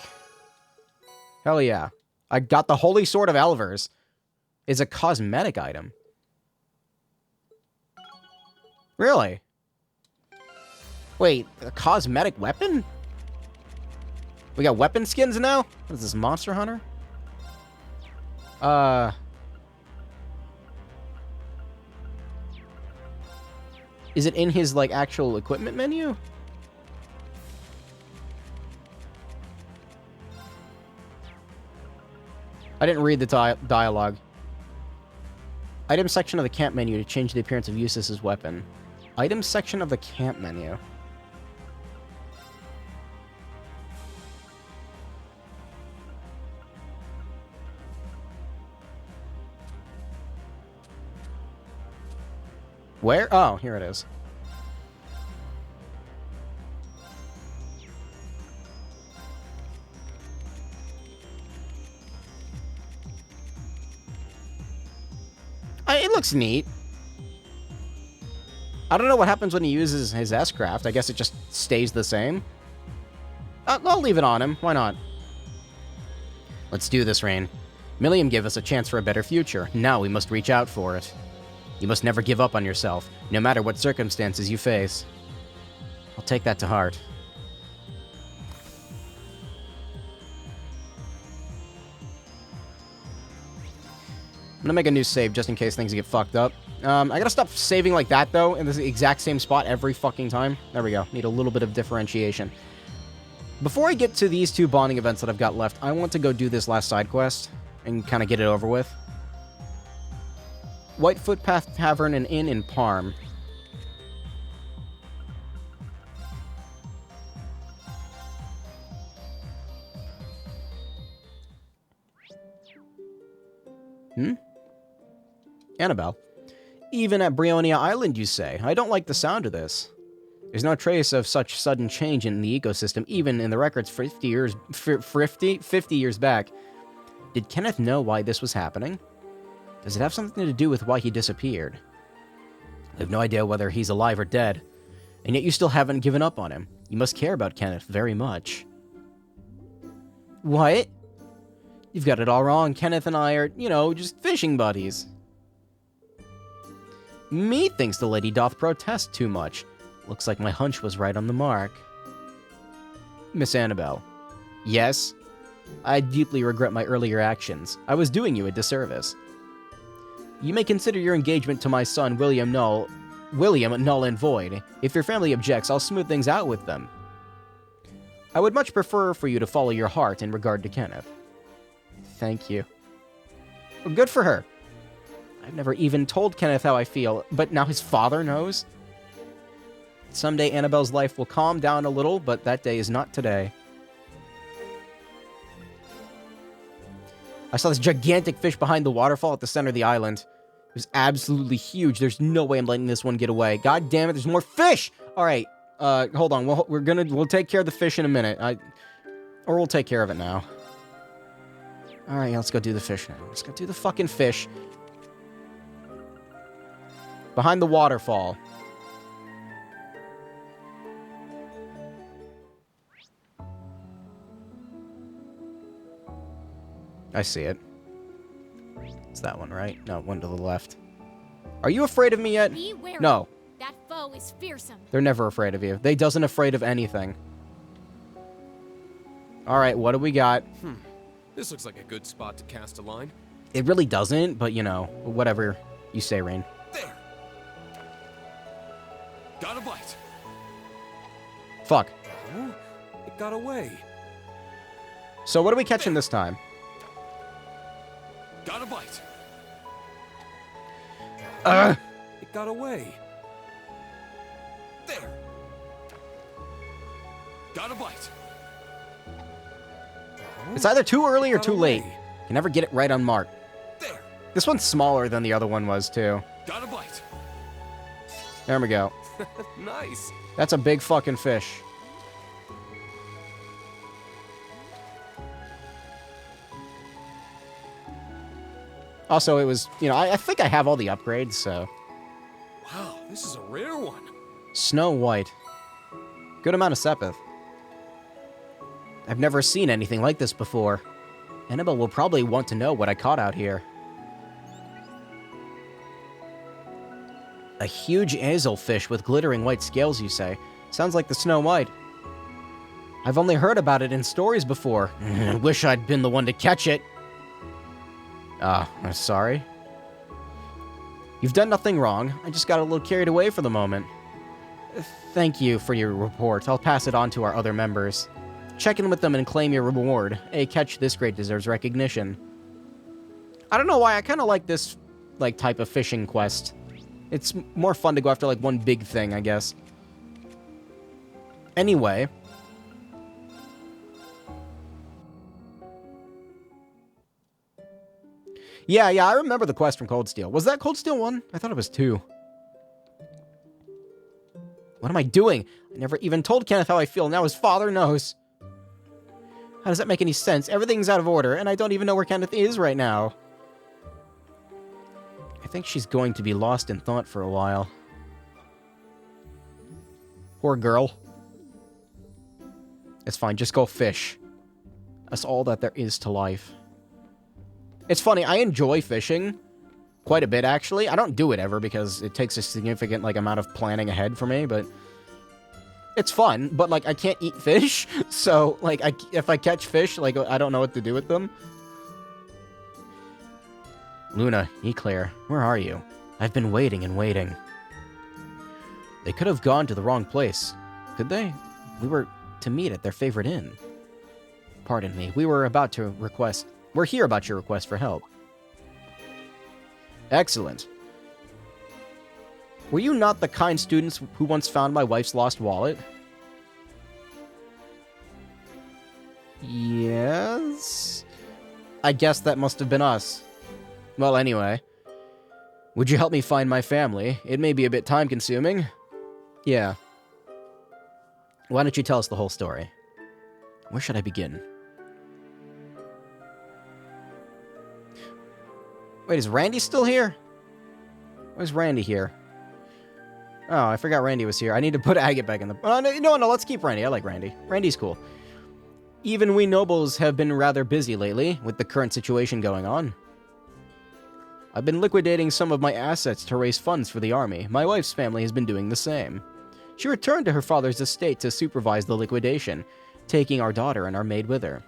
Hell yeah. I got the Holy Sword of Elvers. It's a cosmetic item. Really? Wait, a cosmetic weapon? We got weapon skins now? What is this, Monster Hunter? Is it in his, like, actual equipment menu? I didn't read the dialogue. Item section of the camp menu to change the appearance of Eustace's weapon. Item section of the camp menu. Where? Oh, here it is. It looks neat. I don't know what happens when he uses his S-Craft. I guess it just stays the same. I'll leave it on him. Why not? Let's do this, Rain. Milliam gave us a chance for a better future. Now we must reach out for it. You must never give up on yourself, no matter what circumstances you face. I'll take that to heart. I'm gonna make a new save just in case things get fucked up. I gotta stop saving like that, though, in the exact same spot every fucking time. There we go. Need a little bit of differentiation. Before I get to these two bonding events that I've got left, I want to go do this last side quest and kind of get it over with. White Footpath Tavern and Inn in Parm. Annabelle. Even at Brionia Island, you say? I don't like the sound of this. There's no trace of such sudden change in the ecosystem, even in the records 50 years back. Did Kenneth know why this was happening? Does it have something to do with why he disappeared? I have no idea whether he's alive or dead, and yet you still haven't given up on him. You must care about Kenneth very much. What? You've got it all wrong. Kenneth and I are, just fishing buddies. Methinks the lady doth protest too much. Looks like my hunch was right on the mark. Miss Annabelle. Yes? I deeply regret my earlier actions. I was doing you a disservice. You may consider your engagement to my son, William null and void. If your family objects, I'll smooth things out with them. I would much prefer for you to follow your heart in regard to Kenneth. Thank you. Well, good for her. I've never even told Kenneth how I feel, but now his father knows? Someday Annabelle's life will calm down a little, but that day is not today. I saw this gigantic fish behind the waterfall at the center of the island. It was absolutely huge. There's no way I'm letting this one get away. God damn it, there's more fish! Alright, hold on. We'll take care of the fish in a minute. Or we'll take care of it now. Alright, let's go do the fish now. Let's go do the fucking fish. Behind the waterfall. I see it. It's that one, right? No, one to the left. Are you afraid of me yet? Be wary. No. That foe is fearsome. They're never afraid of you. They doesn't afraid of anything. Alright, what do we got? This looks like a good spot to cast a line. It really doesn't, but whatever you say, Rain. There! Got a bite! Fuck. Oh, it got away. So what are we catching this time? Got a bite! It got away. There! Got a bite! It's either too early or Got too late. away. Can never get it right on mark. There! This one's smaller than the other one was, too. Got a bite! There we go. Nice! That's a big fucking fish. Also, it was, I think I have all the upgrades, so. Wow, this is a rare one. Snow White. Good amount of Sepith. I've never seen anything like this before. Annabelle will probably want to know what I caught out here. A huge azelfish with glittering white scales, you say? Sounds like the Snow White. I've only heard about it in stories before. Wish I'd been the one to catch it. I'm sorry. You've done nothing wrong. I just got a little carried away for the moment. Thank you for your report. I'll pass it on to our other members. Check in with them and claim your reward. A catch this great deserves recognition. I don't know why, I kind of like this, type of fishing quest. It's more fun to go after, one big thing, I guess. Anyway. Yeah, I remember the quest from Cold Steel. Was that Cold Steel 1? I thought it was 2. What am I doing? I never even told Kenneth how I feel, now his father knows. How does that make any sense? Everything's out of order, and I don't even know where Kenneth is right now. I think she's going to be lost in thought for a while. Poor girl. It's fine, just go fish. That's all that there is to life. It's funny, I enjoy fishing quite a bit, actually. I don't do it ever because it takes a significant, like, amount of planning ahead for me, but it's fun. But, like, I can't eat fish, so, like, if I catch fish, like, I don't know what to do with them. Luna, Eclair, where are you? I've been waiting and waiting. They could have gone to the wrong place. Could they? We were to meet at their favorite inn. Pardon me, we're here about your request for help. Excellent. Were you not the kind students who once found my wife's lost wallet? Yes? I guess that must have been us. Well, anyway. Would you help me find my family? It may be a bit time-consuming. Yeah. Why don't you tell us the whole story? Where should I begin? Wait, is Randy still here? Where's Randy here? Oh, I forgot Randy was here. I need to put Agate back in the... Oh, no, let's keep Randy. I like Randy. Randy's cool. Even we nobles have been rather busy lately, with the current situation going on. I've been liquidating some of my assets to raise funds for the army. My wife's family has been doing the same. She returned to her father's estate to supervise the liquidation, taking our daughter and our maid with her.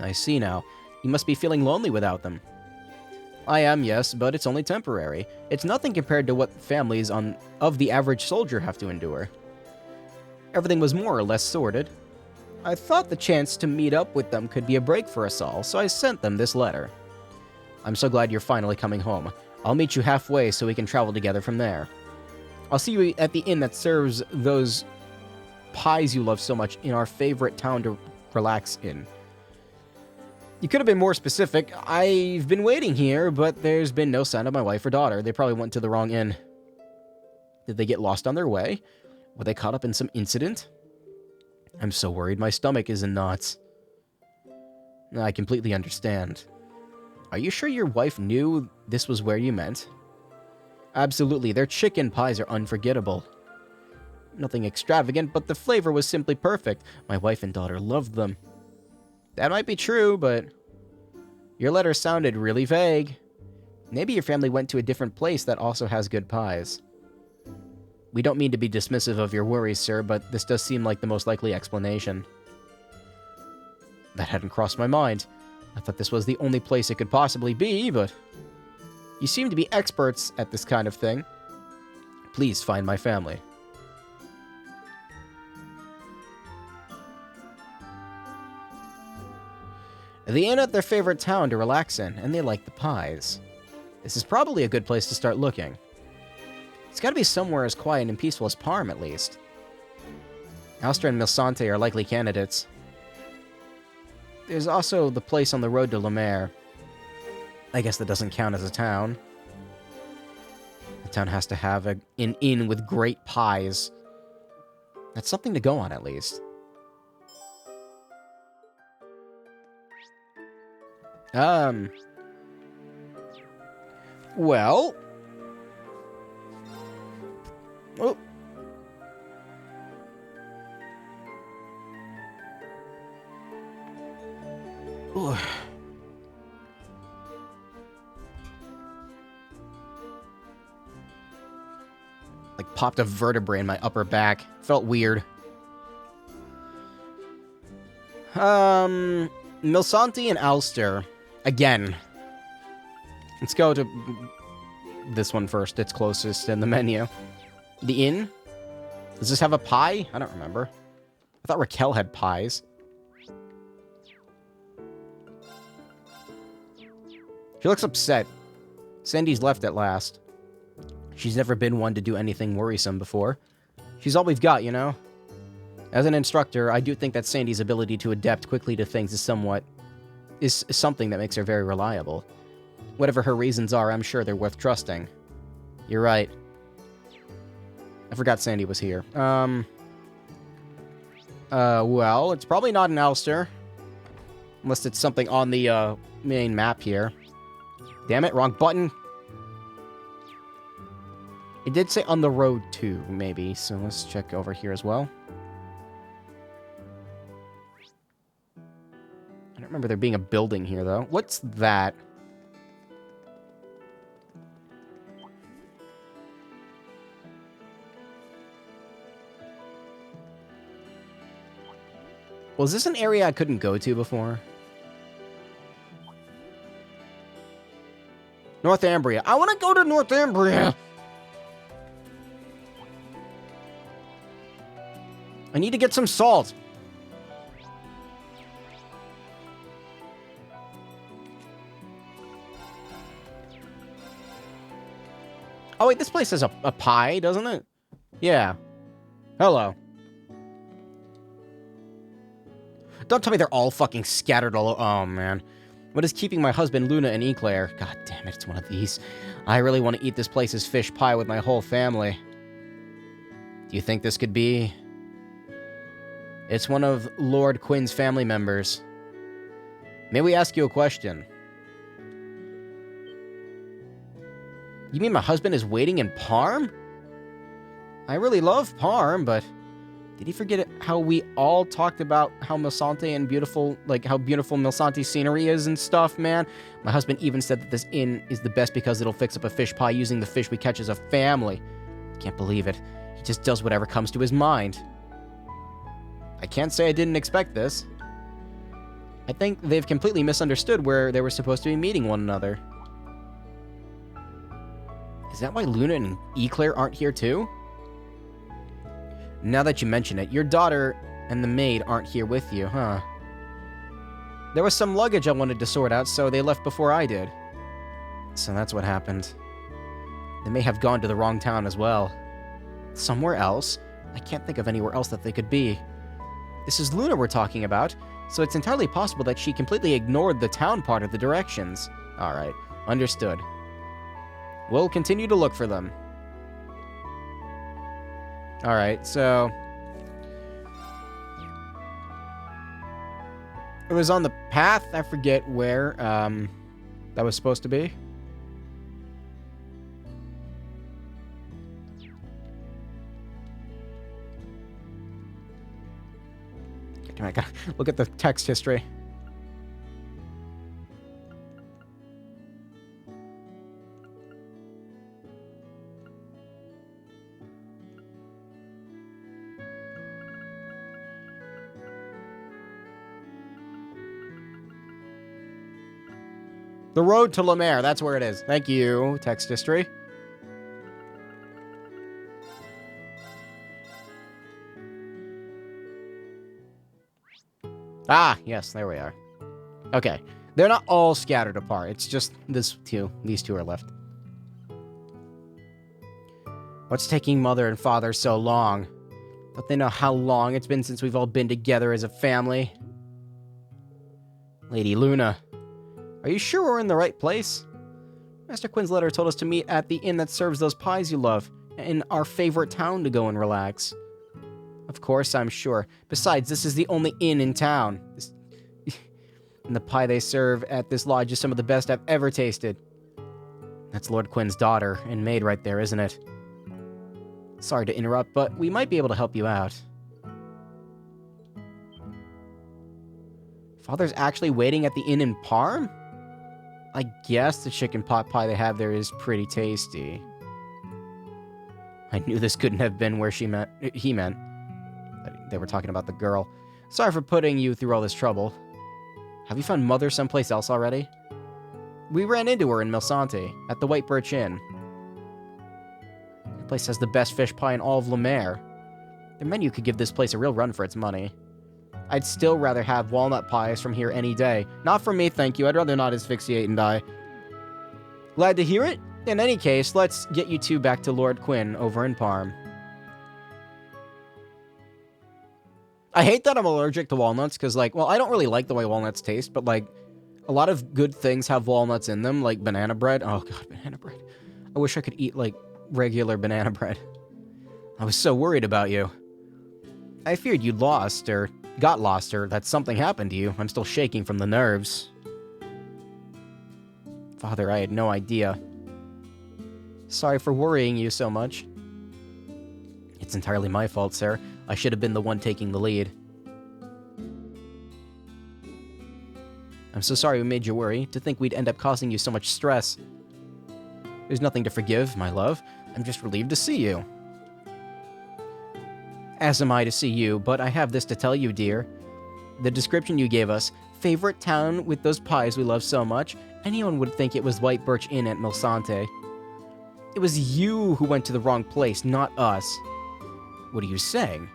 I see now. You must be feeling lonely without them. I am, yes, but it's only temporary. It's nothing compared to what families of the average soldier have to endure. Everything was more or less sorted. I thought the chance to meet up with them could be a break for us all, so I sent them this letter. I'm so glad you're finally coming home. I'll meet you halfway so we can travel together from there. I'll see you at the inn that serves those pies you love so much in our favorite town to relax in. You could have been more specific. I've been waiting here, but there's been no sign of my wife or daughter. They probably went to the wrong inn. Did they get lost on their way? Were they caught up in some incident? I'm so worried. My stomach is in knots. I completely understand. Are you sure your wife knew this was where you meant? Absolutely. Their chicken pies are unforgettable. Nothing extravagant, but the flavor was simply perfect. My wife and daughter loved them. That might be true, but your letter sounded really vague. Maybe your family went to a different place that also has good pies. We don't mean to be dismissive of your worries, sir, but this does seem like the most likely explanation. That hadn't crossed my mind. I thought this was the only place it could possibly be, but you seem to be experts at this kind of thing. Please find my family. The inn at their favorite town to relax in, and they like the pies. This is probably a good place to start looking. It's gotta be somewhere as quiet and peaceful as Parm, at least. Alster and Milsante are likely candidates. There's also the place on the road to Lemaire. I guess that doesn't count as a town. The town has to have an inn with great pies. That's something to go on, at least. Well... Oh. Ooh. Like, popped a vertebrae in my upper back. Felt weird. Milsante and Alster. Again. Let's go to this one first. It's closest in the menu. The inn? Does this have a pie? I don't remember. I thought Raquel had pies. She looks upset. Sandy's left at last. She's never been one to do anything worrisome before. She's all we've got, you know? As an instructor, I do think that Sandy's ability to adapt quickly to things is something that makes her very reliable. Whatever her reasons are, I'm sure they're worth trusting. You're right. I forgot Sandy was here. Well, it's probably not an Alster. Unless it's something on the, main map here. Damn it, wrong button. It did say on the road too, maybe, so let's check over here as well. I don't remember there being a building here, though. What's that? Was this an area I couldn't go to before? Northumbria. I want to go to Northumbria! I need to get some salt. Oh, wait, this place has a pie, doesn't it? Yeah. Hello. Don't tell me they're all fucking scattered all... Oh, man. What is keeping my husband, Luna, and Eclair? God damn it, it's one of these. I really want to eat this place's fish pie with my whole family. Do you think this could be... It's one of Lord Quinn's family members. May we ask you a question? You mean my husband is waiting in Parm? I really love Parm, but did he forget how we all talked about how Milsante and beautiful, like how beautiful Milsante's scenery is and stuff, man? My husband even said that this inn is the best because it'll fix up a fish pie using the fish we catch as a family. Can't believe it. He just does whatever comes to his mind. I can't say I didn't expect this. I think they've completely misunderstood where they were supposed to be meeting one another. Is that why Luna and Eclair aren't here too? Now that you mention it, your daughter and the maid aren't here with you, huh? There was some luggage I wanted to sort out, so they left before I did. So that's what happened. They may have gone to the wrong town as well. Somewhere else? I can't think of anywhere else that they could be. This is Luna we're talking about, so it's entirely possible that she completely ignored the town part of the directions. Alright, understood. We'll continue to look for them. Alright, so... It was on the path, I forget where, that was supposed to be. I gotta look at the text history. The road to Lemaire, that's where it is. Thank you, text history. Ah, yes, there we are. Okay. They're not all scattered apart. It's just these two are left. What's taking Mother and Father so long? Don't they know how long it's been since we've all been together as a family? Lady Luna, are you sure we're in the right place? Master Quinn's letter told us to meet at the inn that serves those pies you love, in our favorite town to go and relax. Of course, I'm sure. Besides, this is the only inn in town. And the pie they serve at this lodge is some of the best I've ever tasted. That's Lord Quinn's daughter and maid right there, isn't it? Sorry to interrupt, but we might be able to help you out. Father's actually waiting at the inn in Parm? I guess the chicken pot pie they have there is pretty tasty. I knew this couldn't have been where he meant. They were talking about the girl. Sorry for putting you through all this trouble. Have you found Mother someplace else already? We ran into her in Milsante, at the White Birch Inn. The place has the best fish pie in all of Lemaire. The menu could give this place a real run for its money. I'd still rather have walnut pies from here any day. Not for me, thank you. I'd rather not asphyxiate and die. Glad to hear it. In any case, let's get you two back to Lord Quinn over in Parm. I hate that I'm allergic to walnuts, because, like, well, I don't really like the way walnuts taste, but, like, a lot of good things have walnuts in them, like banana bread. Oh, God, banana bread. I wish I could eat, like, regular banana bread. I was so worried about you. I feared you lost, or got lost, or that something happened to you. I'm still shaking from the nerves. Father, I had no idea. Sorry for worrying you so much. It's entirely my fault, sir. I should have been the one taking the lead. I'm so sorry we made you worry. To think we'd end up causing you so much stress. There's nothing to forgive, my love. I'm just relieved to see you. As am I to see you, but I have this to tell you, dear. The description you gave us, favorite town with those pies we love so much, anyone would think it was White Birch Inn at Milsante. It was you who went to the wrong place, not us. What are you saying?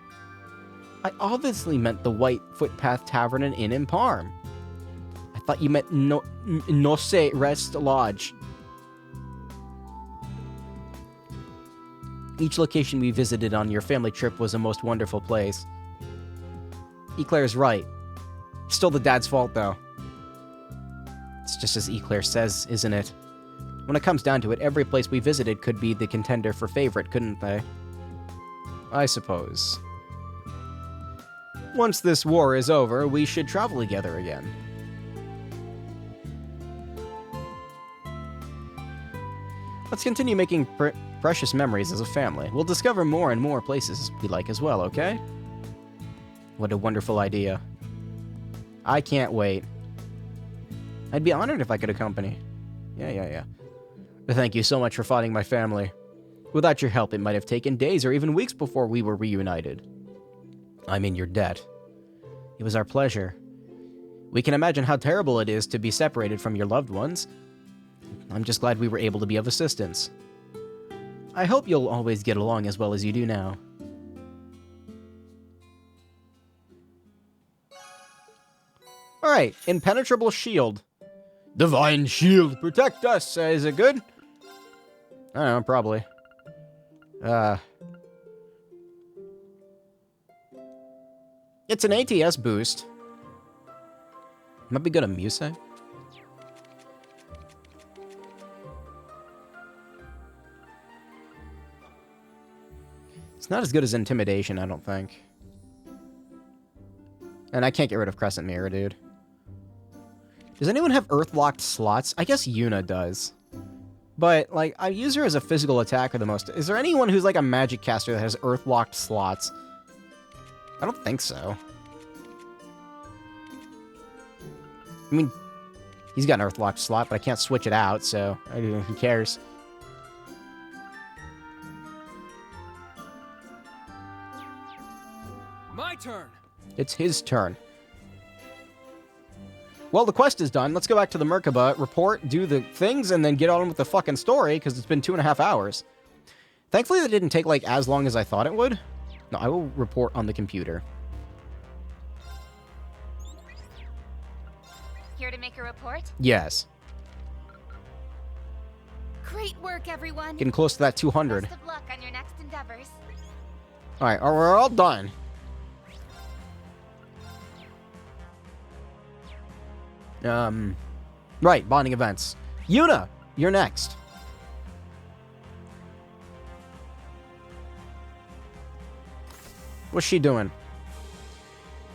I obviously meant the White Footpath Tavern and Inn in Parm. I thought you meant Noce Rest Lodge. Each location we visited on your family trip was a most wonderful place. Eclair's right. Still the dad's fault, though. It's just as Eclair says, isn't it? When it comes down to it, every place we visited could be the contender for favorite, couldn't they? I suppose. Once this war is over, we should travel together again. Let's continue making precious memories as a family. We'll discover more and more places we like as well, okay? What a wonderful idea. I can't wait. I'd be honored if I could accompany. Yeah. Thank you so much for finding my family. Without your help, it might have taken days or even weeks before we were reunited. I'm in your debt. It was our pleasure. We can imagine how terrible it is to be separated from your loved ones. I'm just glad we were able to be of assistance. I hope you'll always get along as well as you do now. Alright, Impenetrable Shield. Divine Shield, protect us! Is it good? I don't know, probably. It's an ATS boost. Might be good on Muse. It's not as good as Intimidation, I don't think. And I can't get rid of Crescent Mirror, dude. Does anyone have Earth-locked slots? I guess Yuna does. But, like, I use her as a physical attacker the most. Is there anyone who's, like, a magic caster that has Earth-locked slots? I don't think so. I mean, he's got an Earth-locked slot, but I can't switch it out, so who cares? My turn. It's his turn. Well, the quest is done. Let's go back to the Merkaba, report, do the things, and then get on with the fucking story, because it's been 2.5 hours. Thankfully, that didn't take, like, as long as I thought it would. No, I will report on the computer. Here to make a report? Yes. Great work, everyone. Getting close to that 200. Best of luck on your next endeavors. Alright, we're all done. Right, bonding events. Yuna, you're next. What's she doing?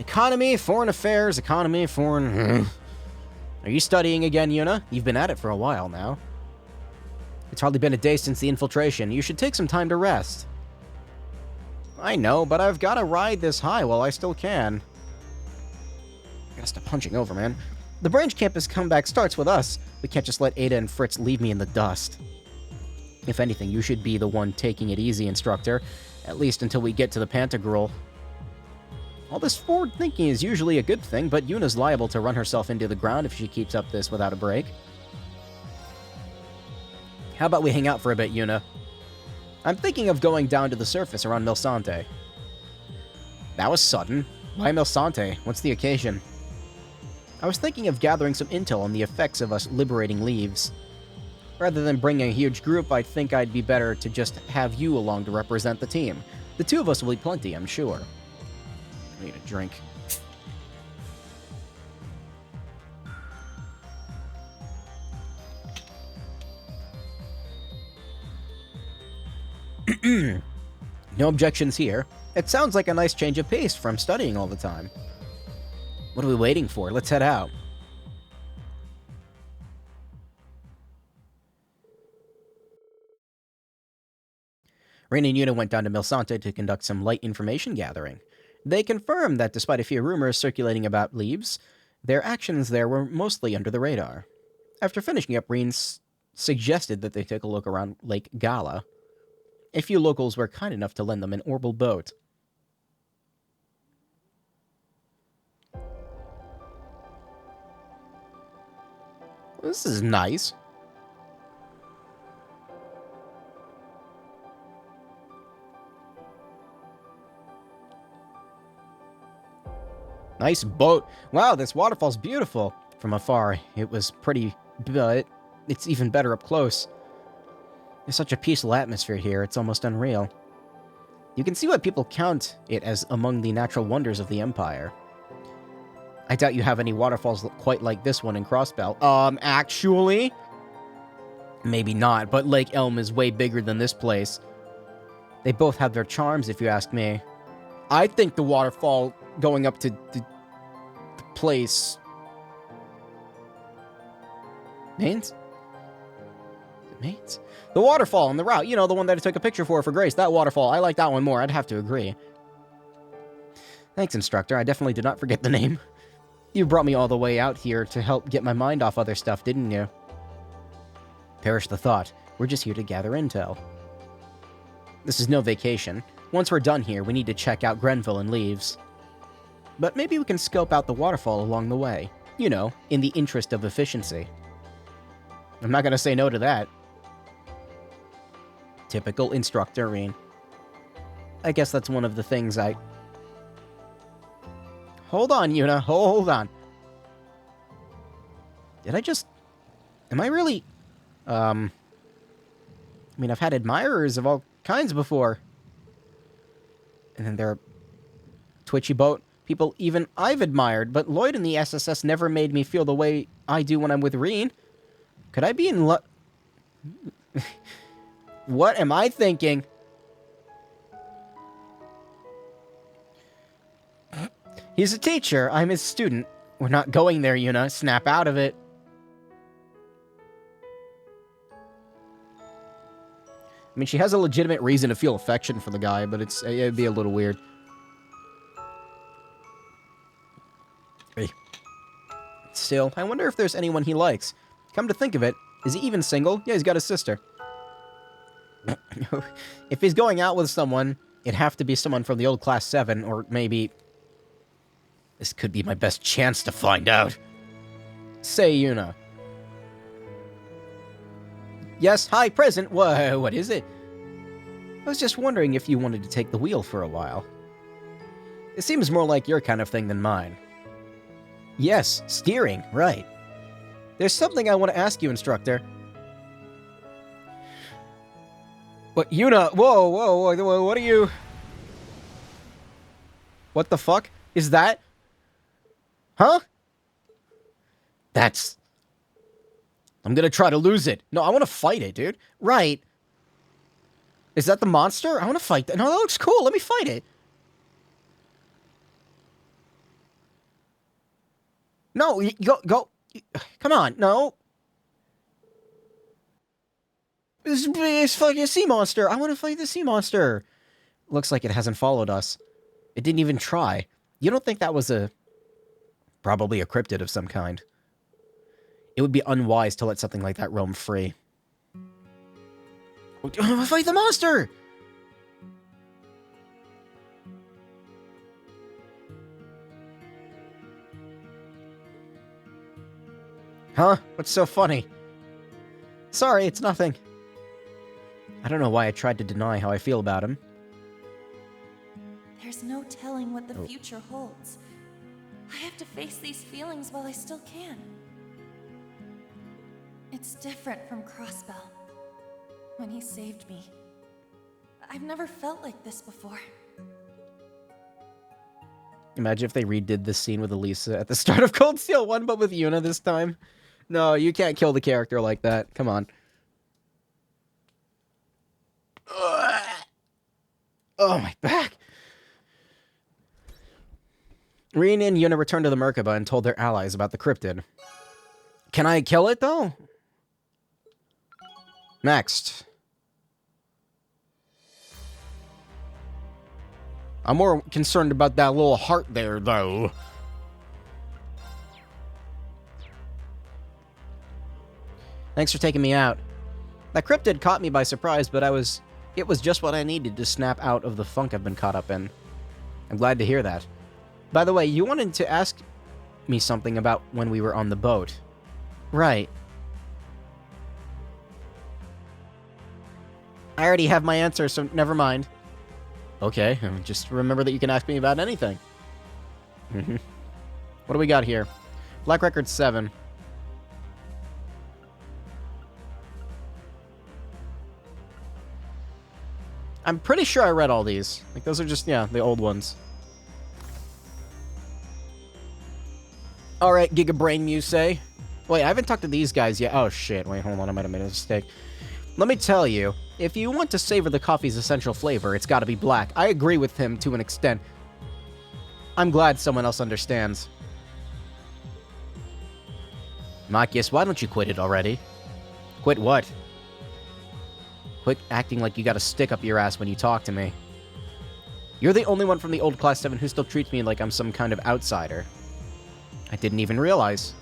Economy, foreign affairs, economy, foreign... Are you studying again, Yuna? You've been at it for a while now. It's hardly been a day since the infiltration. You should take some time to rest. I know, but I've got to ride this high while I still can. I gotta stop punching over, man. The branch campus comeback starts with us. We can't just let Ada and Fritz leave me in the dust. If anything, you should be the one taking it easy, instructor. At least until we get to the Pantagruel. All this forward thinking is usually a good thing, but Yuna's liable to run herself into the ground if she keeps up this without a break. How about we hang out for a bit, Yuna? I'm thinking of going down to the surface around Milsante. That was sudden. Why Milsante? What's the occasion? I was thinking of gathering some intel on the effects of us liberating leaves. Rather than bringing a huge group, I think I'd be better to just have you along to represent the team. The two of us will be plenty, I'm sure. I need a drink. No objections here. It sounds like a nice change of pace from studying all the time. What are we waiting for? Let's head out. Rain and Yuna went down to Milsante to conduct some light information gathering. They confirmed that despite a few rumors circulating about leaves, their actions there were mostly under the radar. After finishing up, Rain suggested that they take a look around Lake Gala. A few locals were kind enough to lend them an orbital boat. This is nice. Nice boat. Wow, this waterfall's beautiful. From afar, it was pretty, but it's even better up close. There's such a peaceful atmosphere here, it's almost unreal. You can see why people count it as among the natural wonders of the Empire. I doubt you have any waterfalls quite like this one in Crossbell. Actually? Maybe not, but Lake Elm is way bigger than this place. They both have their charms, if you ask me. I think the waterfall going up to the place... Mains? Mains? The waterfall on the route. You know, the one that I took a picture for Grace. That waterfall. I like that one more. I'd have to agree. Thanks, instructor. I definitely did not forget the name. You brought me all the way out here to help get my mind off other stuff, didn't you? Perish the thought. We're just here to gather intel. This is no vacation. Once we're done here, we need to check out Grenville and Leaves. But maybe we can scope out the waterfall along the way. You know, in the interest of efficiency. I'm not gonna say no to that. Typical instructor, Rean. I guess that's one of the things I... Hold on, Yuna. Hold on. Did I just... Am I really... I mean, I've had admirers of all kinds before. And then there are Twitchy Boat. People even I've admired, but Lloyd and the SSS never made me feel the way I do when I'm with Rean. Could I be in love? What am I thinking? He's a teacher. I'm his student. We're not going there, Yuna. Snap out of it. I mean, she has a legitimate reason to feel affection for the guy, but it'd be a little weird. Hey. Still, I wonder if there's anyone he likes. Come to think of it, is he even single? Yeah, he's got a sister. If he's going out with someone, it'd have to be someone from the old Class 7, or maybe... This could be my best chance to find out. Say, Yuna. Yes, hi, present. What is it? I was just wondering if you wanted to take the wheel for a while. It seems more like your kind of thing than mine. Yes, steering, right. There's something I want to ask you, instructor. What, Yuna? Whoa, what are you... What the fuck is that? Huh? That's... I'm gonna try to lose it. No, I want to fight it, dude. Right. Is that the monster? I want to fight that. No, that looks cool. Let me fight it. No, go. Come on, no. It's fucking a sea monster. I want to fight the sea monster. Looks like it hasn't followed us. It didn't even try. You don't think that was probably a cryptid of some kind? It would be unwise to let something like that roam free. Fight the monster! Huh? What's so funny? Sorry, it's nothing. I don't know why I tried to deny how I feel about him. There's no telling what the future holds. I have to face these feelings while I still can. It's different from Crossbell. When he saved me. I've never felt like this before. Imagine if they redid this scene with Elisa at the start of Cold Steel 1, but with Yuna this time. No, you can't kill the character like that. Come on. Oh, my back. Rin and Yuna returned to the Merkaba and told their allies about the cryptid. Can I kill it, though? Next. I'm more concerned about that little heart there, though. Thanks for taking me out. That cryptid caught me by surprise, but it was just what I needed to snap out of the funk I've been caught up in. I'm glad to hear that. By the way, you wanted to ask me something about when we were on the boat. Right. I already have my answer, so never mind. Okay, just remember that you can ask me about anything. What do we got here? Black Record 7. I'm pretty sure I read all these. Like, those are just, yeah, the old ones. Alright, Giga Brain Muse. Wait, I haven't talked to these guys yet. Oh, shit. Wait, hold on. I might have made a mistake. Let me tell you, if you want to savor the coffee's essential flavor, it's gotta be black. I agree with him to an extent. I'm glad someone else understands. Machias, why don't you quit it already? Quit what? Quit acting like you got a stick up your ass when you talk to me. You're the only one from the old Class 7 who still treats me like I'm some kind of outsider. I didn't even realize.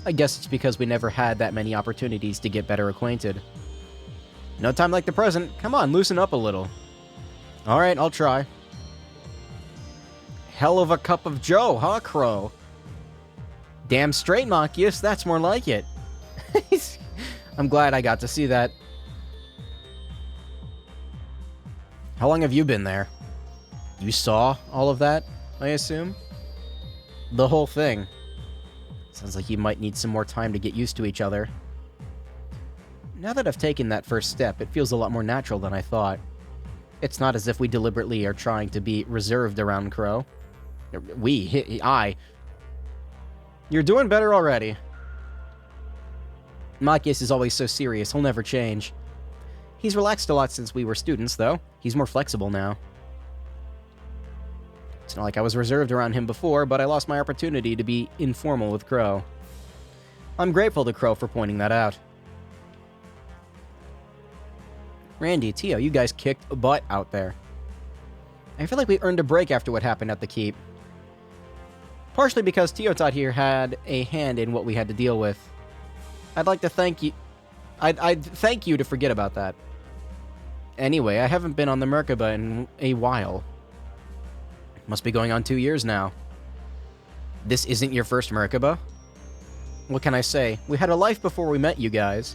I guess it's because we never had that many opportunities to get better acquainted. No time like the present. Come on, loosen up a little. Alright, I'll try. Hell of a cup of joe, huh, Crow? Damn straight, Machias. That's more like it. I'm glad I got to see that. How long have you been there? You saw all of that, I assume? The whole thing. Sounds like you might need some more time to get used to each other. Now that I've taken that first step, it feels a lot more natural than I thought. It's not as if we deliberately are trying to be reserved around Crow. I. You're doing better already. Machias is always so serious, he'll never change. He's relaxed a lot since we were students, though. He's more flexible now. It's not like I was reserved around him before, but I lost my opportunity to be informal with Crow. I'm grateful to Crow for pointing that out. Randy, Tio, you guys kicked butt out there. I feel like we earned a break after what happened at the keep. Partially because Teotot here had a hand in what we had to deal with. I'd like to thank you... I'd thank you to forget about that. Anyway, I haven't been on the Merkaba in a while. Must be going on 2 years now. This isn't your first Merkaba? What can I say? We had a life before we met you guys.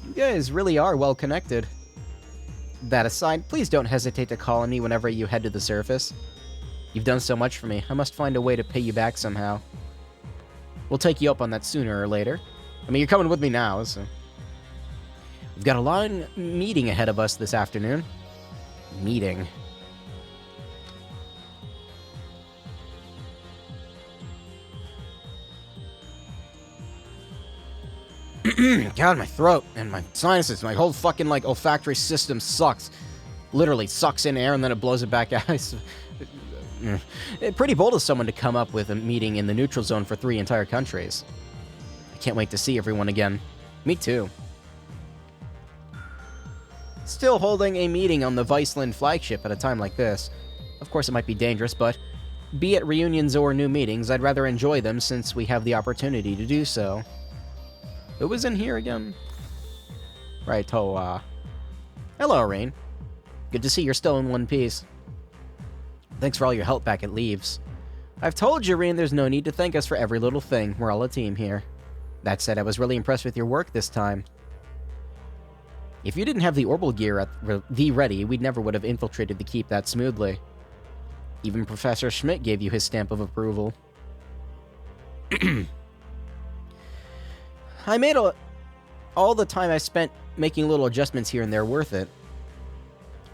You guys really are well connected. That aside, please don't hesitate to call on me whenever you head to the surface. You've done so much for me, I must find a way to pay you back somehow. We'll take you up on that sooner or later. I mean, you're coming with me now, so... We've got a long meeting ahead of us this afternoon. Meeting. God, my throat and my sinuses, my whole fucking, like, olfactory system sucks. Literally sucks in air and then it blows it back out. It's pretty bold of someone to come up with a meeting in the neutral zone for 3 entire countries. I can't wait to see everyone again. Me too. Still holding a meeting on the Viceland flagship at a time like this. Of course, it might be dangerous, but be it reunions or new meetings, I'd rather enjoy them since we have the opportunity to do so. Who was in here again? Right, hello, Rain. Good to see you're still in one piece. Thanks for all your help back at Leaves. I've told you, Rain, there's no need to thank us for every little thing. We're all a team here. That said, I was really impressed with your work this time. If you didn't have the Orbital gear at the ready, we never would have infiltrated the keep that smoothly. Even Professor Schmidt gave you his stamp of approval. I made all the time I spent making little adjustments here and there worth it.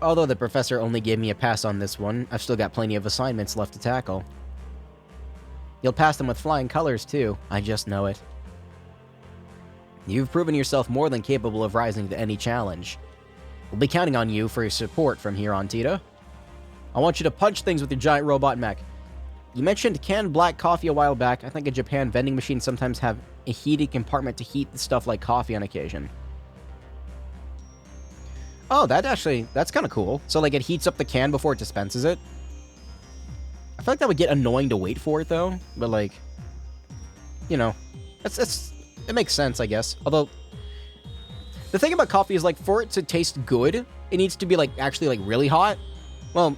Although the professor only gave me a pass on this one, I've still got plenty of assignments left to tackle. You'll pass them with flying colors, too. I just know it. You've proven yourself more than capable of rising to any challenge. We'll be counting on you for your support from here on, Tito. I want you to punch things with your giant robot mech. You mentioned canned black coffee a while back. I think in Japan, vending machines sometimes have a heated compartment to heat stuff like coffee on occasion. Oh, that's kind of cool. So, like, it heats up the can before it dispenses it? I feel like that would get annoying to wait for it, though. But, like, you know, it makes sense, I guess. Although, the thing about coffee is, like, for it to taste good, it needs to be, like, actually, like, really hot. Well,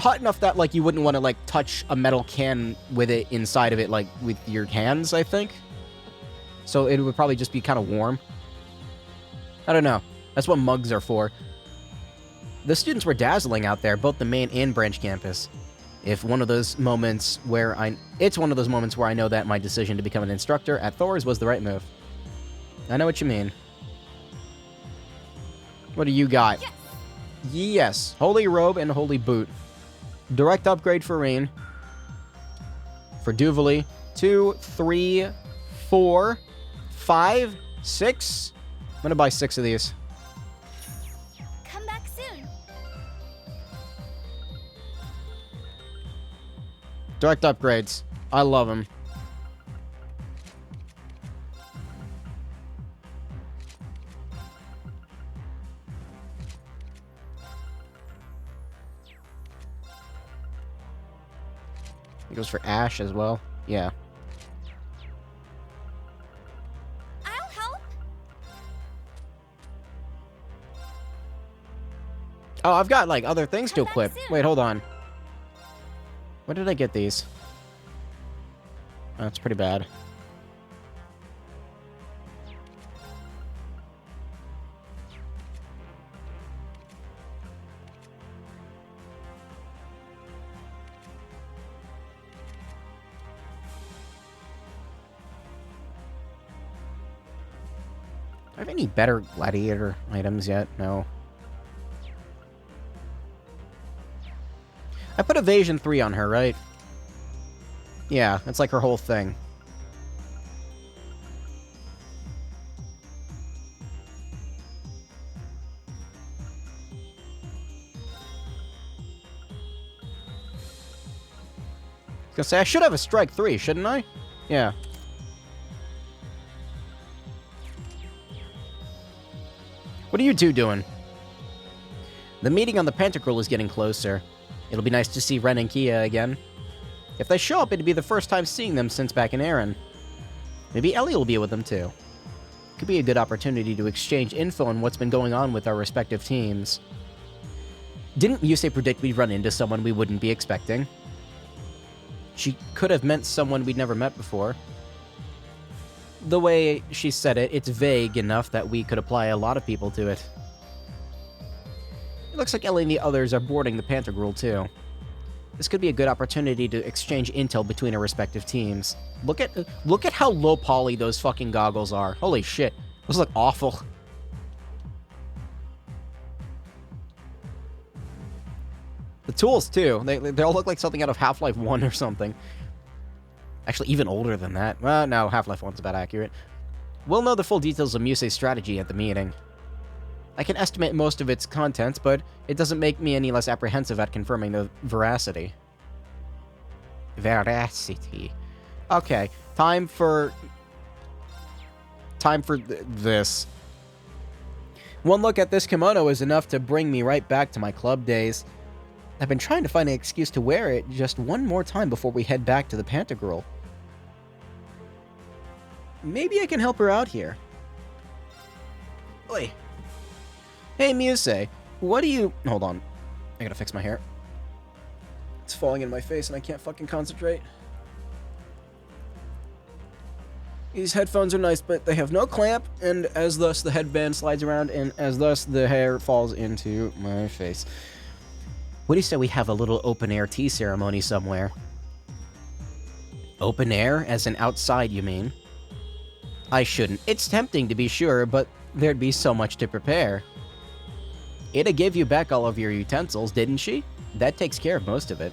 hot enough that, like, you wouldn't want to, like, touch a metal can with it inside of it, like, with your hands, I think. So it would probably just be kind of warm. I don't know. That's what mugs are for. The students were dazzling out there, both the main and branch campus. It's one of those moments where I know that my decision to become an instructor at Thor's was the right move. I know what you mean. What do you got? Yes. Holy Robe and Holy Boot. Direct upgrade for Rain. For Duvali. 2, 3, 4, 5, 6. I'm gonna buy 6 of these. Come back soon. Direct upgrades. I love them. It goes for Ash as well. Yeah. I'll help. Oh, I've got, like, other things to Come back equip. soon. Wait, hold on. Where did I get these? Oh, that's pretty bad. Do I have any better gladiator items yet? No. I put evasion 3 on her, right? Yeah, that's like her whole thing. Gonna say I should have a strike 3, shouldn't I? Yeah. What are you two doing? The meeting on the Pantagruel is getting closer. It'll be nice to see Ren and Kia again. If they show up, it'd be the first time seeing them since back in Aaron. Maybe Ellie will be with them too. Could be a good opportunity to exchange info on what's been going on with our respective teams. Didn't Yusei predict we'd run into someone we wouldn't be expecting? She could have meant someone we'd never met before. The way she said it, it's vague enough that we could apply a lot of people to it. It looks like Ellie and the others are boarding the Pantagruel too. This could be a good opportunity to exchange intel between our respective teams. Look at how low poly those fucking goggles are. Holy shit. Those look awful. The tools too. They all look like something out of Half-Life 1 or something. Actually, even older than that. Well, no, Half-Life 1's about accurate. We'll know the full details of Musei's strategy at the meeting. I can estimate most of its contents, but it doesn't make me any less apprehensive at confirming the veracity. Veracity. Okay, time for this. One look at this kimono is enough to bring me right back to my club days. I've been trying to find an excuse to wear it just one more time before we head back to the Pantagruel. Maybe I can help her out here. Oi. Hey, Musei, what do you... Hold on. I gotta fix my hair. It's falling in my face and I can't fucking concentrate. These headphones are nice, but they have no clamp, and as thus the headband slides around, and as thus the hair falls into my face. What do you say we have a little open-air tea ceremony somewhere? Open air? As in outside, you mean? I shouldn't. It's tempting to be sure, but there'd be so much to prepare. Ada gave you back all of your utensils, didn't she? That takes care of most of it.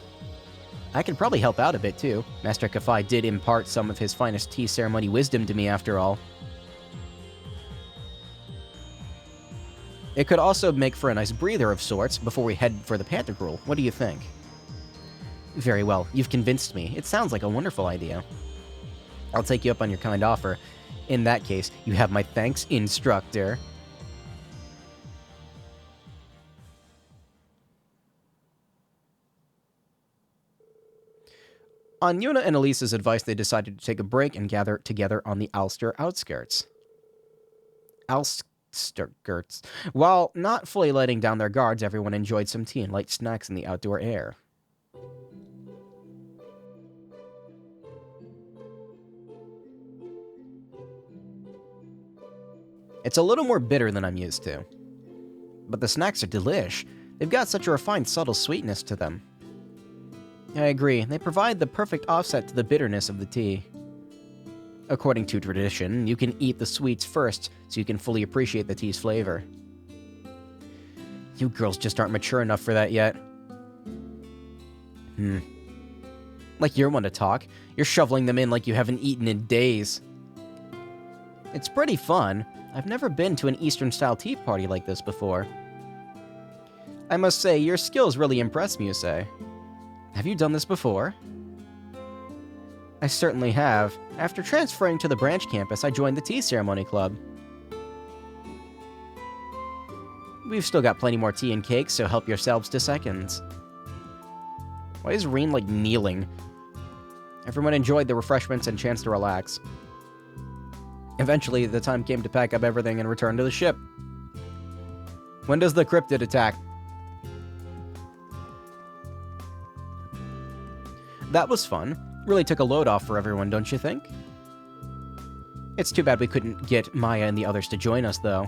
I could probably help out a bit, too. Master Kafai did impart some of his finest tea ceremony wisdom to me, after all. It could also make for a nice breather of sorts before we head for the Pantagruel. What do you think? Very well. You've convinced me. It sounds like a wonderful idea. I'll take you up on your kind offer. In that case, you have my thanks, instructor. On Yuna and Elisa's advice, they decided to take a break and gather together on the Alster outskirts. Outskirts. While not fully letting down their guards, everyone enjoyed some tea and light snacks in the outdoor air. It's a little more bitter than I'm used to. But the snacks are delish. They've got such a refined, subtle sweetness to them. I agree, they provide the perfect offset to the bitterness of the tea. According to tradition, you can eat the sweets first so you can fully appreciate the tea's flavor. You girls just aren't mature enough for that yet. Like you're one to talk. You're shoveling them in like you haven't eaten in days. It's pretty fun. I've never been to an Eastern-style tea party like this before. I must say, your skills really impress me, Yusei. Have you done this before? I certainly have. After transferring to the branch campus, I joined the tea ceremony club. We've still got plenty more tea and cakes, so help yourselves to seconds. Why is Rean, like, kneeling? Everyone enjoyed the refreshments and chance to relax. Eventually, the time came to pack up everything and return to the ship. When does the cryptid attack? That was fun. Really took a load off for everyone, don't you think? It's too bad we couldn't get Maya and the others to join us, though.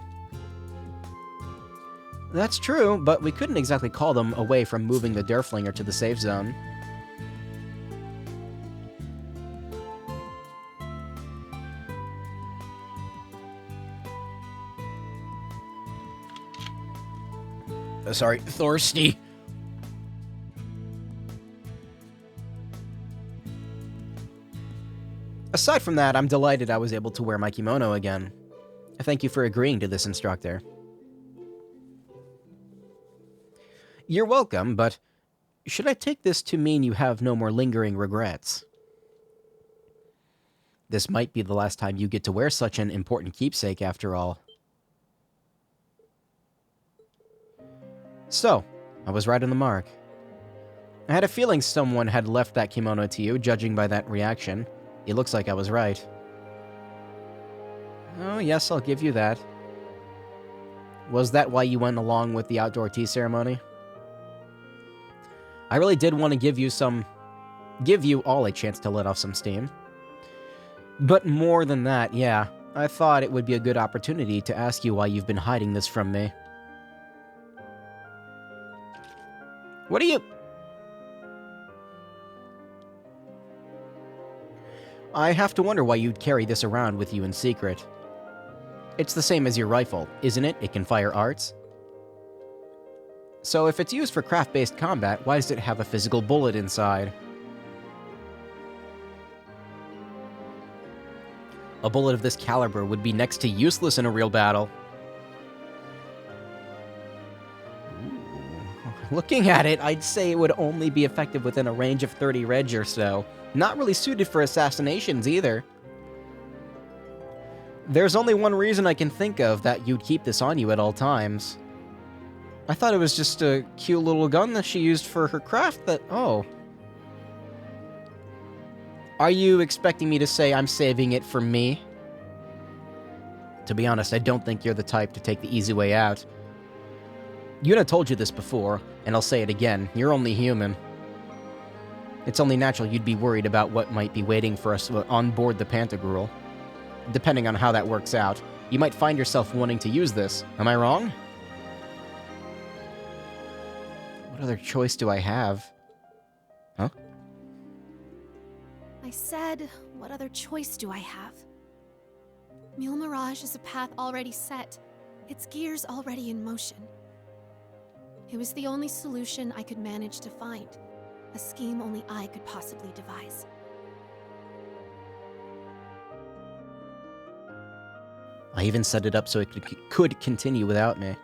That's true, but we couldn't exactly call them away from moving the Derflinger to the safe zone. Sorry, thirsty. Aside from that, I'm delighted I was able to wear my kimono again. Thank you for agreeing to this, instructor. You're welcome, but should I take this to mean you have no more lingering regrets? This might be the last time you get to wear such an important keepsake, after all. So, I was right on the mark. I had a feeling someone had left that kimono to you, judging by that reaction. It looks like I was right. Oh, yes, I'll give you that. Was that why you went along with the outdoor tea ceremony? I really did want to give you all a chance to let off some steam. But more than that, yeah, I thought it would be a good opportunity to ask you why you've been hiding this from me. What are you... I have to wonder why you'd carry this around with you in secret. It's the same as your rifle, isn't it? It can fire arts. So if it's used for craft-based combat, why does it have a physical bullet inside? A bullet of this caliber would be next to useless in a real battle. Ooh. Looking at it, I'd say it would only be effective within a range of 30 reg or so. Not really suited for assassinations either. There's only one reason I can think of that you'd keep this on you at all times. I thought it was just a cute little gun that she used for her craft that... Oh. Are you expecting me to say I'm saving it for me? To be honest, I don't think you're the type to take the easy way out. Yuna told you this before, and I'll say it again. You're only human. It's only natural you'd be worried about what might be waiting for us on board the Pantagruel. Depending on how that works out, you might find yourself wanting to use this. Am I wrong? What other choice do I have? Huh? I said, what other choice do I have? Mule Mirage is a path already set. Its gears already in motion. It was the only solution I could manage to find. A scheme only I could possibly devise. I even set it up so it could continue without me.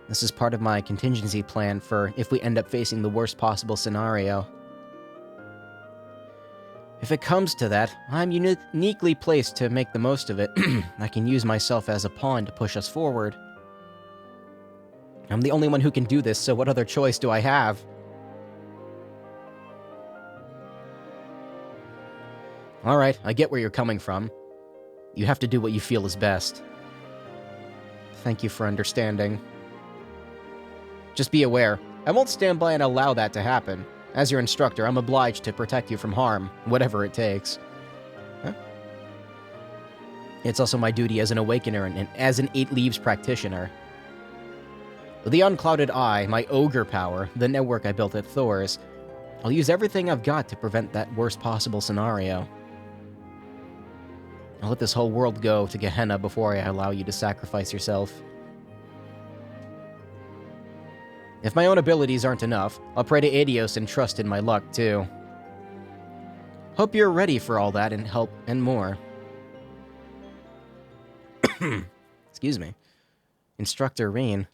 This is part of my contingency plan for if we end up facing the worst possible scenario. If it comes to that, I'm uniquely placed to make the most of it. I can use myself as a pawn to push us forward. I'm the only one who can do this, so what other choice do I have? Alright, I get where you're coming from. You have to do what you feel is best. Thank you for understanding. Just be aware, I won't stand by and allow that to happen. As your instructor, I'm obliged to protect you from harm, whatever it takes. Huh? It's also my duty as an Awakener and as an 8 Leaves practitioner. With the unclouded eye, my ogre power, the network I built at Thor's, I'll use everything I've got to prevent that worst possible scenario. I'll let this whole world go to Gehenna before I allow you to sacrifice yourself. If my own abilities aren't enough, I'll pray to Adios and trust in my luck, too. Hope you're ready for all that and help and more. Excuse me. Instructor Reen.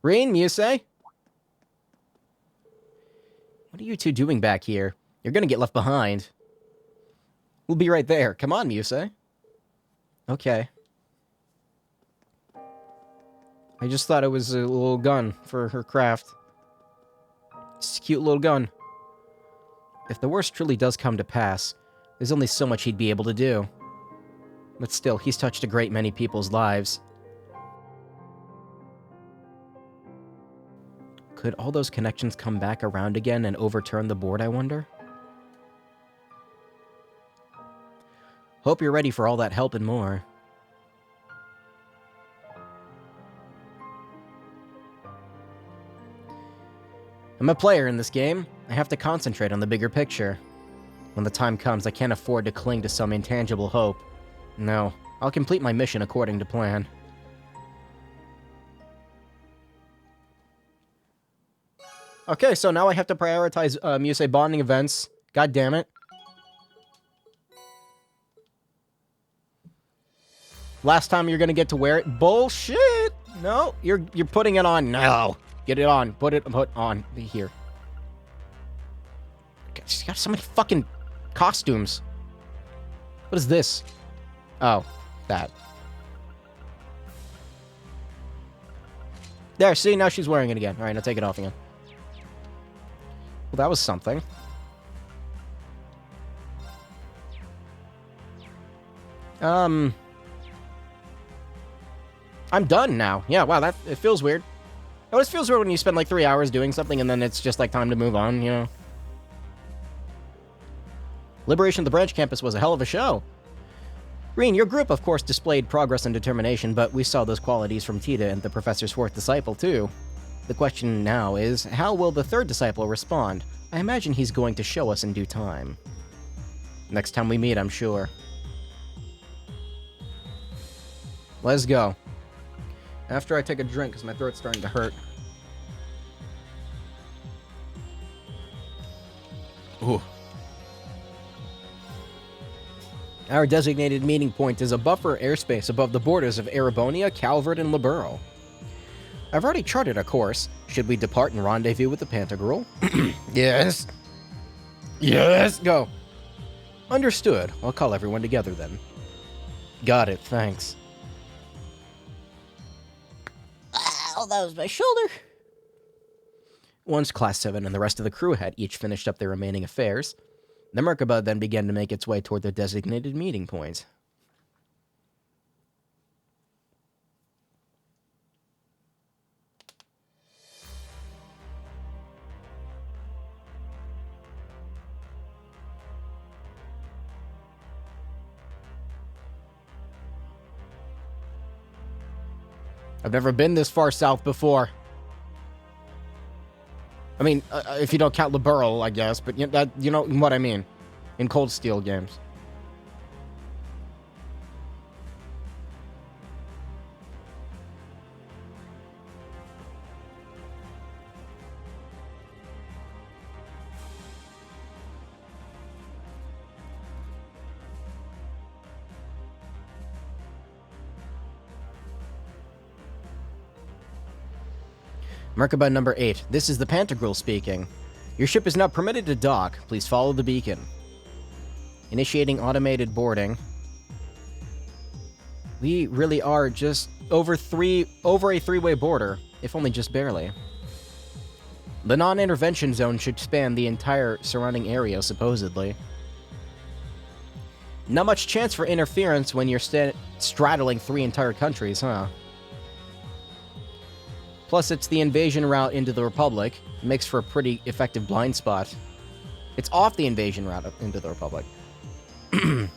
Reen, Musei? What are you two doing back here? You're gonna get left behind. We'll be right there. Come on, Musei. Okay. I just thought it was a little gun for her craft. It's a cute little gun. If the worst truly does come to pass, there's only so much he'd be able to do. But still, he's touched a great many people's lives. Could all those connections come back around again and overturn the board, I wonder? Hope you're ready for all that help and more. I'm a player in this game. I have to concentrate on the bigger picture. When the time comes, I can't afford to cling to some intangible hope. No, I'll complete my mission according to plan. Okay, so now I have to prioritize Musei bonding events. God damn it. Last time you're gonna get to wear it. Bullshit! No, you're putting it on now. Get it on. Put on. Here. She's got so many fucking costumes. What is this? Oh, that. There, see, now she's wearing it again. Alright, now take it off again. Well, that was something. I'm done now. Yeah, wow, it feels weird. It always feels weird when you spend like 3 hours doing something and then it's just like time to move on, you know? Liberation of the Branch Campus was a hell of a show. Reen, your group, of course, displayed progress and determination, but we saw those qualities from Tita and the Professor's fourth disciple, too. The question now is, how will the third disciple respond? I imagine he's going to show us in due time. Next time we meet, I'm sure. Let's go. After I take a drink, because my throat's starting to hurt. Ooh. Our designated meeting point is a buffer airspace above the borders of Erebonia, Calvert, and Liberl. I've already charted a course. Should we depart and rendezvous with the Pantagruel? Yes. Yes, go. Understood. I'll call everyone together then. Got it, thanks. Ow, that was my shoulder. Once Class 7 and the rest of the crew had each finished up their remaining affairs, the Merkaba then began to make its way toward their designated meeting point. I've never been this far south before. I mean, if you don't count Liberl, I guess, but you know what I mean. In Cold Steel games. Merkaba number 8. This is the Pantagruel speaking. Your ship is now permitted to dock. Please follow the beacon. Initiating automated boarding. We really are just over a three-way border, if only just barely. The non-intervention zone should span the entire surrounding area, supposedly. Not much chance for interference when you're straddling 3 entire countries, huh? Plus, it's the invasion route into the Republic. It makes for a pretty effective blind spot. It's off the invasion route into the Republic. Did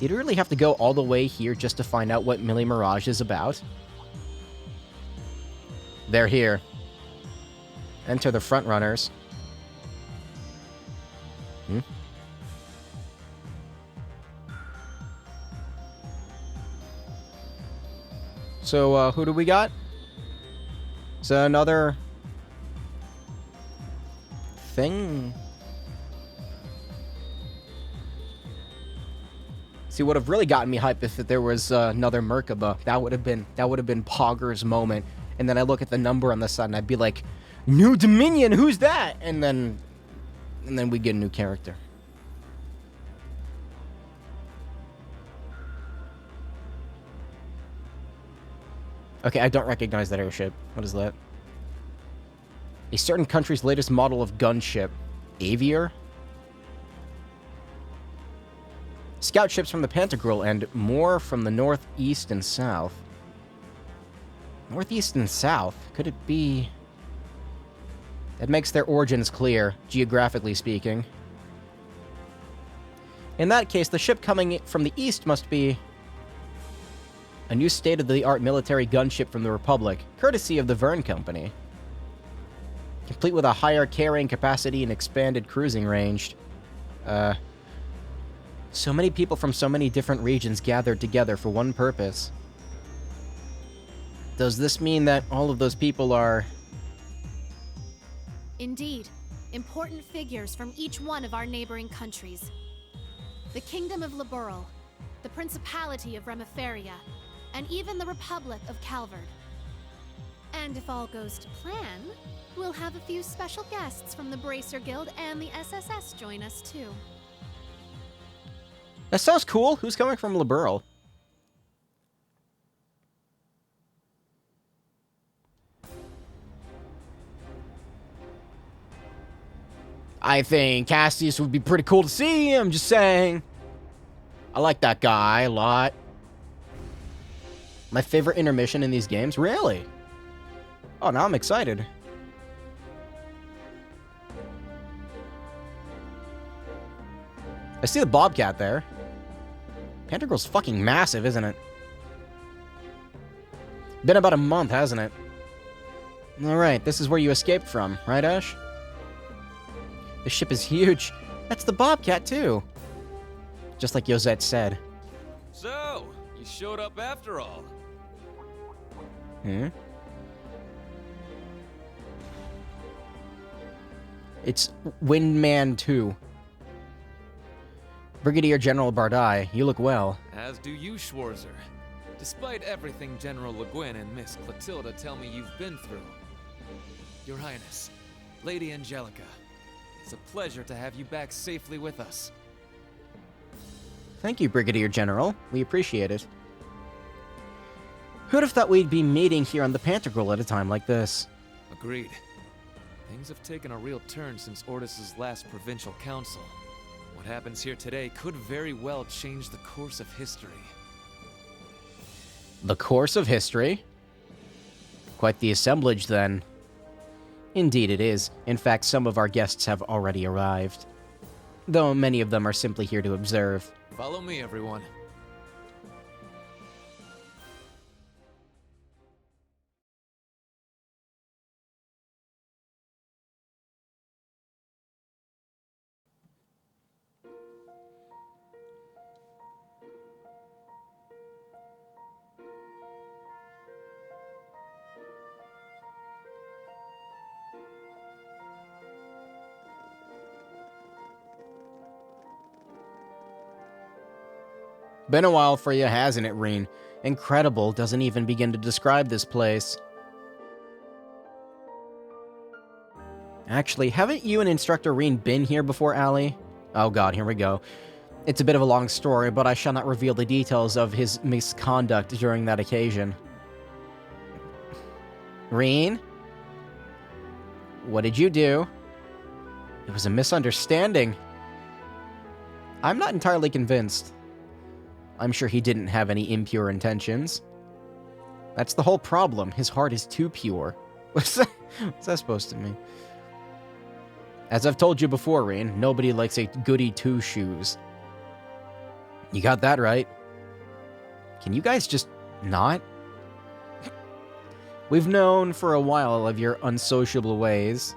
you really have to go all the way here just to find out what Millie Mirage is about? They're here. Enter the front runners. So, who do we got? So another thing. See, would have really gotten me hyped if there was another Merkaba. That would have been Pogger's moment. And then I look at the number on the side and I'd be like, New Dominion, who's that? And then we get a new character. Okay, I don't recognize that airship. What is that? A certain country's latest model of gunship. Aviar? Scout ships from the Pantagruel and more from the northeast and south. Northeast and south? Could it be... That makes their origins clear, geographically speaking. In that case, the ship coming from the east must be... a new state-of-the-art military gunship from the Republic, courtesy of the Verne Company. Complete with a higher carrying capacity and expanded cruising range. So many people from so many different regions gathered together for one purpose. Does this mean that all of those people are... Indeed, important figures from each one of our neighboring countries. The Kingdom of Liberl, the Principality of Remiferia, and even the Republic of Calvard. And if all goes to plan, we'll have a few special guests from the Bracer Guild and the SSS join us too. That sounds cool. Who's coming from Liberl? I think Cassius would be pretty cool to see. I'm just saying. I like that guy a lot. My favorite intermission in these games? Really? Oh, now I'm excited. I see the Bobcat there. Pantagruel's fucking massive, isn't it? Been about a month, hasn't it? Alright, this is where you escaped from, right, Ash? The ship is huge. That's the Bobcat, too. Just like Yosette said. So, you showed up after all. It's Windman 2. Brigadier General Bardai, you look well. As do you, Schwarzer. Despite everything General Le Guin and Miss Clotilda tell me you've been through. Your Highness, Lady Angelica, it's a pleasure to have you back safely with us. Thank you, Brigadier General. We appreciate it. Who'd have thought we'd be meeting here on the Pantagruel at a time like this? Agreed. Things have taken a real turn since Ordis's last provincial council. What happens here today could very well change the course of history. The course of history? Quite the assemblage, then. Indeed it is. In fact, some of our guests have already arrived. Though many of them are simply here to observe. Follow me, everyone. Been a while for you, hasn't it, Reen? Incredible doesn't even begin to describe this place. Actually, haven't you and Instructor Reen been here before, Allie? Oh god, here we go. It's a bit of a long story, but I shall not reveal the details of his misconduct during that occasion. Reen? What did you do? It was a misunderstanding. I'm not entirely convinced. I'm sure he didn't have any impure intentions. That's the whole problem. His heart is too pure. What's that supposed to mean? As I've told you before, Reen, nobody likes a goody two-shoes. You got that right. Can you guys just not? We've known for a while of your unsociable ways.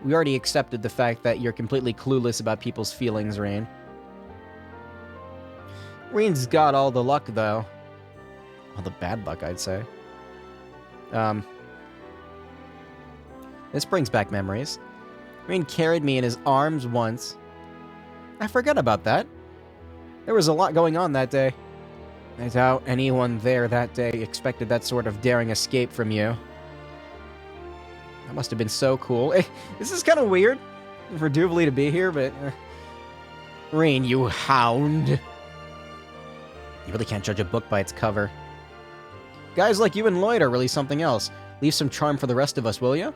We already accepted the fact that you're completely clueless about people's feelings, Rain. Rain's got all the luck, though. All the bad luck, I'd say. This brings back memories. Rain carried me in his arms once. I forgot about that. There was a lot going on that day. I doubt anyone there that day expected that sort of daring escape from you. That must have been so cool. This is kind of weird for Doobly to be here, but... Rain, you hound. You really can't judge a book by its cover. Guys like you and Lloyd are really something else. Leave some charm for the rest of us, will you?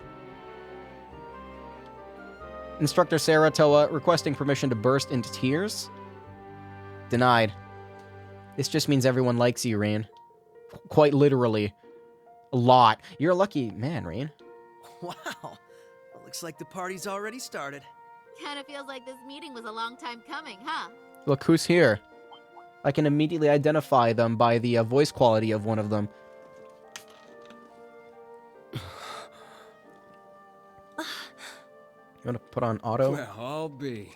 Instructor Sarah Toa requesting permission to burst into tears? Denied. This just means everyone likes you, Rain. Quite literally. A lot. You're a lucky man, Rain. Wow. Looks like the party's already started. Kinda feels like this meeting was a long time coming, huh? Look, who's here? I can immediately identify them by the voice quality of one of them. You want to put on auto? Well, I'll be.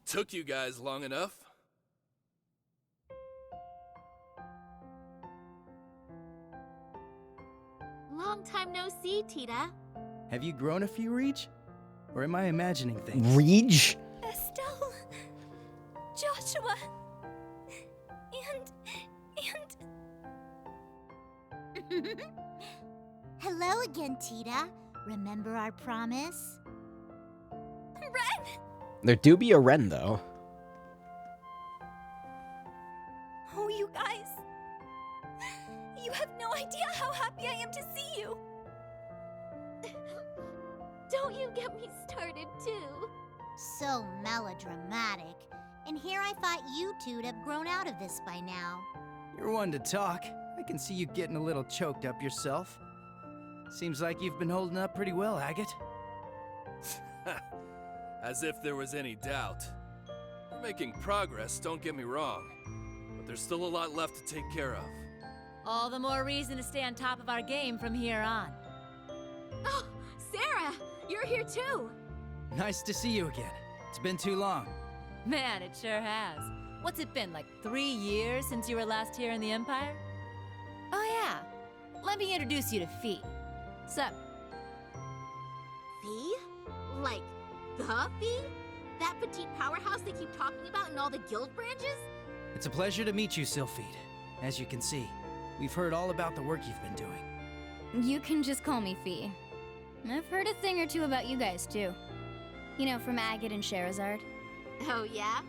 Took you guys long enough. Long time no see, Tita. Have you grown a few, Reach? Or am I imagining things? Reach? Estelle, Joshua, and... Hello again, Tita. Remember our promise? Ren! There do be a Ren, though. Oh, you guys. You have no idea how happy I am to see you. Don't you get me started, too. So melodramatic. And here I thought you two'd have grown out of this by now. You're one to talk. I can see you getting a little choked up yourself. Seems like you've been holding up pretty well, Agate. As if there was any doubt. We're making progress, don't get me wrong. But there's still a lot left to take care of. All the more reason to stay on top of our game from here on. Oh, Sarah! You're here, too! Nice to see you again. It's been too long. Man, it sure has. What's it been, like 3 years since you were last here in the Empire? Oh yeah, let me introduce you to Fee. Sup? Fee? Like, the Fee? That petite powerhouse they keep talking about in all the guild branches? It's a pleasure to meet you, Sylphide. As you can see, we've heard all about the work you've been doing. You can just call me Fee. I've heard a thing or two about you guys, too. You know, from Agate and Sherazard. Oh, yeah?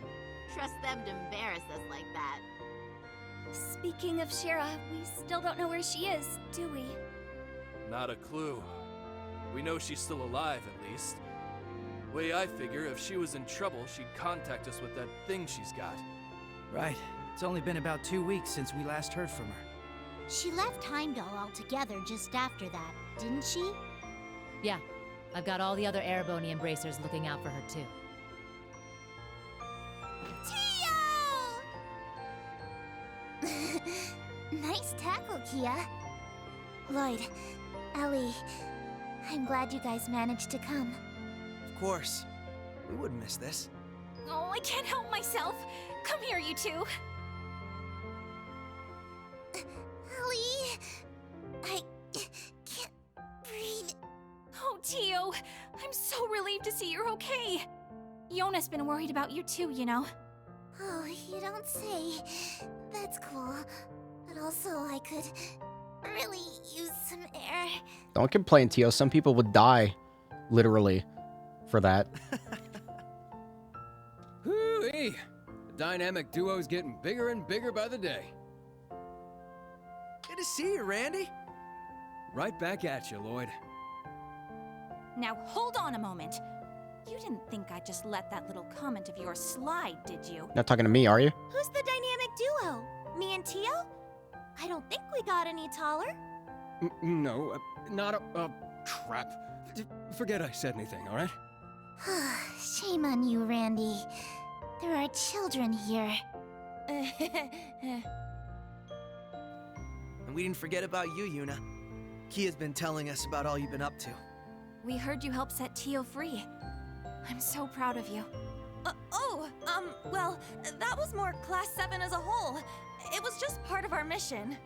Trust them to embarrass us like that. Speaking of Shera, we still don't know where she is, do we? Not a clue. We know she's still alive, at least. Way I figure, if she was in trouble, she'd contact us with that thing she's got. Right. It's only been about 2 weeks since we last heard from her. She left Heimdall altogether just after that, didn't she? Yeah, I've got all the other Erebony Embracers looking out for her, too. Tio! Nice tackle, Kia. Lloyd, Ellie, I'm glad you guys managed to come. Of course. We wouldn't miss this. Oh, I can't help myself. Come here, you two. Ellie, I can't breathe. Oh, Tio, I'm so relieved to see you're okay. Yona's been worried about you too, you know. Oh, you don't say. That's cool. But also, I could really use some air. Don't complain, Tio. Some people would die, literally, for that. Hoo-wee! The dynamic duo's getting bigger and bigger by the day. Good to see you, Randy. Right back at you, Lloyd. Now, hold on a moment. You didn't think I'd just let that little comment of yours slide, did you? Not talking to me, are you? Who's the dynamic duo? Me and Tio? I don't think we got any taller. No, not a... crap. Forget I said anything, alright? Shame on you, Randy. There are children here. we didn't forget about you, Yuna. Kia's been telling us about all you've been up to. We heard you helped set Tio free. I'm so proud of you. Well, that was more Class 7 as a whole. It was just part of our mission.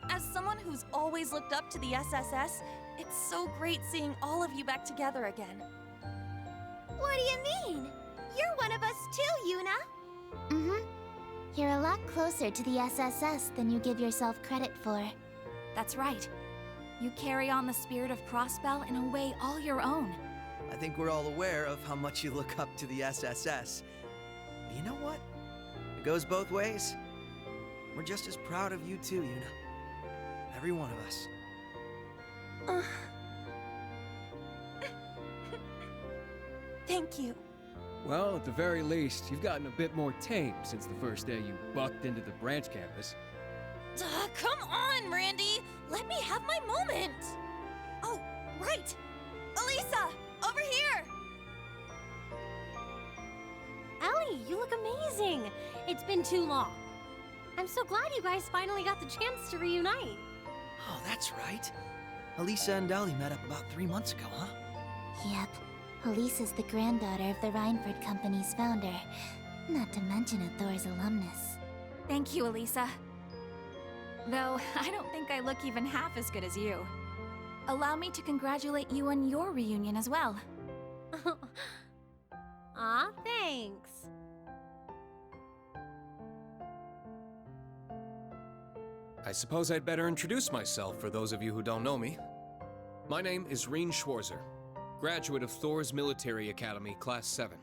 As someone who's always looked up to the SSS, it's so great seeing all of you back together again. What do you mean? You're one of us too, Yuna. Mm-hmm. You're a lot closer to the SSS than you give yourself credit for. That's right. You carry on the spirit of Crossbell in a way all your own. I think we're all aware of how much you look up to the SSS. But you know what? It goes both ways. We're just as proud of you too, Yuna. Every one of us. Thank you. Well, at the very least, you've gotten a bit more tame since the first day you bucked into the branch campus. Come on, Randy! Let me have my moment! Oh, right! Elisa! Over here! Ellie, you look amazing! It's been too long. I'm so glad you guys finally got the chance to reunite. Oh, that's right. Elisa and Ellie met up about 3 months ago, huh? Yep. Elisa's the granddaughter of the Reinford Company's founder, not to mention a Thor's alumnus. Thank you, Elisa. Though, I don't think I look even half as good as you. Allow me to congratulate you on your reunion as well. Aw, thanks. I suppose I'd better introduce myself for those of you who don't know me. My name is Rean Schwarzer, graduate of Thor's Military Academy, Class 7.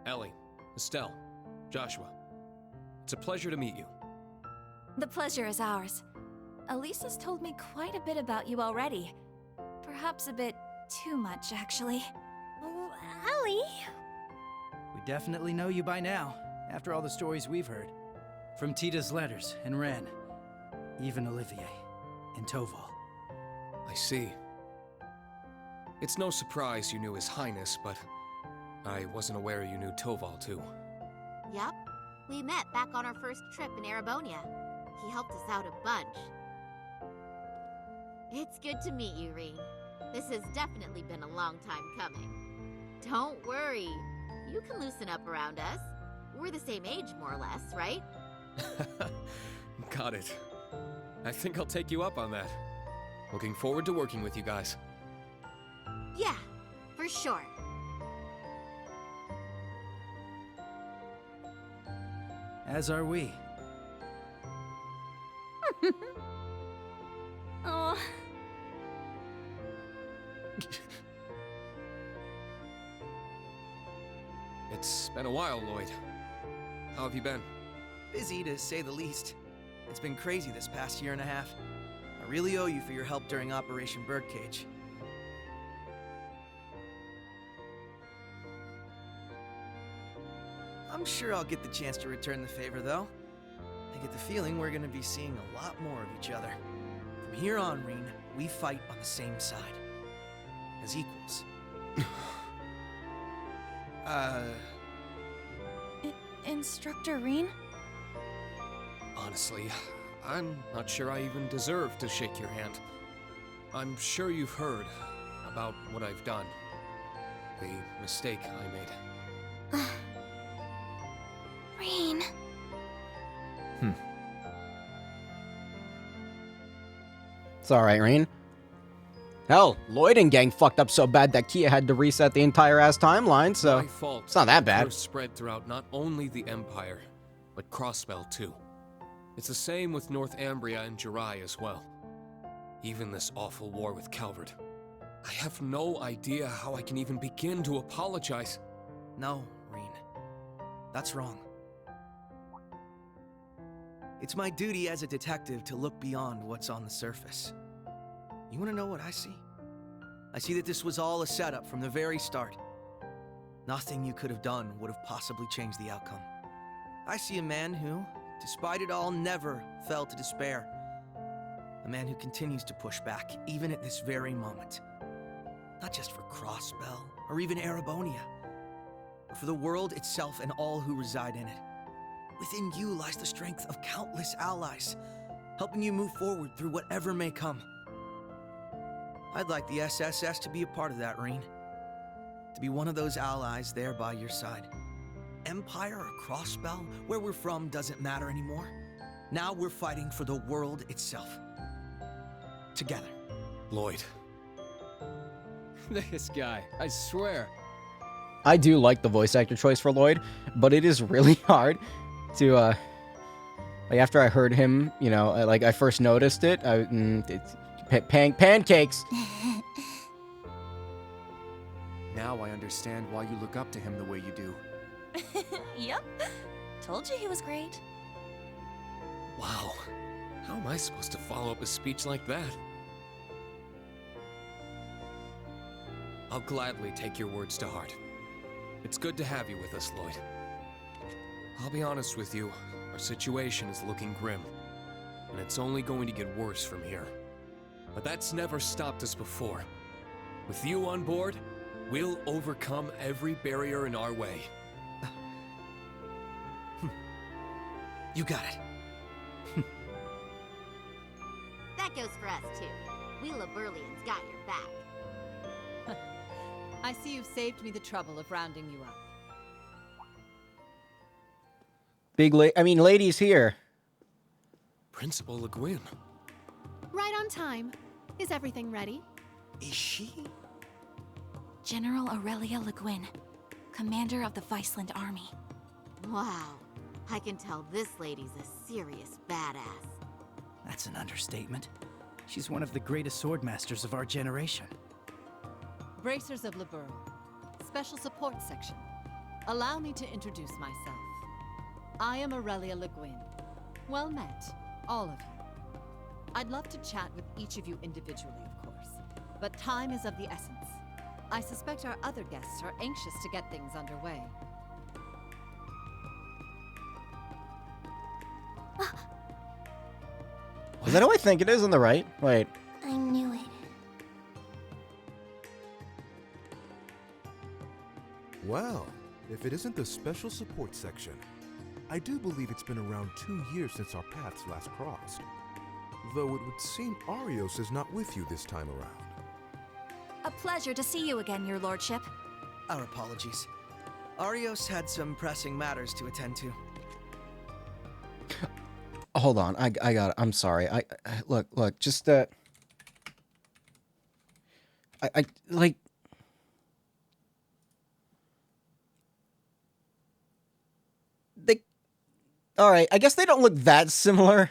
Ellie, Estelle, Joshua, it's a pleasure to meet you. The pleasure is ours. Elisa's told me quite a bit about you already. Perhaps a bit too much, actually. Oh, Ellie! We definitely know you by now, after all the stories we've heard. From Tita's letters and Ren, even Olivier and Toval. I see. It's no surprise you knew His Highness, but I wasn't aware you knew Toval too. Yup. We met back on our first trip in Erebonia. He helped us out a bunch. It's good to meet you, Rean. This has definitely been a long time coming. Don't worry. You can loosen up around us. We're the same age, more or less, right? Got it. I think I'll take you up on that. Looking forward to working with you guys. Yeah, for sure. As are we. Oh. It's been a while, Lloyd. How have you been? Busy, to say the least. It's been crazy this past year and a half. I really owe you for your help during Operation Birdcage. I'm sure I'll get the chance to return the favor, though. I get the feeling we're gonna be seeing a lot more of each other. From here on, Rean, we fight on the same side. As equals. Instructor Rean? Honestly, I'm not sure I even deserve to shake your hand. I'm sure you've heard about what I've done. The mistake I made. Rean. It's alright, Rean. Hell, Lloyd and gang fucked up so bad that Kia had to reset the entire ass timeline, so My fault. it's not that bad. Curse spread throughout not only the Empire, but Crossbell too. It's the same with North Ambria and Jirai as well. Even this awful war with Calvert. I have no idea how I can even begin to apologize. No, Rean. That's wrong. It's my duty as a detective to look beyond what's on the surface. You want to know what I see? I see that this was all a setup from the very start. Nothing you could have done would have possibly changed the outcome. I see a man who, despite it all, never fell to despair. A man who continues to push back, even at this very moment. Not just for Crossbell, or even Erebonia, but for the world itself and all who reside in it. Within you lies the strength of countless allies, helping you move forward through whatever may come. I'd like the SSS to be a part of that, Rean. To be one of those allies there by your side. Empire or Crossbell, where we're from doesn't matter anymore. Now we're fighting for the world itself. Together. Lloyd. This guy, I swear. I do like the voice actor choice for Lloyd, but it is really hard to, like, after I heard him, you know, like, I first noticed it, it's pancakes. Now I understand why you look up to him the way you do. Yep. Told you he was great. Wow. How am I supposed to follow up a speech like that? I'll gladly take your words to heart. It's good to have you with us, Lloyd. I'll be honest with you, our situation is looking grim, and it's only going to get worse from here. But that's never stopped us before. With you on board, we'll overcome every barrier in our way. You got it. That goes for us, too. We Laburlians got your back. I see you've saved me the trouble of rounding you up. Ladies here. Principal Le Guin. Right on time. Is everything ready? Is she? General Aurelia Le Guin, commander of the Viceland Army. Wow. I can tell this lady's a serious badass. That's an understatement. She's one of the greatest swordmasters of our generation. Bracers of Liberl, Special Support Section. Allow me to introduce myself. I am Aurelia Le Guin. Well met, all of you. I'd love to chat with each of you individually, of course, but time is of the essence. I suspect our other guests are anxious to get things underway. Is that who I think it is on the right? Wait. I knew it. Well, if it isn't the Special Support Section, I do believe it's been around 2 years since our paths last crossed. Though it would seem Arios is not with you this time around. A pleasure to see you again, Your Lordship. Our apologies. Arios had some pressing matters to attend to. Hold on, I got it. I'm sorry. Look, just like. All right, I guess they don't look that similar.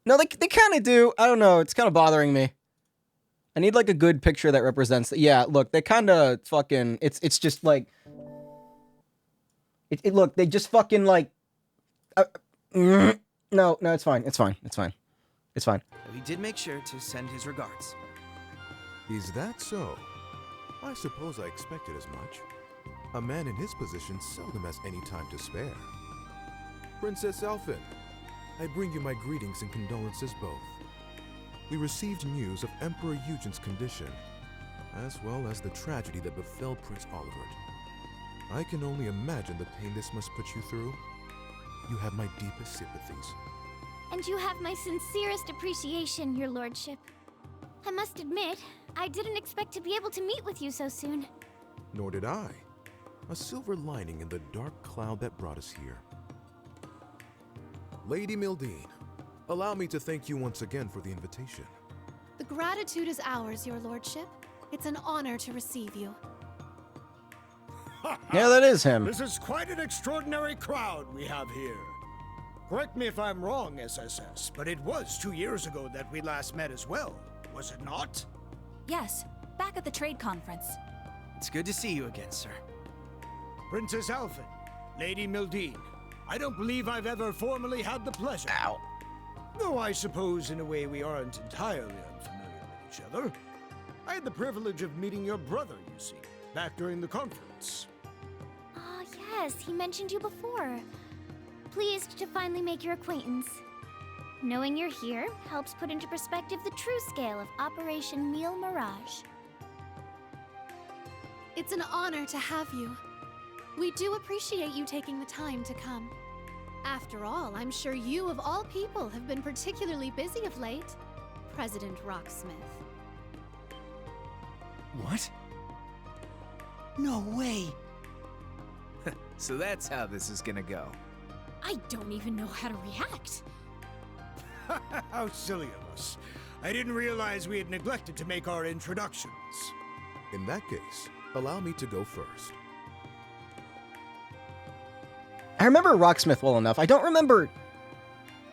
No, they kind of do. I don't know. It's kind of bothering me. I need like a good picture that represents. Yeah, look, they kind of fucking. It's just like. Look, they just fucking like. No, it's fine. It's fine. He did make sure to send his regards. Is that so? I suppose I expected as much. A man in his position seldom has any time to spare. Princess Alphen, I bring you my greetings and condolences both. We received news of Emperor Eugen's condition, as well as the tragedy that befell Prince Olivert. I can only imagine the pain this must put you through. You have my deepest sympathies. And you have my sincerest appreciation, Your Lordship. I must admit, I didn't expect to be able to meet with you so soon. Nor did I. A silver lining in the dark cloud that brought us here. Lady Mildine, allow me to thank you once again for the invitation. The gratitude is ours, Your Lordship. It's an honor to receive you. Yeah, that is him. This is quite an extraordinary crowd we have here. Correct me if I'm wrong, SSS, but it was 2 years ago that we last met as well, was it not? Yes, back at the trade conference. It's good to see you again, sir. Princess Alphen, Lady Mildine, I don't believe I've ever formally had the pleasure. Ow. Though I suppose in a way we aren't entirely unfamiliar with each other. I had the privilege of meeting your brother, you see, back during the conference. Ah, yes, he mentioned you before. Pleased to finally make your acquaintance. Knowing you're here helps put into perspective the true scale of Operation Mille Mirage. It's an honor to have you. We do appreciate you taking the time to come. After all, I'm sure you, of all people, have been particularly busy of late, President Rocksmith. What? No way! So that's how this is gonna go. I don't even know how to react. How silly of us. I didn't realize we had neglected to make our introductions. In that case, allow me to go first. I remember Rocksmith well enough. I don't remember...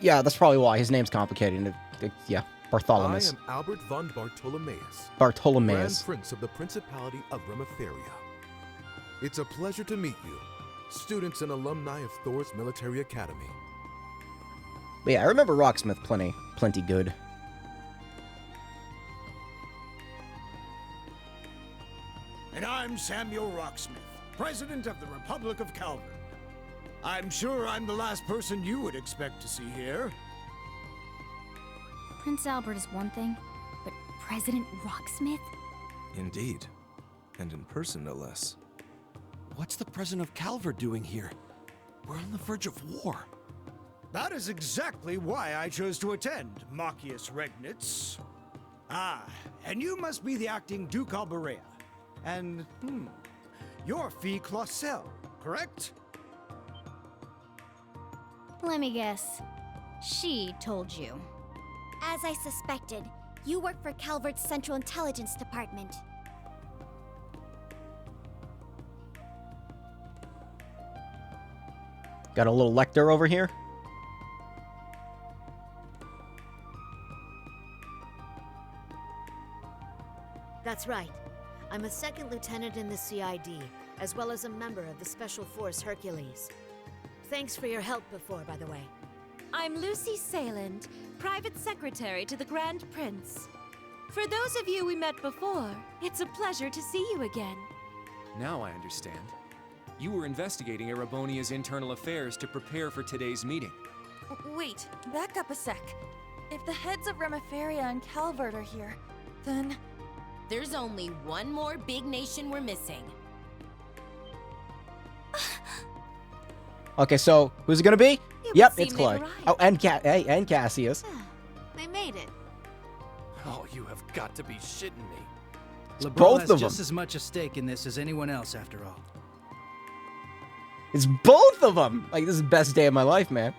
Yeah, that's probably why. His name's complicated. Yeah, Bartholomew. I am Albert von Bartolomeus. Bartolomeus. Grand Prince of the Principality of Rematheria. It's a pleasure to meet you, students and alumni of Thor's Military Academy. But yeah, I remember Rocksmith plenty good. And I'm Samuel Rocksmith, President of the Republic of Calvin. I'm sure I'm the last person you would expect to see here. Prince Albert is one thing, but President Rocksmith? Indeed. And in person, no less. What's the President of Calvert doing here? We're on the verge of war. That is exactly why I chose to attend, Machius Regnitz. Ah, and you must be the acting Duke Alberea. And, you're Fee Clausel, correct? Let me guess. She told you. As I suspected, you work for Calvert's Central Intelligence Department. Got a little lector over here. That's right. I'm a second lieutenant in the CID, as well as a member of the Special Force Hercules. Thanks for your help before, by the way. I'm Lucy Sayland, Private Secretary to the Grand Prince. For those of you we met before, it's a pleasure to see you again. Now I understand. You were investigating Erebonia's internal affairs to prepare for today's meeting. Wait, back up a sec. If the heads of Rematheria and Calvert are here, then... There's only one more big nation we're missing. Okay, so who's it gonna be? It Yep, would it's seem Chloe. they've Oh, and and Cassius. They made it. Oh, you have got to be shitting me. LeBron both has of just them. as much a stake in this as anyone else, after all. It's both of them. Like, this is the best day of my life, man.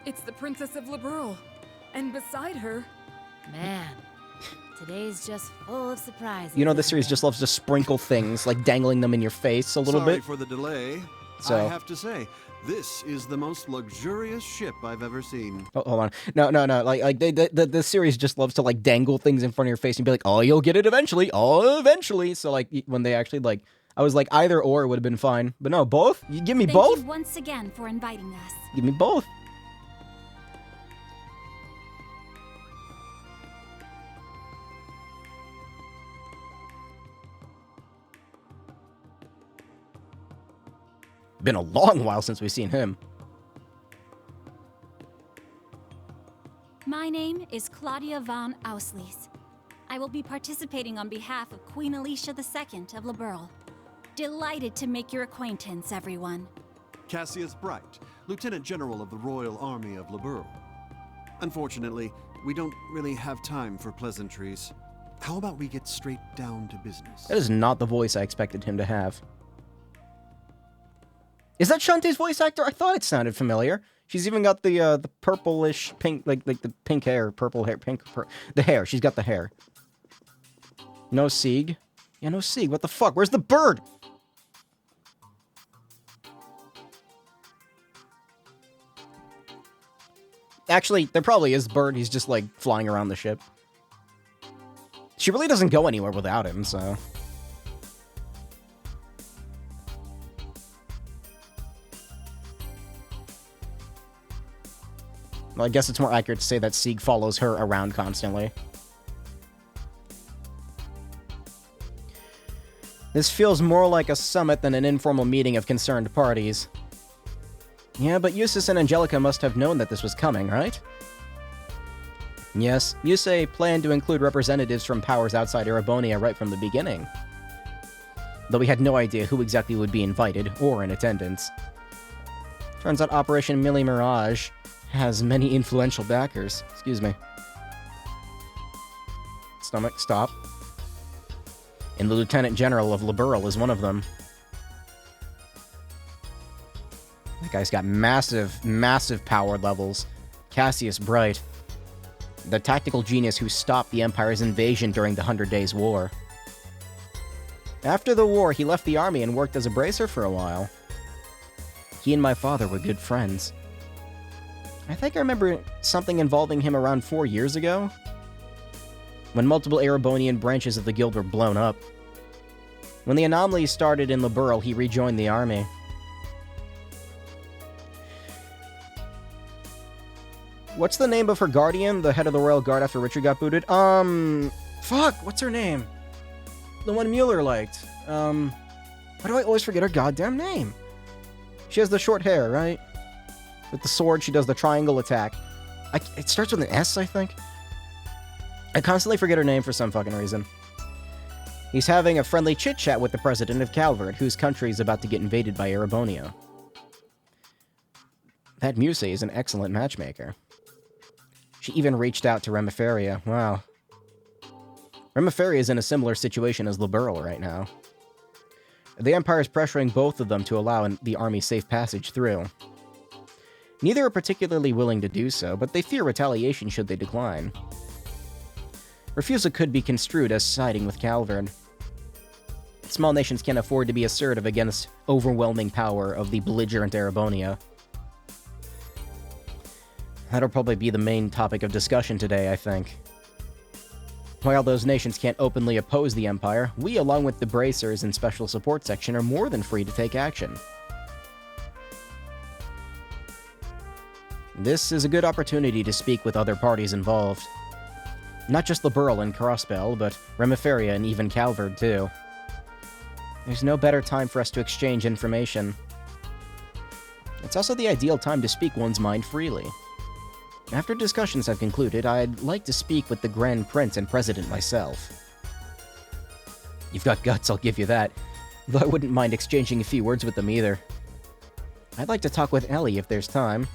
It's the Princess of Liberl. And beside her... Man, today's just full of surprises. You know, this series just loves to sprinkle things, like dangling them in your face a little Sorry bit. for the delay. So- I have to say, this is the most luxurious ship I've ever seen. Oh, hold on. No. Like the series just loves to like dangle things in front of your face and be like, oh, you'll get it eventually. Oh, eventually. So like when they actually like, I was like either or would have been fine, but no, both. You give me Thank both. you once again for inviting us. Give me both. Been a long while since we've seen him. My name is Claudia von Auslies. I will be participating on behalf of Queen Alicia II of Liberl. Delighted to make your acquaintance, everyone. Cassius Bright, Lieutenant General of the Royal Army of Liberl. Unfortunately, we don't really have time for pleasantries. How about we get straight down to business? That is not the voice I expected him to have. Is that Shantae's voice actor? I thought it sounded familiar. She's even got the purplish pink, like the pink hair, purple hair, the hair. She's got the hair. No Sieg. Yeah, no Sieg. What the fuck? Where's the bird? Actually, there probably is Bird. He's just like flying around the ship. She really doesn't go anywhere without him, so. Well, I guess it's more accurate to say that Sieg follows her around constantly. This feels more like a summit than an informal meeting of concerned parties. Yeah, but Eustace and Angelica must have known that this was coming, right? Yes, Yusei planned to include representatives from powers outside Erebonia right from the beginning. though we had no idea who exactly would be invited or in attendance. Turns out Operation Millie Mirage has many influential backers. Excuse me. Stomach, stop. And the Lieutenant General of Liberl is one of them. That guy's got massive, massive power levels. Cassius Bright. The tactical genius who stopped the Empire's invasion during the 100 Days War. After the war, he left the army and worked as a bracer for a while. He and my father were good friends. I think I remember something involving him around 4 years ago, when multiple Erebonian branches of the guild were blown up. When the anomalies started in Liberl, he rejoined the army. What's the name of her guardian, the head of the Royal Guard after Richard got booted? Fuck, what's her name? The one Mueller liked. Why do I always forget her goddamn name? She has the short hair, right? With the sword, she does the triangle attack. It starts with an S, I think? I constantly forget her name for some fucking reason. He's having a friendly chit-chat with the president of Calvard, whose country is about to get invaded by Erebonia. That Muse is an excellent matchmaker. She even reached out to Remiferia. Wow. Remiferia is in a similar situation as Liberl right now. The Empire is pressuring both of them to allow the army safe passage through. Neither are particularly willing to do so, but they fear retaliation should they decline. Refusal could be construed as siding with Calvard. Small nations can't afford to be assertive against overwhelming power of the belligerent Erebonia. That'll probably be the main topic of discussion today, I think. While those nations can't openly oppose the Empire, we, along with the Bracers and Special Support Section, are more than free to take action. This is a good opportunity to speak with other parties involved. Not just Liberl and Crossbell, but Remiferia and even Calvard, too. There's no better time for us to exchange information. It's also the ideal time to speak one's mind freely. After discussions have concluded, I'd like to speak with the Grand Prince and President myself. You've got guts, I'll give you that, though I wouldn't mind exchanging a few words with them either. I'd like to talk with Ellie if there's time.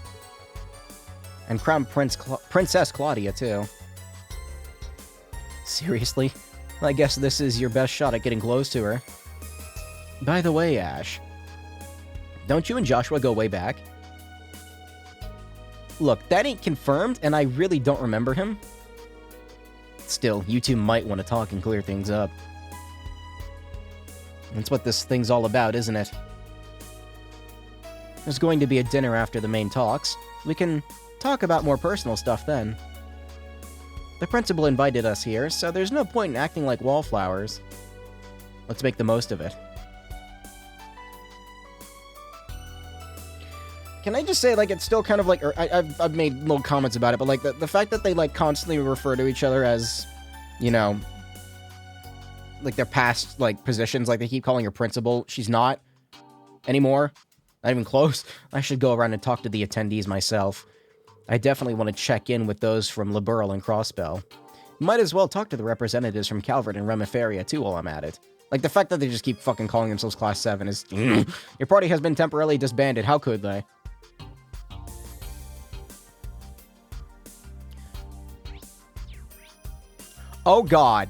And Crown Princess Claudia, too. Seriously? I guess this is your best shot at getting close to her. By the way, Ash, don't you and Joshua go way back? Look, that ain't confirmed, and I really don't remember him. Still, you two might want to talk and clear things up. That's what this thing's all about, isn't it? There's going to be a dinner after the main talks. We can talk about more personal stuff then. The principal invited us here, so there's no point in acting like wallflowers. Let's make the most of it. Can I just say, like, it's still kind of like, I've made little comments about it, but, like, the fact that they, like, constantly refer to each other as, you know, like, their past, like, positions, like, they keep calling her principal. She's not anymore. Not even close. I should go around and talk to the attendees myself. I definitely want to check in with those from Liberl and Crossbell. Might as well talk to the representatives from Calvard and Remiferia, too, while I'm at it. Like, the fact that they just keep fucking calling themselves Class 7 is... Your party has been temporarily disbanded. How could they? Oh, God.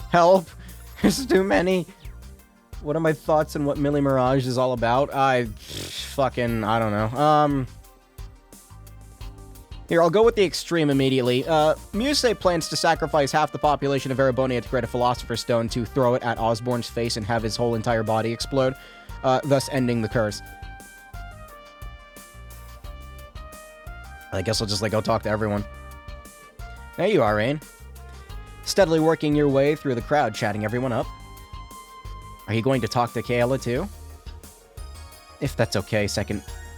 Help. There's too many. What are my thoughts on what Millie Mirage is all about? I don't know. Here, I'll go with the extreme immediately. Muse plans to sacrifice half the population of Erebonia to create a Philosopher's Stone to throw it at Osborn's face and have his whole entire body explode, thus ending the curse. I guess I'll just, like, go talk to everyone. There you are, Rain. Steadily working your way through the crowd, chatting everyone up. Are you going to talk to Kayla, too? If that's okay,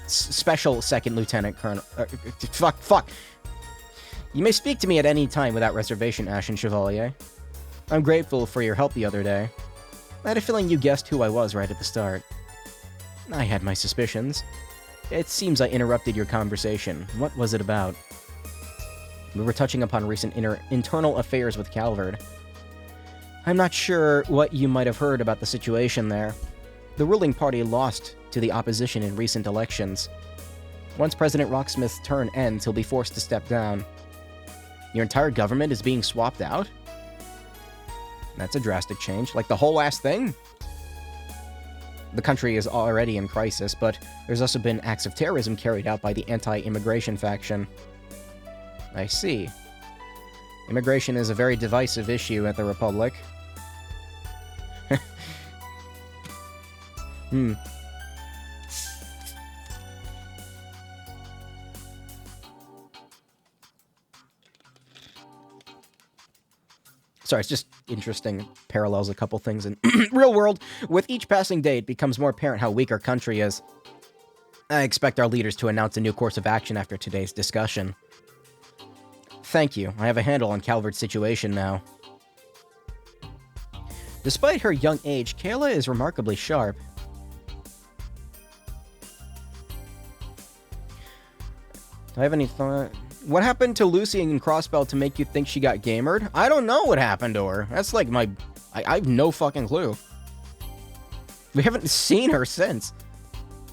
Special Second Lieutenant Colonel... fuck! You may speak to me at any time without reservation, Ashen Chevalier. I'm grateful for your help the other day. I had a feeling you guessed who I was right at the start. I had my suspicions. It seems I interrupted your conversation. What was it about? We were touching upon recent internal affairs with Calvard. I'm not sure what you might have heard about the situation there. The ruling party lost to the opposition in recent elections. Once President Rocksmith's term ends, he'll be forced to step down. Your entire government is being swapped out? That's a drastic change. Like the whole ass thing? The country is already in crisis, but there's also been acts of terrorism carried out by the anti-immigration faction. I see. Immigration is a very divisive issue at the Republic. Sorry, it's just interesting. Parallels a couple things in real world. With each passing day, it becomes more apparent how weak our country is. I expect our leaders to announce a new course of action after today's discussion. Thank you. I have a handle on Calvard's situation now. Despite her young age, Kayla is remarkably sharp. Do I have any thought? What happened to Lucy and Crossbell to make you think she got gamered? I don't know what happened to her. That's like my... I have no fucking clue. We haven't seen her since.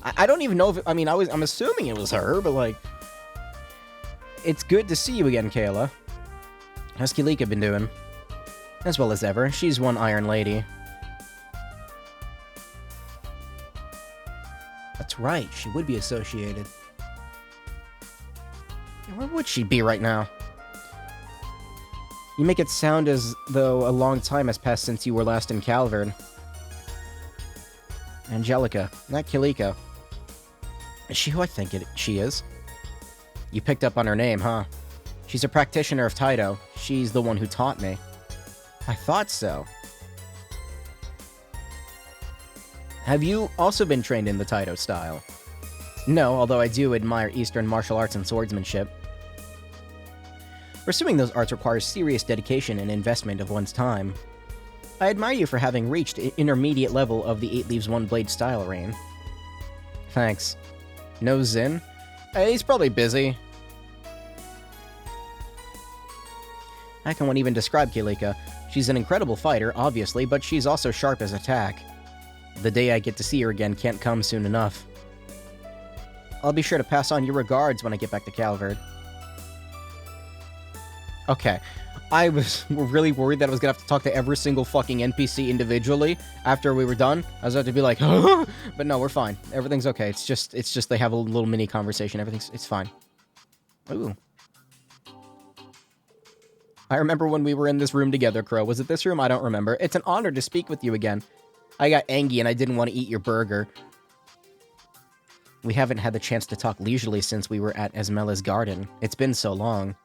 I don't even know if... I mean, I'm assuming it was her, but like... It's good to see you again, Kayla. How's Kilika been doing? As well as ever. She's one Iron Lady. That's right. She would be associated. Where would she be right now? You make it sound as though a long time has passed since you were last in Calvard. Angelica, not Kilika. Is she who I think she is? You picked up on her name, huh? She's a practitioner of Taito. She's the one who taught me. I thought so. Have you also been trained in the Taito style? No, although I do admire Eastern martial arts and swordsmanship. Pursuing those arts requires serious dedication and investment of one's time. I admire you for having reached intermediate level of the 8 Leaves 1 Blade style, Rain. Thanks. No Zin? He's probably busy. How can one even describe Kilika? She's an incredible fighter, obviously, but she's also sharp as attack. The day I get to see her again can't come soon enough. I'll be sure to pass on your regards when I get back to Calvard. Okay. I was really worried that I was gonna have to talk to every single fucking NPC individually after we were done. I was about to be like, huh? But no, we're fine. Everything's okay. It's just they have a little mini conversation. It's fine. Ooh. I remember when we were in this room together, Crow. Was it this room? I don't remember. It's an honor to speak with you again. I got angry and I didn't want to eat your burger. We haven't had the chance to talk leisurely since we were at Esmela's garden. It's been so long.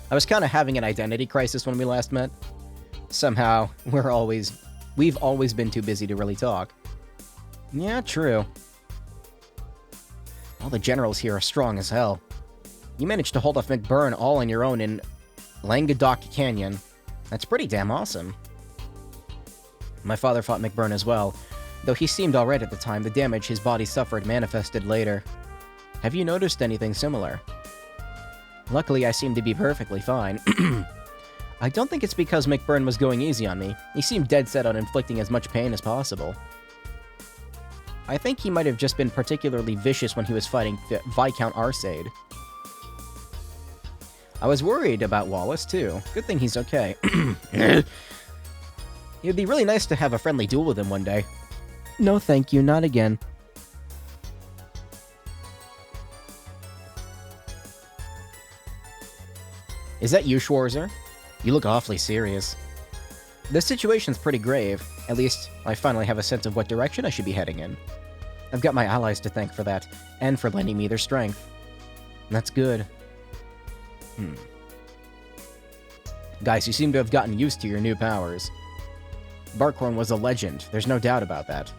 I was kind of having an identity crisis when we last met. Somehow, we've always been too busy to really talk. Yeah, true. All the generals here are strong as hell. You managed to hold off McBurn all on your own in Languedoc Canyon. That's pretty damn awesome. My father fought McBurn as well. Though he seemed alright at the time, the damage his body suffered manifested later. Have you noticed anything similar? Luckily, I seem to be perfectly fine. I don't think it's because McBurn was going easy on me. He seemed dead set on inflicting as much pain as possible. I think he might have just been particularly vicious when he was fighting Viscount Arcade. I was worried about Wallace, too. Good thing he's okay. It'd be really nice to have a friendly duel with him one day. No thank you, not again. Is that you, Schwarzer? You look awfully serious. The situation's pretty grave. At least, I finally have a sense of what direction I should be heading in. I've got my allies to thank for that, and for lending me their strength. That's good. Guys, you seem to have gotten used to your new powers. Barkhorn was a legend, there's no doubt about that.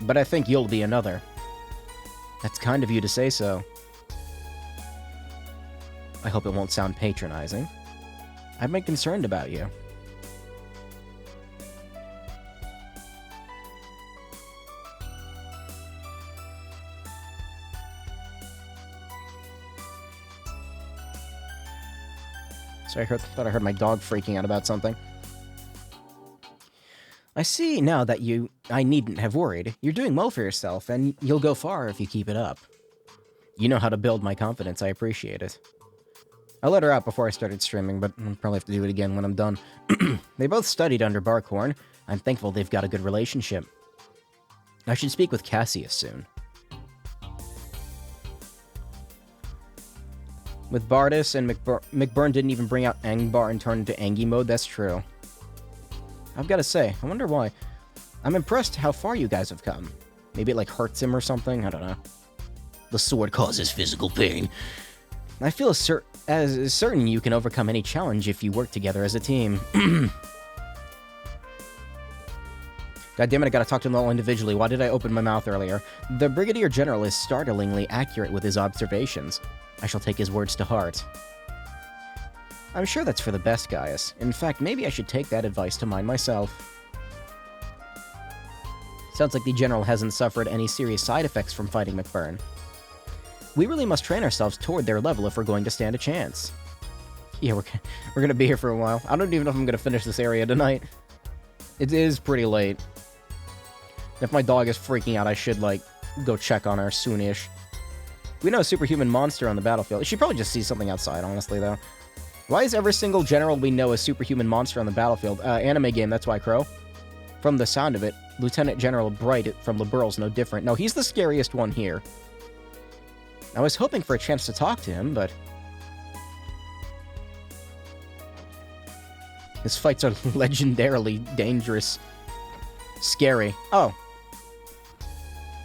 But I think you'll be another. That's kind of you to say so. I hope it won't sound patronizing. I've been concerned about you. So thought I heard my dog freaking out about something. I see now that I needn't have worried. You're doing well for yourself, and you'll go far if you keep it up. You know how to build my confidence, I appreciate it. I let her out before I started streaming, but I'll probably have to do it again when I'm done. They both studied under Barkhorn. I'm thankful they've got a good relationship. I should speak with Cassius soon. With Bardis and McBurn didn't even bring out Angbar and turn into Angie mode, that's true. I've got to say, I wonder why. I'm impressed how far you guys have come. Maybe it like hurts him or something, I don't know. The sword causes physical pain. I feel as certain you can overcome any challenge if you work together as a team. God damn it, I gotta talk to them all individually. Why did I open my mouth earlier? The Brigadier General is startlingly accurate with his observations. I shall take his words to heart. I'm sure that's for the best, Gaius. In fact, maybe I should take that advice to mind myself. Sounds like the General hasn't suffered any serious side effects from fighting McBurn. We really must train ourselves toward their level if we're going to stand a chance. Yeah, we're gonna be here for a while. I don't even know if I'm gonna finish this area tonight. It is pretty late. If my dog is freaking out, I should, like, go check on her soonish. We know a superhuman monster on the battlefield. She probably just sees something outside, honestly, though. Why is every single general we know a superhuman monster on the battlefield? Anime game, that's why, Crow. From the sound of it, Lieutenant General Bright from Liberal's no different. No, he's the scariest one here. I was hoping for a chance to talk to him, but... his fights are legendarily dangerous. Scary. Oh.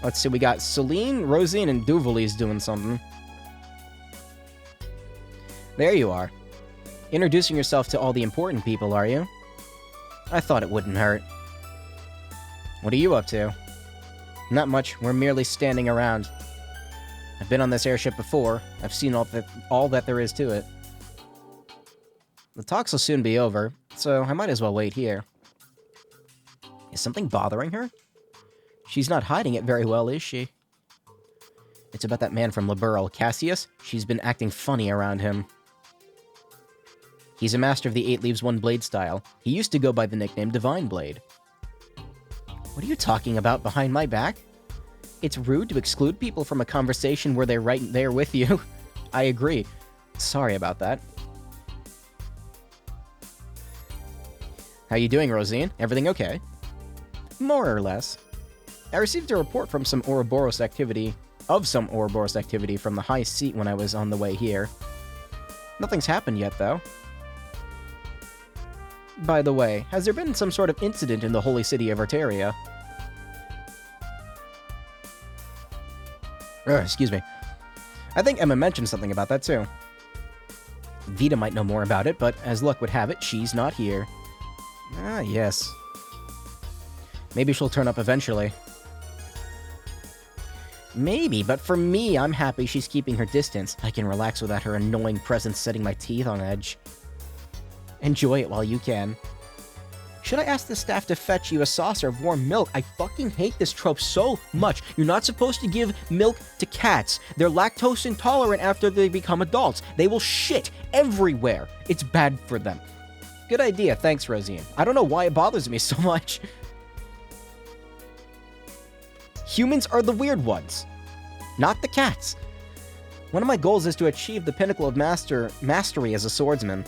Let's see, we got Celine, Rosine, and Duvalise doing something. There you are. Introducing yourself to all the important people, are you? I thought it wouldn't hurt. What are you up to? Not much, we're merely standing around. I've been on this airship before. I've seen all that there is to it. The talks will soon be over, so I might as well wait here. Is something bothering her? She's not hiding it very well, is she? It's about that man from Liberl, Cassius. She's been acting funny around him. He's a master of the 8 Leaves 1 Blade style. He used to go by the nickname Divine Blade. What are you talking about behind my back? It's rude to exclude people from a conversation where they're right there with you. I agree. Sorry about that. How you doing, Rosine? Everything okay? More or less. I received a report from some Ouroboros activity from the high seat when I was on the way here. Nothing's happened yet, though. By the way, has there been some sort of incident in the holy city of Arteria? Excuse me. I think Emma mentioned something about that, too. Vita might know more about it, but as luck would have it, she's not here. Ah, yes. Maybe she'll turn up eventually. Maybe, but for me, I'm happy she's keeping her distance. I can relax without her annoying presence setting my teeth on edge. Enjoy it while you can. Should I ask the staff to fetch you a saucer of warm milk? I fucking hate this trope so much. You're not supposed to give milk to cats. They're lactose intolerant after they become adults. They will shit everywhere. It's bad for them. Good idea, thanks, Rosine. I don't know why it bothers me so much. Humans are the weird ones, not the cats. One of my goals is to achieve the pinnacle of mastery as a swordsman.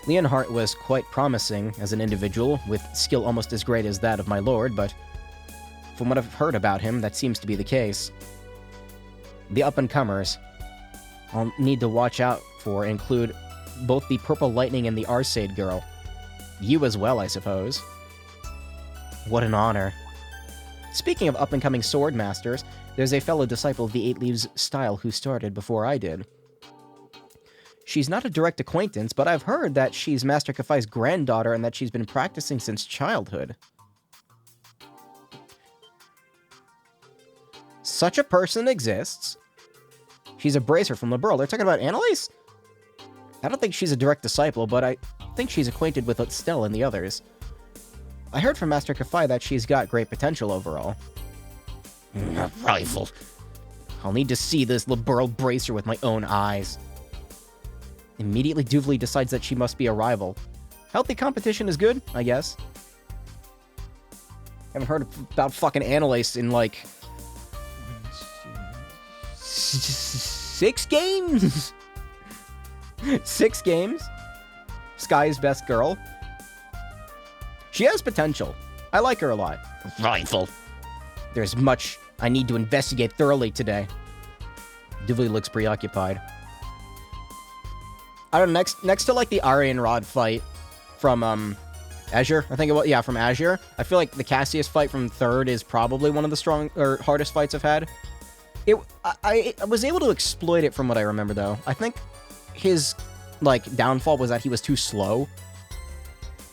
Leonhardt was quite promising as an individual, with skill almost as great as that of my lord, but from what I've heard about him, that seems to be the case. The up-and-comers I'll need to watch out for include both the Purple Lightning and the Arcade Girl. You as well, I suppose. What an honor. Speaking of up-and-coming sword masters, there's a fellow disciple of the 8 Leaves style who started before I did. She's not a direct acquaintance, but I've heard that she's Master Kafai's granddaughter and that she's been practicing since childhood. Such a person exists. She's a bracer from Liberl. They're talking about Annalise? I don't think she's a direct disciple, but I think she's acquainted with Estelle and the others. I heard from Master Kafai that she's got great potential overall. A rival. I'll need to see this Liberl bracer with my own eyes. Immediately, Duvley decides that she must be a rival. Healthy competition is good, I guess. Haven't heard about fucking Annalise in, like... 6 games? 6 games? Sky's best girl. She has potential. I like her a lot. Rival. There's much I need to investigate thoroughly today. Duvley looks preoccupied. I don't know, next to like the Aryan Rod fight from Azure, I think it was, yeah, from Azure. I feel like the Cassius fight from 3rd is probably one of the hardest fights I've had. I was able to exploit it from what I remember though. I think his like downfall was that he was too slow.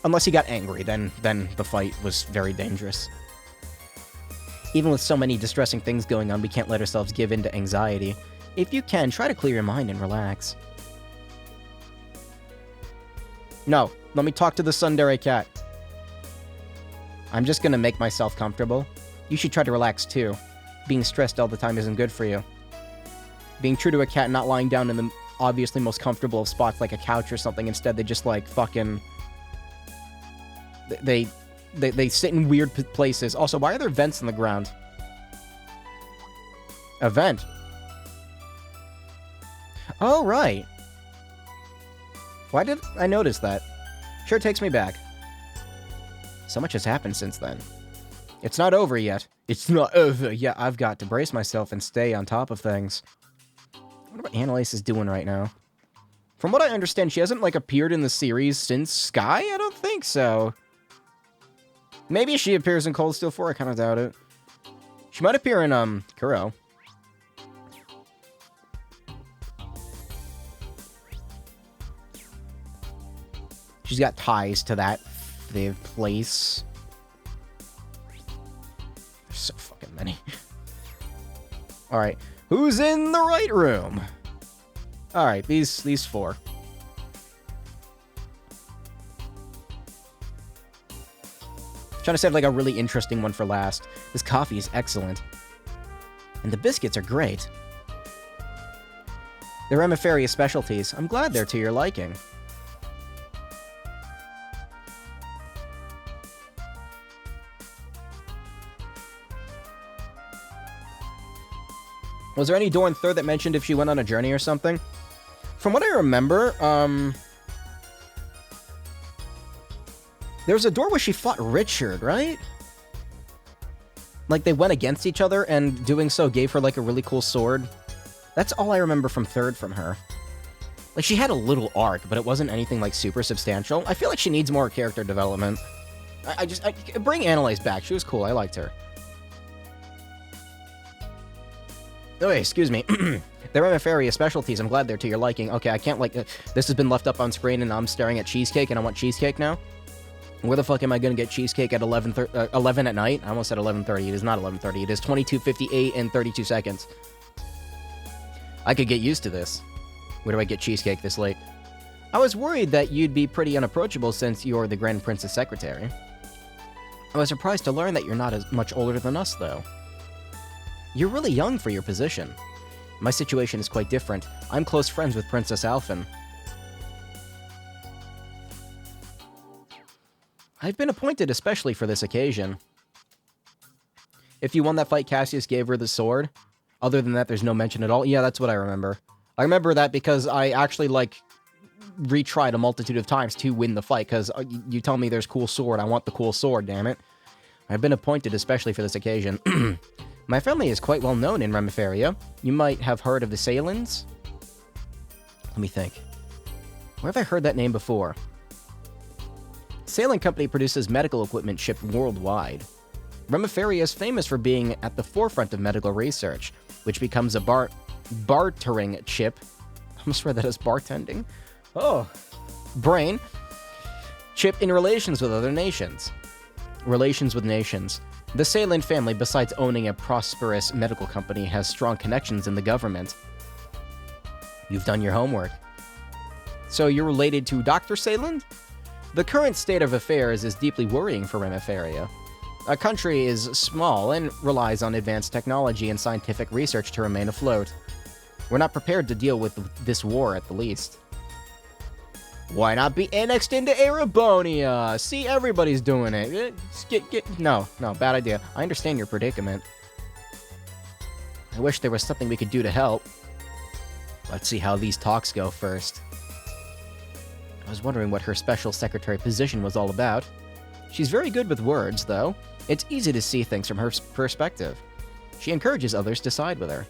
Unless he got angry, then the fight was very dangerous. Even with so many distressing things going on, we can't let ourselves give in to anxiety. If you can, try to clear your mind and relax. No, let me talk to the Tsundere cat. I'm just gonna make myself comfortable. You should try to relax too. Being stressed all the time isn't good for you. Being true to a cat, not lying down in the obviously most comfortable of spots like a couch or something. Instead, they just like fucking... They sit in weird places. Also, why are there vents in the ground? A vent? Oh, right. Why did I notice that? Sure takes me back. So much has happened since then. It's not over yet. It's not over yet. I've got to brace myself and stay on top of things. I wonder what Annalise is doing right now. From what I understand, she hasn't, like, appeared in the series since Sky? I don't think so. Maybe she appears in Cold Steel 4, I kind of doubt it. She might appear in, Kuro. She's got ties to that place. There's so fucking many. Alright, who's in the right room? Alright, these 4. Trying to save like a really interesting one for last. This coffee is excellent. And the biscuits are great. They're Emifaria specialties. I'm glad they're to your liking. Was there any door in 3rd that mentioned if she went on a journey or something? From what I remember, there was a door where she fought Richard, right? Like, they went against each other, and doing so gave her, like, a really cool sword. That's all I remember from 3rd from her. Like, she had a little arc, but it wasn't anything, like, super substantial. I feel like she needs more character development. I bring Annalise back. She was cool. I liked her. Oh, wait, excuse me. They're Emifaria specialties. I'm glad they're to your liking. Okay, I can't, like... this has been left up on screen, and I'm staring at cheesecake, and I want cheesecake now. Where the fuck am I gonna get cheesecake at 11 at night? I almost said 11:30. It is not 11:30. It is 22:58 and 32 seconds. I could get used to this. Where do I get cheesecake this late? I was worried that you'd be pretty unapproachable since you're the Grand Prince's secretary. I was surprised to learn that you're not as much older than us, though. You're really young for your position. My situation is quite different. I'm close friends with Princess Alphen. I've been appointed especially for this occasion. If you won that fight, Cassius gave her the sword. Other than that, there's no mention at all. Yeah, that's what I remember. I remember that because I actually, like, retried a multitude of times to win the fight, because you tell me there's cool sword. I want the cool sword, damn it. I've been appointed especially for this occasion. My family is quite well known in Remifaria. You might have heard of the Salins? Let me think. Where have I heard that name before? Salin Company produces medical equipment shipped worldwide. Remifaria is famous for being at the forefront of medical research, which becomes a bartering chip. I almost read that as bartending. Oh. Brain. Chip in relations with other nations. Relations with nations. The Salin family, besides owning a prosperous medical company, has strong connections in the government. You've done your homework. So you're related to Dr. Salin? The current state of affairs is deeply worrying for Remifaria. Our country is small and relies on advanced technology and scientific research to remain afloat. We're not prepared to deal with this war at the least. Why not be annexed into Erebonia? See, everybody's doing it. No, bad idea. I understand your predicament. I wish there was something we could do to help. Let's see how these talks go first. I was wondering what her special secretary position was all about. She's very good with words, though. It's easy to see things from her perspective. She encourages others to side with her.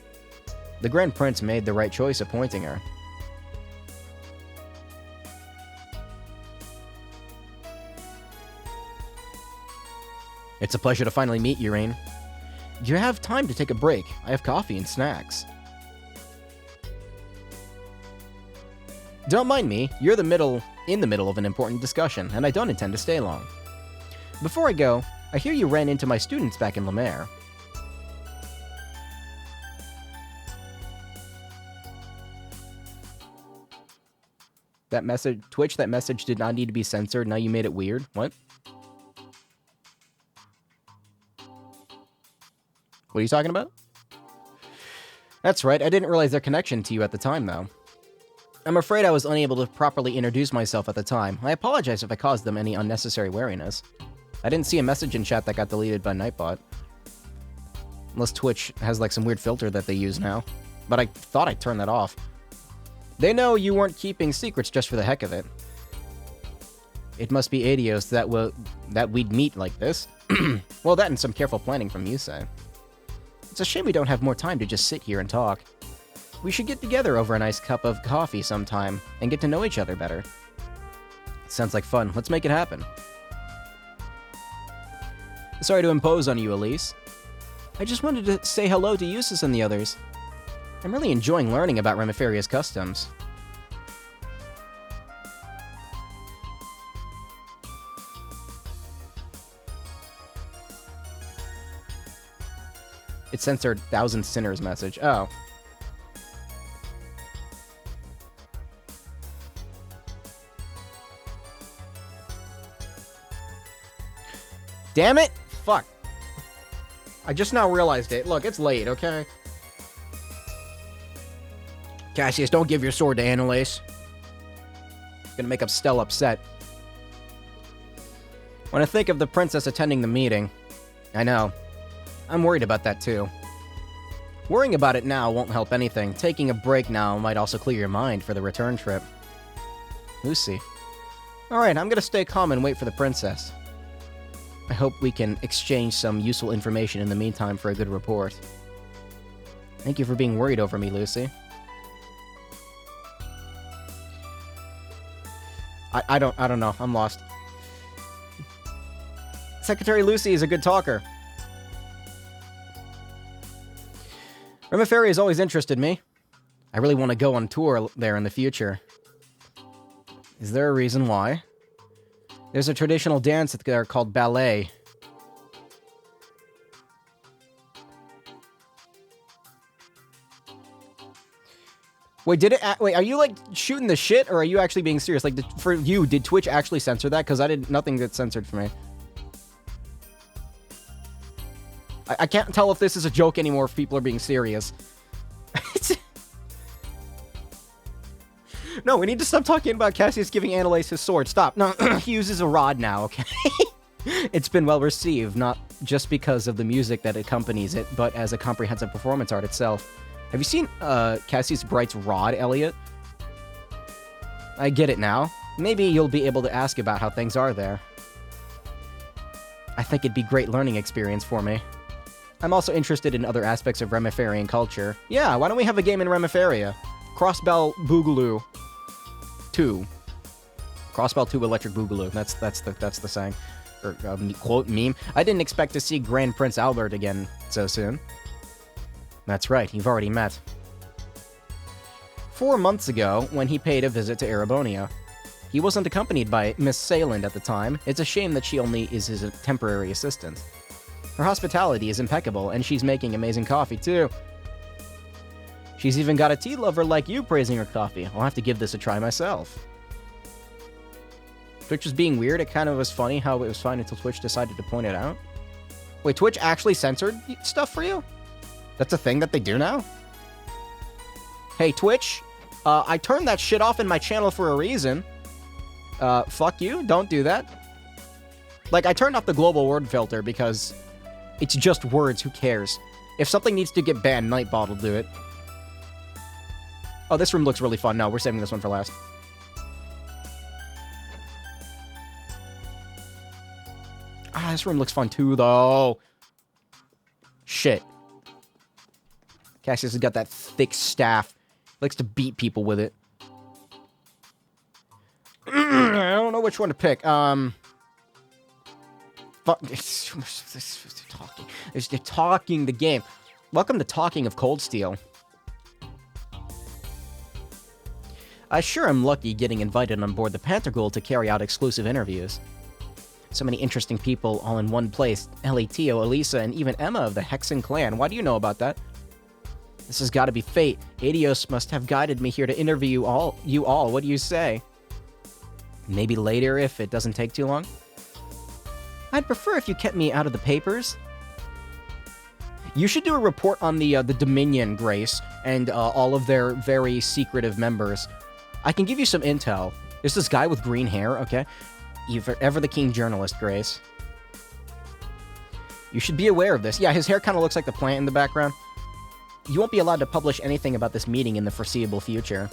The Grand Prince made the right choice appointing her. It's a pleasure to finally meet you, Rain. Do you have time to take a break? I have coffee and snacks. Don't mind me, you're in the middle of an important discussion, and I don't intend to stay long. Before I go, I hear you ran into my students back in Lemaire. That message, Twitch, that message did not need to be censored, now you made it weird. What? What are you talking about? That's right, I didn't realize their connection to you at the time, though. I'm afraid I was unable to properly introduce myself at the time. I apologize if I caused them any unnecessary wariness. I didn't see a message in chat that got deleted by Nightbot. Unless Twitch has like some weird filter that they use now. But I thought I turned that off. They know you weren't keeping secrets just for the heck of it. It must be Adios that we'd meet like this. Well, that and some careful planning from Yusei. It's a shame we don't have more time to just sit here and talk. We should get together over a nice cup of coffee sometime and get to know each other better. Sounds like fun. Let's make it happen. Sorry to impose on you, Elise. I just wanted to say hello to Eustace and the others. I'm really enjoying learning about Remiferia's customs. It censored Thousand Sinners message. Oh. Damn it! Fuck. I just now realized it. Look, it's late, okay? Cassius, don't give your sword to Annalise. It's gonna make Stella upset. When I think of the princess attending the meeting, I know. I'm worried about that too. Worrying about it now won't help anything. Taking a break now might also clear your mind for the return trip. Lucy. Alright, I'm gonna stay calm and wait for the princess. I hope we can exchange some useful information in the meantime for a good report. Thank you for being worried over me, Lucy. I don't know. I'm lost. Secretary Lucy is a good talker. Remiferia has always interested me. I really want to go on tour there in the future. Is there a reason why? There's a traditional dance there called ballet. Wait, wait, are you like shooting the shit, or are you actually being serious? Like, for you, did Twitch actually censor that? Because nothing gets censored for me. I can't tell if this is a joke anymore, if people are being serious. No, we need to stop talking about Cassius giving Annalise his sword. Stop. No, he uses a rod now, okay? It's been well received, not just because of the music that accompanies it, but as a comprehensive performance art itself. Have you seen Cassius Bright's rod, Elliot? I get it now. Maybe you'll be able to ask about how things are there. I think it'd be a great learning experience for me. I'm also interested in other aspects of Remiferian culture. Yeah, why don't we have a game in Remiferia? Crossbell Boogaloo 2. Crossbell 2 Electric Boogaloo. That's the saying. Or quote meme. I didn't expect to see Grand Prince Albert again so soon. That's right, you've already met. 4 months ago, when he paid a visit to Erebonia. He wasn't accompanied by Miss Sayland at the time. It's a shame that she only is his temporary assistant. Her hospitality is impeccable, and she's making amazing coffee, too. She's even got a tea lover like you praising her coffee. I'll have to give this a try myself. Twitch was being weird. It kind of was funny how it was fine until Twitch decided to point it out. Wait, Twitch actually censored stuff for you? That's a thing that they do now? Hey, Twitch, I turned that shit off in my channel for a reason. Fuck you, don't do that. Like, I turned off the global word filter because it's just words, who cares? If something needs to get banned, Nightbot will do it. Oh, this room looks really fun. No, we're saving this one for last. Ah, this room looks fun too, though. Shit. Cassius has got that thick staff. Likes to beat people with it. I don't know which one to pick. Fuck. Talking. It's the talking the game. Welcome to Talking of Cold Steel. I sure am lucky getting invited on board the Panthergold to carry out exclusive interviews. So many interesting people all in one place. Ellie, Tio, Elisa, and even Emma of the Hexen clan. Why do you know about that? This has got to be fate. Adios must have guided me here to interview you all. What do you say? Maybe later if it doesn't take too long? I'd prefer if you kept me out of the papers. You should do a report on the Dominion, Grace, and all of their very secretive members. I can give you some intel. There's this guy with green hair, okay? Ever the keen journalist, Grace. You should be aware of this. Yeah, his hair kind of looks like the plant in the background. You won't be allowed to publish anything about this meeting in the foreseeable future.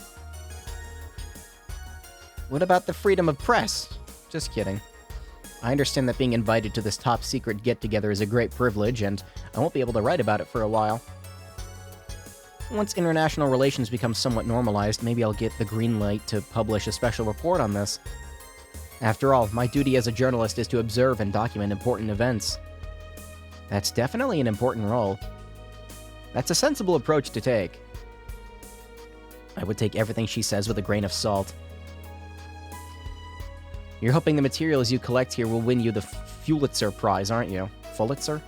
What about the freedom of press? Just kidding. I understand that being invited to this top-secret get-together is a great privilege, and I won't be able to write about it for a while. Once international relations become somewhat normalized, maybe I'll get the green light to publish a special report on this. After all, my duty as a journalist is to observe and document important events. That's definitely an important role. That's a sensible approach to take. I would take everything she says with a grain of salt. You're hoping the materials you collect here will win you the Pulitzer Prize, aren't you? Pulitzer?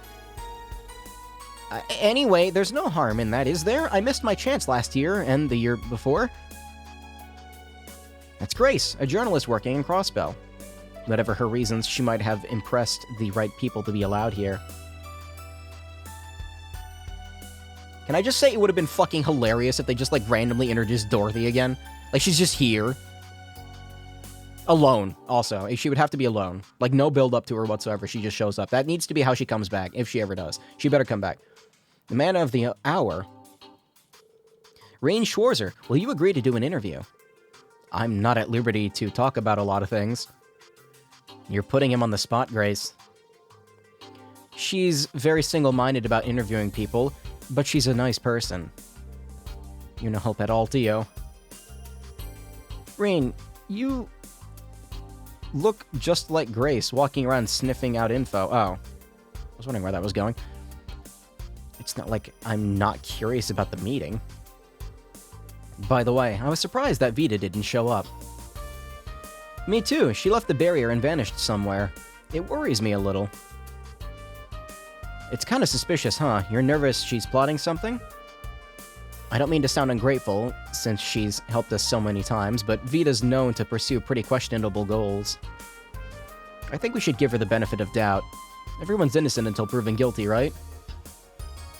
Anyway, there's no harm in that, is there? I missed my chance last year and the year before. That's Grace, a journalist working in Crossbell. Whatever her reasons, she might have impressed the right people to be allowed here. Can I just say it would have been fucking hilarious if they just, like, randomly introduced Dorothy again? Like, she's just here. Alone, also. She would have to be alone. Like, no build-up to her whatsoever. She just shows up. That needs to be how she comes back, if she ever does. She better come back. The man of the hour. Rain Schwarzer, will you agree to do an interview? I'm not at liberty to talk about a lot of things. You're putting him on the spot, Grace. She's very single-minded about interviewing people, but she's a nice person. You're no help at all, Tio. Rain, you look just like Grace, walking around sniffing out info. Oh. I was wondering where that was going. It's not like I'm not curious about the meeting. By the way, I was surprised that Vita didn't show up. Me too. She left the barrier and vanished somewhere. It worries me a little. It's kind of suspicious, huh? You're nervous she's plotting something? I don't mean to sound ungrateful, since she's helped us so many times, but Vita's known to pursue pretty questionable goals. I think we should give her the benefit of doubt. Everyone's innocent until proven guilty, right?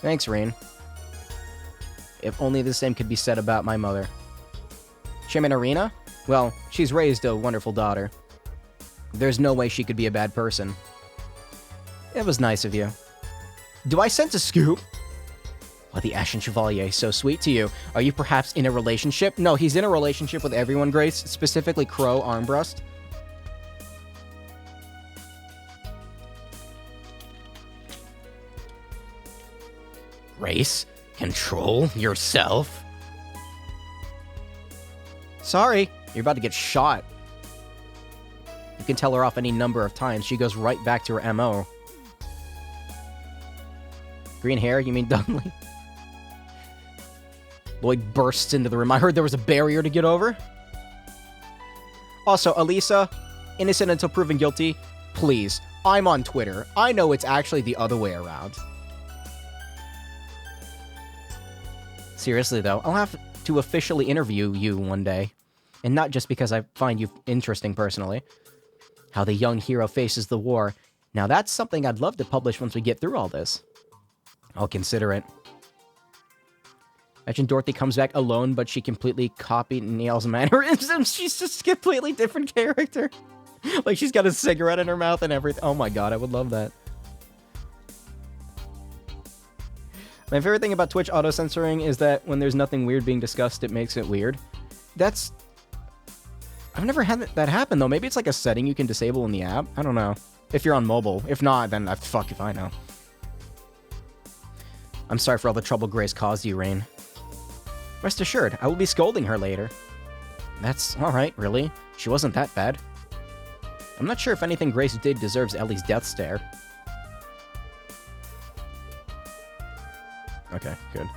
Thanks, Rain. If only the same could be said about my mother. Chairman Arena? Well, she's raised a wonderful daughter. There's no way she could be a bad person. It was nice of you. Do I sense a scoop? Why, the Ashen Chevalier, so sweet to you. Are you perhaps in a relationship? No, he's in a relationship with everyone, Grace, specifically Crow Armbrust. Grace, control yourself? Sorry, you're about to get shot. You can tell her off any number of times. She goes right back to her MO. Green hair, you mean Dudley? Lloyd bursts into the room. I heard there was a barrier to get over. Also, Elisa, innocent until proven guilty. Please, I'm on Twitter. I know it's actually the other way around. Seriously, though, I'll have to officially interview you one day. And not just because I find you interesting personally. How the young hero faces the war. Now that's something I'd love to publish once we get through all this. I'll consider it. Imagine Dorothy comes back alone, but she completely copied Neil's mannerisms. She's just a completely different character. Like, she's got a cigarette in her mouth and everything. Oh my god, I would love that. My favorite thing about Twitch auto-censoring is that when there's nothing weird being discussed, it makes it weird. That's... I've never had that happen, though. Maybe it's like a setting you can disable in the app. I don't know. If you're on mobile. If not, then fuck if I know. I'm sorry for all the trouble Grace caused you, Rain. Rest assured, I will be scolding her later. That's alright, really. She wasn't that bad. I'm not sure if anything Grace did deserves Ellie's death stare. Okay, good.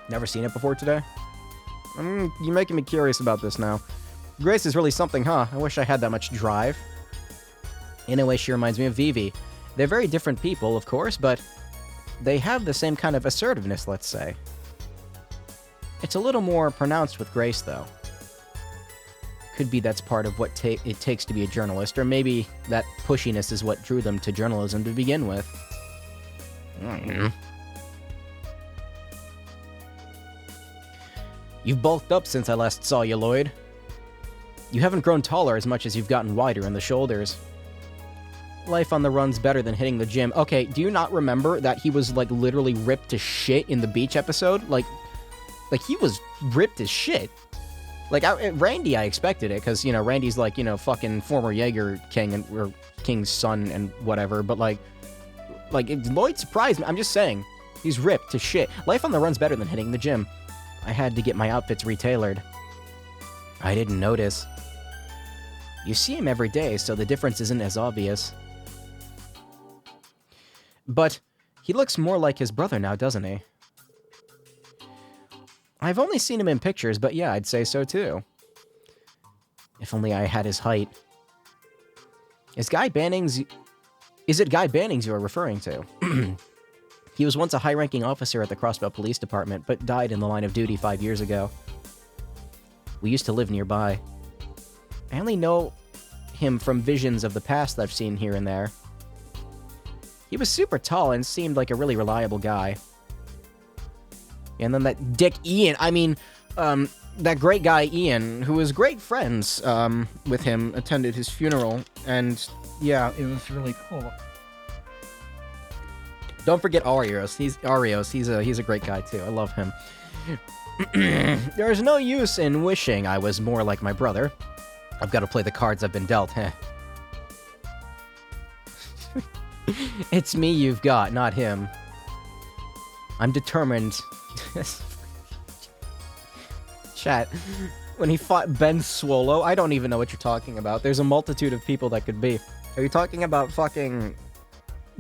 Never seen it before today? You're making me curious about this now. Grace is really something, huh? I wish I had that much drive. In a way, she reminds me of Vivi. They're very different people, of course, but they have the same kind of assertiveness, let's say. It's a little more pronounced with Grace, though. Could be that's part of what it takes to be a journalist, or maybe that pushiness is what drew them to journalism to begin with. You've bulked up since I last saw you, Lloyd. You haven't grown taller as much as you've gotten wider in the shoulders. Life on the run's better than hitting the gym. Okay, do you not remember that he was, like, literally ripped to shit in the beach episode? Like he was ripped as shit. Like, Randy, I expected it, because, you know, Randy's, like, you know, fucking former Jaeger king, or king's son and whatever, but, like Lloyd surprised me. I'm just saying, he's ripped to shit. Life on the run's better than hitting the gym. I had to get my outfits retailored. I didn't notice. You see him every day, so the difference isn't as obvious. But he looks more like his brother now, doesn't he? I've only seen him in pictures, but yeah, I'd say so too. If only I had his height. Is it Guy Bannings you are referring to? He was once a high-ranking officer at the Crossbell Police Department, but died in the line of duty 5 years ago. We used to live nearby. I only know him from visions of the past that I've seen here and there. He was super tall and seemed like a really reliable guy. And then that dick Ian, that great guy Ian, who was great friends with him, attended his funeral, and yeah, it was really cool. Don't forget Arios. He's a great guy too. I love him. There's no use in wishing I was more like my brother. I've got to play the cards I've been dealt, heh. It's me you've got, not him. I'm determined. Chat. When he fought Ben Swallow, I don't even know what you're talking about. There's a multitude of people that could be. Are you talking about fucking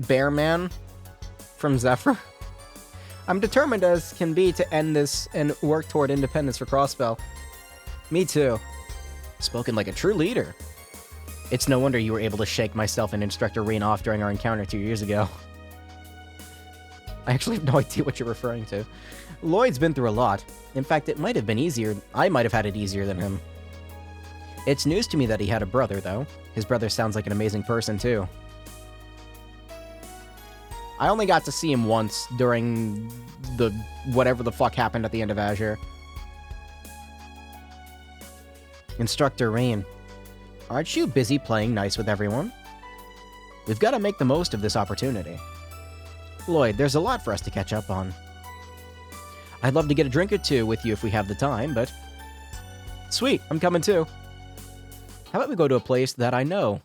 Bearman from Zephyr? I'm determined as can be to end this and work toward independence for Crossbell. Me too. Spoken like a true leader. It's no wonder you were able to shake myself and Instructor Reen off during our encounter 2 years ago. I actually have no idea what you're referring to. Lloyd's been through a lot. In fact, it might have been easier. I might have had it easier than him. It's news to me that he had a brother, though. His brother sounds like an amazing person, too. I only got to see him once during the whatever the fuck happened at the end of Azure. Instructor Rain, aren't you busy playing nice with everyone? We've got to make the most of this opportunity. Lloyd, there's a lot for us to catch up on. I'd love to get a drink or two with you if we have the time, but... Sweet, I'm coming too. How about we go to a place that I know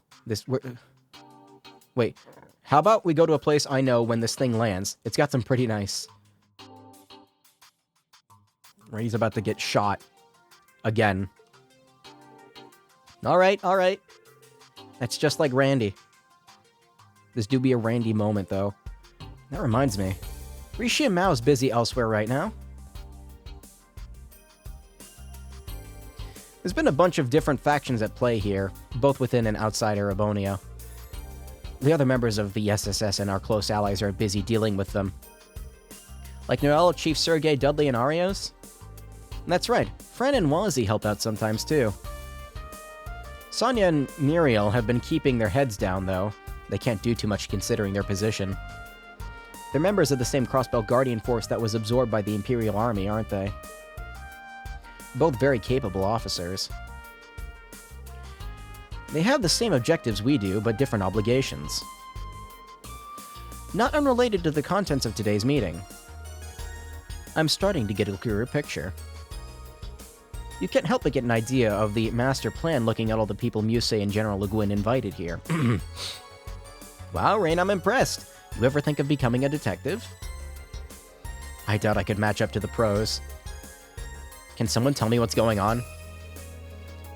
Wait, how about we go to a place I know when this thing lands? It's got some pretty nice... Ray's about to get shot. Again. Alright. That's just like Randy. This do be a Randy moment, though. That reminds me. Rishi and Mao's busy elsewhere right now. There's been a bunch of different factions at play here, both within and outside Erebonia. The other members of the SSS and our close allies are busy dealing with them. Like Noel, Chief Sergei, Dudley, and Arios? That's right, Fran and Wazzy help out sometimes too. Sonya and Muriel have been keeping their heads down, though. They can't do too much considering their position. They're members of the same Crossbelt Guardian force that was absorbed by the Imperial Army, aren't they? Both very capable officers. They have the same objectives we do, but different obligations. Not unrelated to the contents of today's meeting. I'm starting to get a clearer picture. You can't help but get an idea of the master plan looking at all the people Musei and General Le Guin invited here. Wow, Rain, I'm impressed. You ever think of becoming a detective? I doubt I could match up to the pros. Can someone tell me what's going on?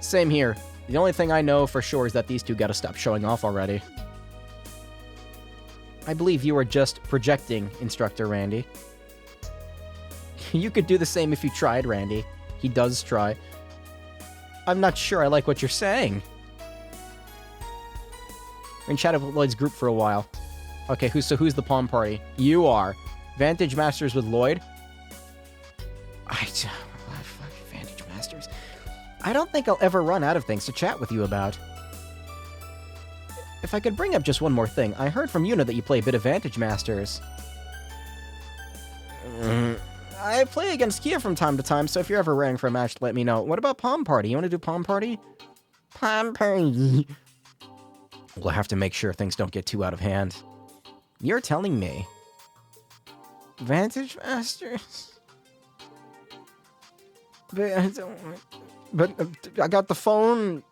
Same here. The only thing I know for sure is that these two gotta stop showing off already. I believe you are just projecting, Instructor Randy. You could do the same if you tried, Randy. He does try. I'm not sure I like what you're saying. We're in chatted with Lloyd's group for a while. Okay, who's the Palm Party? You are. Vantage Masters with Lloyd? Vantage Masters. I don't think I'll ever run out of things to chat with you about. If I could bring up just one more thing, I heard from Yuna that you play a bit of Vantage Masters. I play against Kia from time to time, so if you're ever raring for a match, let me know. What about Palm Party? You want to do Palm Party? Palm Party. We'll have to make sure things don't get too out of hand. You're telling me. Vantage Masters? But I got the phone.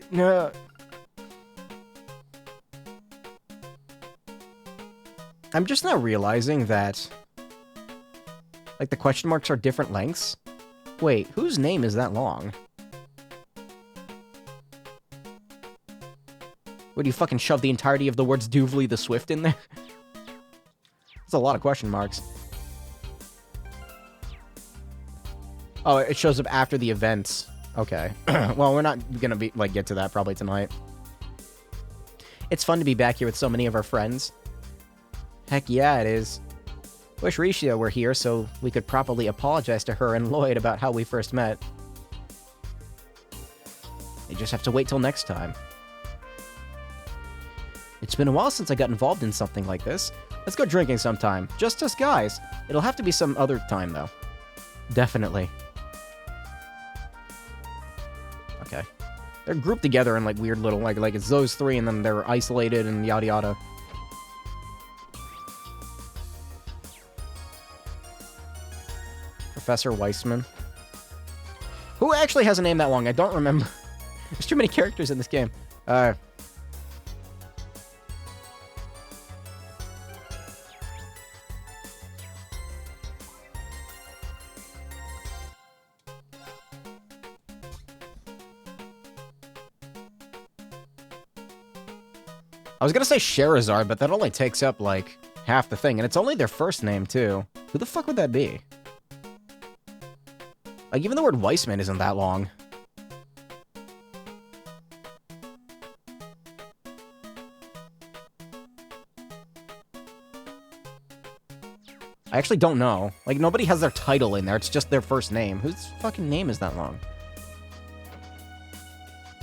No. I'm just now realizing that, like, the question marks are different lengths. Wait, whose name is that long? Would you fucking shove the entirety of the words Duvley the Swift in there? That's a lot of question marks. Oh, it shows up after the events. Okay. Well, we're not gonna get to that probably tonight. It's fun to be back here with so many of our friends. Heck yeah, it is. Wish Risha were here so we could properly apologize to her and Lloyd about how we first met. They just have to wait till next time. It's been a while since I got involved in something like this. Let's go drinking sometime. Just us guys. It'll have to be some other time, though. Definitely. Okay. They're grouped together in, like, weird little, like it's those three, and then they're isolated and yada yada. Professor Weissman. Who actually has a name that long? I don't remember. There's too many characters in this game. I was gonna say Sherazard, but that only takes up, like, half the thing, and it's only their first name, too. Who the fuck would that be? Like, even the word Weissman isn't that long. I actually don't know. Like, nobody has their title in there, it's just their first name. Whose fucking name is that long?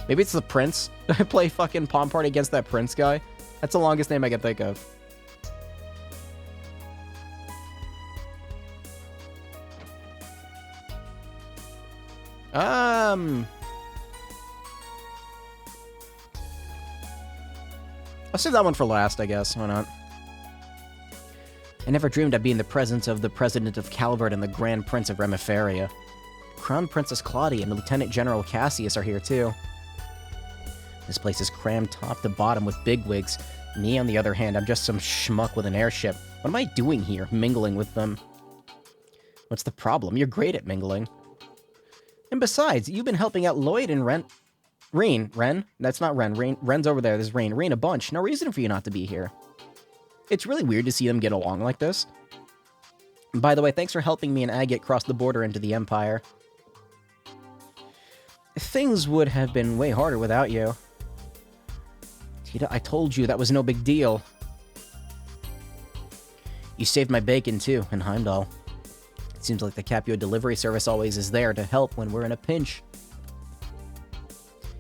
Maybe it's the Prince? I play fucking Palm Party against that Prince guy? That's the longest name I can think of. I'll save that one for last, I guess. Why not? I never dreamed I'd be in the presence of the President of Calvert and the Grand Prince of Remiferia. Crown Princess Claudia and Lieutenant General Cassius are here, too. This place is crammed top to bottom with bigwigs. Me, on the other hand, I'm just some schmuck with an airship. What am I doing here, mingling with them? What's the problem? You're great at mingling. And besides, you've been helping out Lloyd and Ren? That's not Ren. Ren's over there. There's Ren a bunch. No reason for you not to be here. It's really weird to see them get along like this. By the way, thanks for helping me and Agate cross the border into the Empire. Things would have been way harder without you. Tita, I told you that was no big deal. You saved my bacon, too, in Heimdall. It seems like the Capio delivery service always is there to help when we're in a pinch.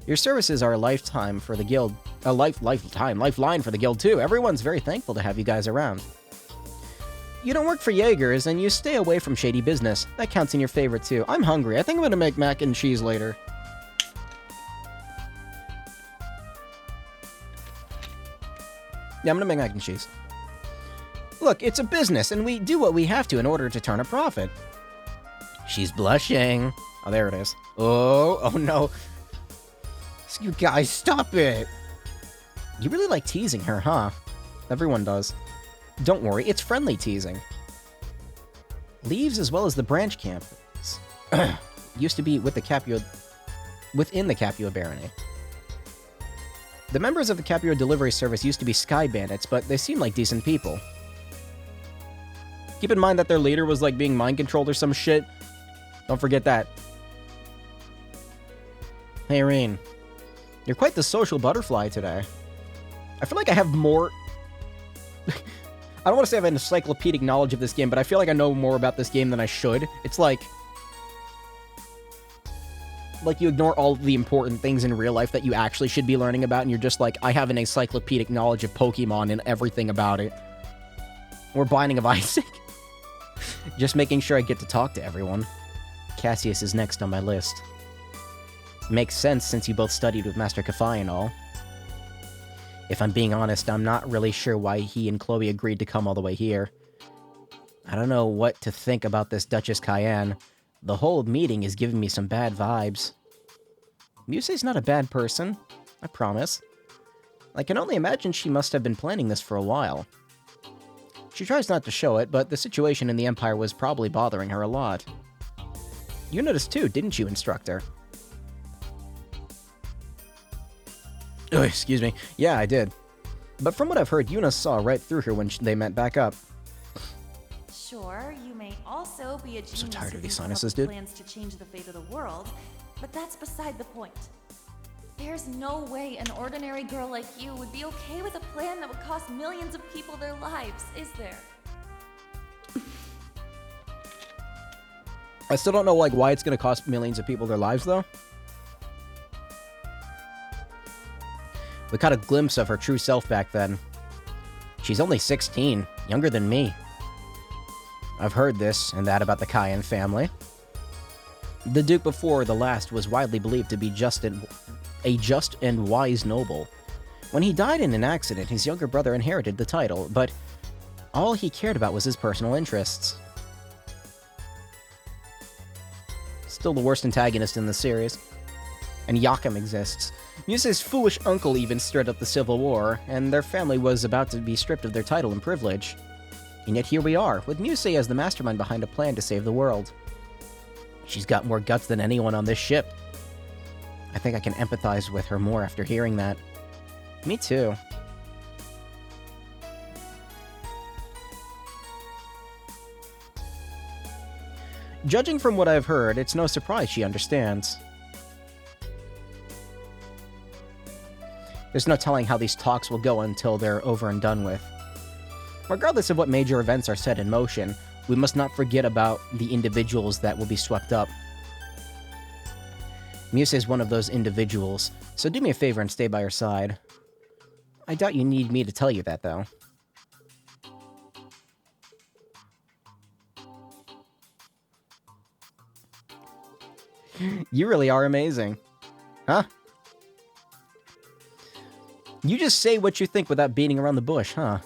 Your services are a lifetime for the guild. a lifeline for the guild too. Everyone's very thankful to have you guys around. You don't work for Jaegers, and you stay away from shady business. That counts in your favor too. I'm hungry. I think I'm gonna make mac and cheese later. Yeah, I'm gonna make mac and cheese. Look, it's a business, and we do what we have to in order to turn a profit. She's blushing. Oh, there it is. Oh no. You guys, stop it! You really like teasing her, huh? Everyone does. Don't worry, it's friendly teasing. Leaves as well as the branch campus used to be with the within the Capua Barony. The members of the Capua Delivery Service used to be Sky Bandits, but they seem like decent people. Keep in mind that their leader was like being mind-controlled or some shit. Don't forget that. Hey, Irene. You're quite the social butterfly today. I feel like I have more... I don't want to say I have an encyclopedic knowledge of this game, but I feel like I know more about this game than I should. It's like you ignore all the important things in real life that you actually should be learning about, and you're just like, I have an encyclopedic knowledge of Pokemon and everything about it. Or Binding of Isaac. Just making sure I get to talk to everyone. Cassius is next on my list. Makes sense since you both studied with Master Kafai and all. If I'm being honest, I'm not really sure why he and Chloe agreed to come all the way here. I don't know what to think about this Duchess Cayenne. The whole meeting is giving me some bad vibes. Musei's not a bad person, I promise. I can only imagine she must have been planning this for a while. She tries not to show it, but the situation in the Empire was probably bothering her a lot. You noticed too, didn't you, Instructor? Oh, excuse me. Yeah, I did. But from what I've heard, Yuna saw right through her when they met back up. Sure, you may also be a genius So tired of who these thinks sinuses, up dude. plans to change the fate of the world, but that's beside the point. There's no way an ordinary girl like you would be okay with a plan that would cost millions of people their lives, is there? I still don't know, like, why it's gonna cost millions of people their lives, though. We caught a glimpse of her true self back then. She's only 16, younger than me. I've heard this and that about the Cayenne family. The Duke before the last was widely believed to be a just and wise noble. When he died in an accident, his younger brother inherited the title, but all he cared about was his personal interests. Still the worst antagonist in the series. And Yakum exists. Musei's foolish uncle even stirred up the Civil War, and their family was about to be stripped of their title and privilege. And yet here we are, with Musei as the mastermind behind a plan to save the world. She's got more guts than anyone on this ship. I think I can empathize with her more after hearing that. Me too. Judging from what I've heard, it's no surprise she understands. There's no telling how these talks will go until they're over and done with. Regardless of what major events are set in motion, we must not forget about the individuals that will be swept up. Musei is one of those individuals, so do me a favor and stay by her side. I doubt you need me to tell you that, though. You really are amazing. Huh? You just say what you think without beating around the bush, huh?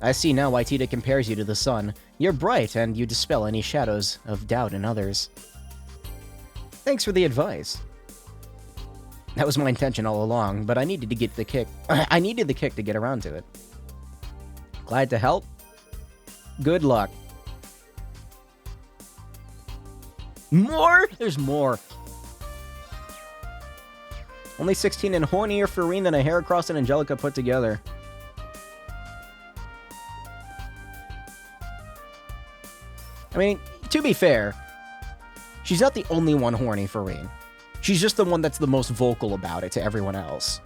I see now why Tita compares you to the sun. You're bright, and you dispel any shadows of doubt in others. Thanks for the advice. That was my intention all along, but I needed to get the kick. I needed the kick to get around to it. Glad to help? Good luck. More? There's more. Only 16 and hornier for Irene than a Heracross and Angelica put together. I mean, to be fair, she's not the only one horny for Irene. She's just the one that's the most vocal about it to everyone else.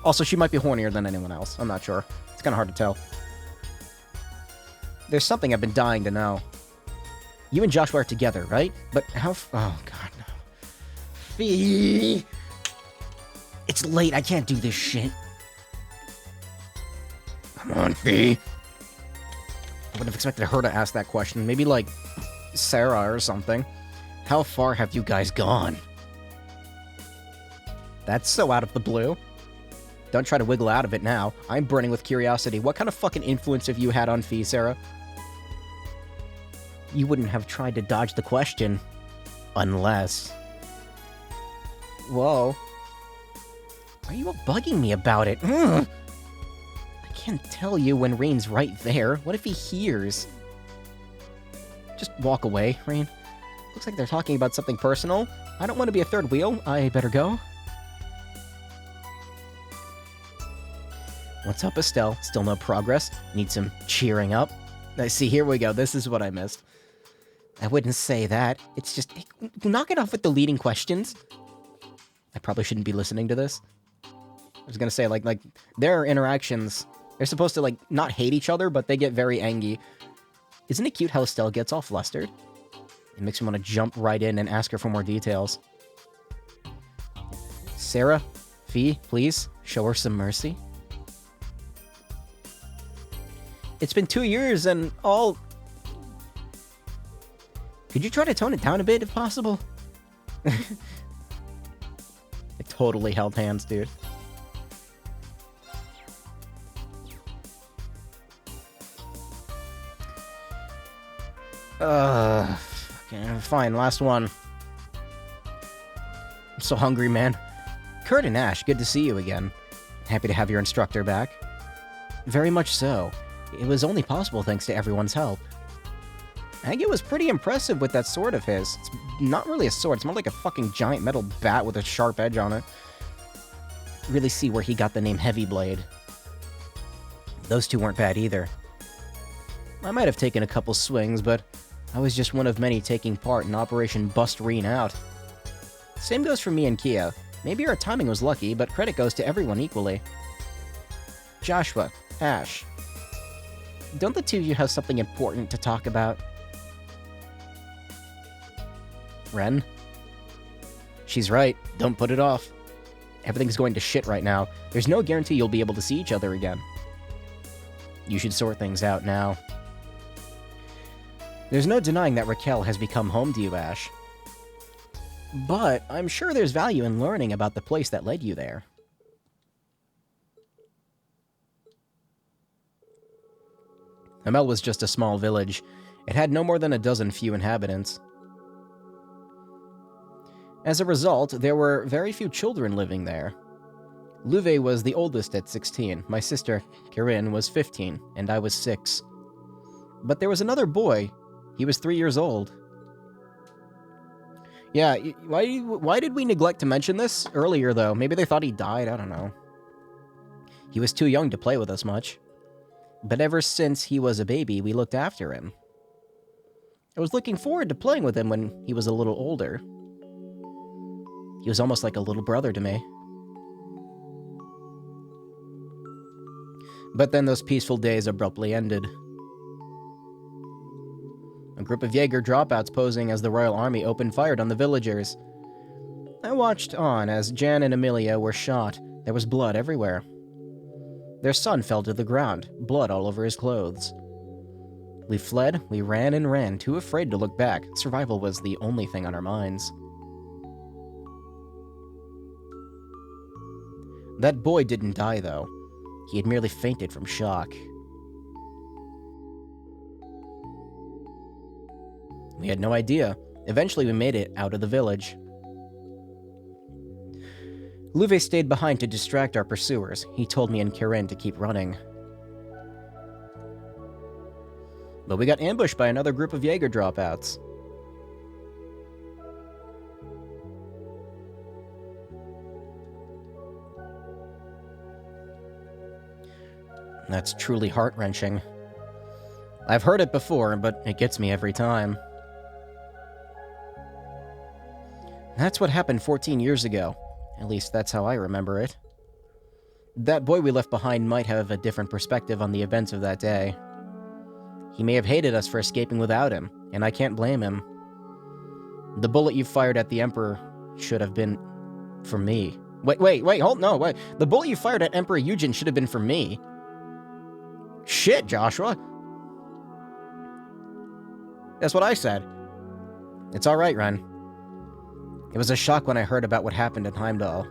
Also, she might be hornier than anyone else. I'm not sure. It's kind of hard to tell. There's something I've been dying to know. You and Joshua are together, right? But how... Oh, God, no. Fee! It's late, I can't do this shit. Come on, Fee. I would have expected her to ask that question. Maybe, like, Sarah or something. How far have you guys gone? That's so out of the blue. Don't try to wiggle out of it now. I'm burning with curiosity. What kind of fucking influence have you had on Fee, Sarah? You wouldn't have tried to dodge the question. Unless... Whoa. Why are you all bugging me about it? Ugh. I can't tell you when Rain's right there. What if he hears? Just walk away, Rain. Looks like they're talking about something personal. I don't want to be a third wheel. I better go. What's up, Estelle? Still no progress? Need some cheering up? I see, here we go. This is what I missed. I wouldn't say that. It's just... knock it off with the leading questions. I probably shouldn't be listening to this. I was gonna say, like their interactions, they're supposed to, like, not hate each other, but they get very angry. Isn't it cute how Estelle gets all flustered? It makes me want to jump right in and ask her for more details. Sarah? Fee, please, show her some mercy. It's been 2 years and all... Could you try to tone it down a bit, if possible? I totally held hands, dude. Okay, fine, last one. I'm so hungry, man. Kurt and Ash, good to see you again. Happy to have your instructor back. Very much so. It was only possible thanks to everyone's help. Agate was pretty impressive with that sword of his. It's not really a sword, it's more like a fucking giant metal bat with a sharp edge on it. Really see where he got the name Heavy Blade. Those two weren't bad either. I might have taken a couple swings, but I was just one of many taking part in Operation Bust Reen Out. Same goes for me and Kia. Maybe our timing was lucky, but credit goes to everyone equally. Joshua, Ash, don't the two of you have something important to talk about? Ren? She's right. Don't put it off. Everything's going to shit right now. There's no guarantee you'll be able to see each other again. You should sort things out now. There's no denying that Raquel has become home to you, Ash. But I'm sure there's value in learning about the place that led you there. Amel was just a small village. It had no more than a dozen few inhabitants. As a result, there were very few children living there. Luve was the oldest at 16, my sister, Kirin, was 15, and I was 6. But there was another boy. He was 3 years old. Yeah, why did we neglect to mention this earlier, though? Maybe they thought he died, I don't know. He was too young to play with us much. But ever since he was a baby, we looked after him. I was looking forward to playing with him when he was a little older. He was almost like a little brother to me. But then those peaceful days abruptly ended. A group of Jaeger dropouts posing as the Royal Army opened fire on the villagers. I watched on as Jan and Amelia were shot. There was blood everywhere. Their son fell to the ground, blood all over his clothes. We fled, we ran and ran, too afraid to look back. Survival was the only thing on our minds. That boy didn't die, though. He had merely fainted from shock. We had no idea. Eventually, we made it out of the village. Luve stayed behind to distract our pursuers. He told me and Kirin to keep running. But we got ambushed by another group of Jaeger dropouts. That's truly heart-wrenching. I've heard it before, but it gets me every time. That's what happened 14 years ago. At least that's how I remember it. That boy we left behind might have a different perspective on the events of that day. He may have hated us for escaping without him, and I can't blame him. The bullet you fired at the Emperor should have been for me. Wait, hold, no, wait. The bullet you fired at Emperor Eugen should have been for me. Shit, Joshua. That's what I said. It's alright, Ren. It was a shock when I heard about what happened in Heimdall.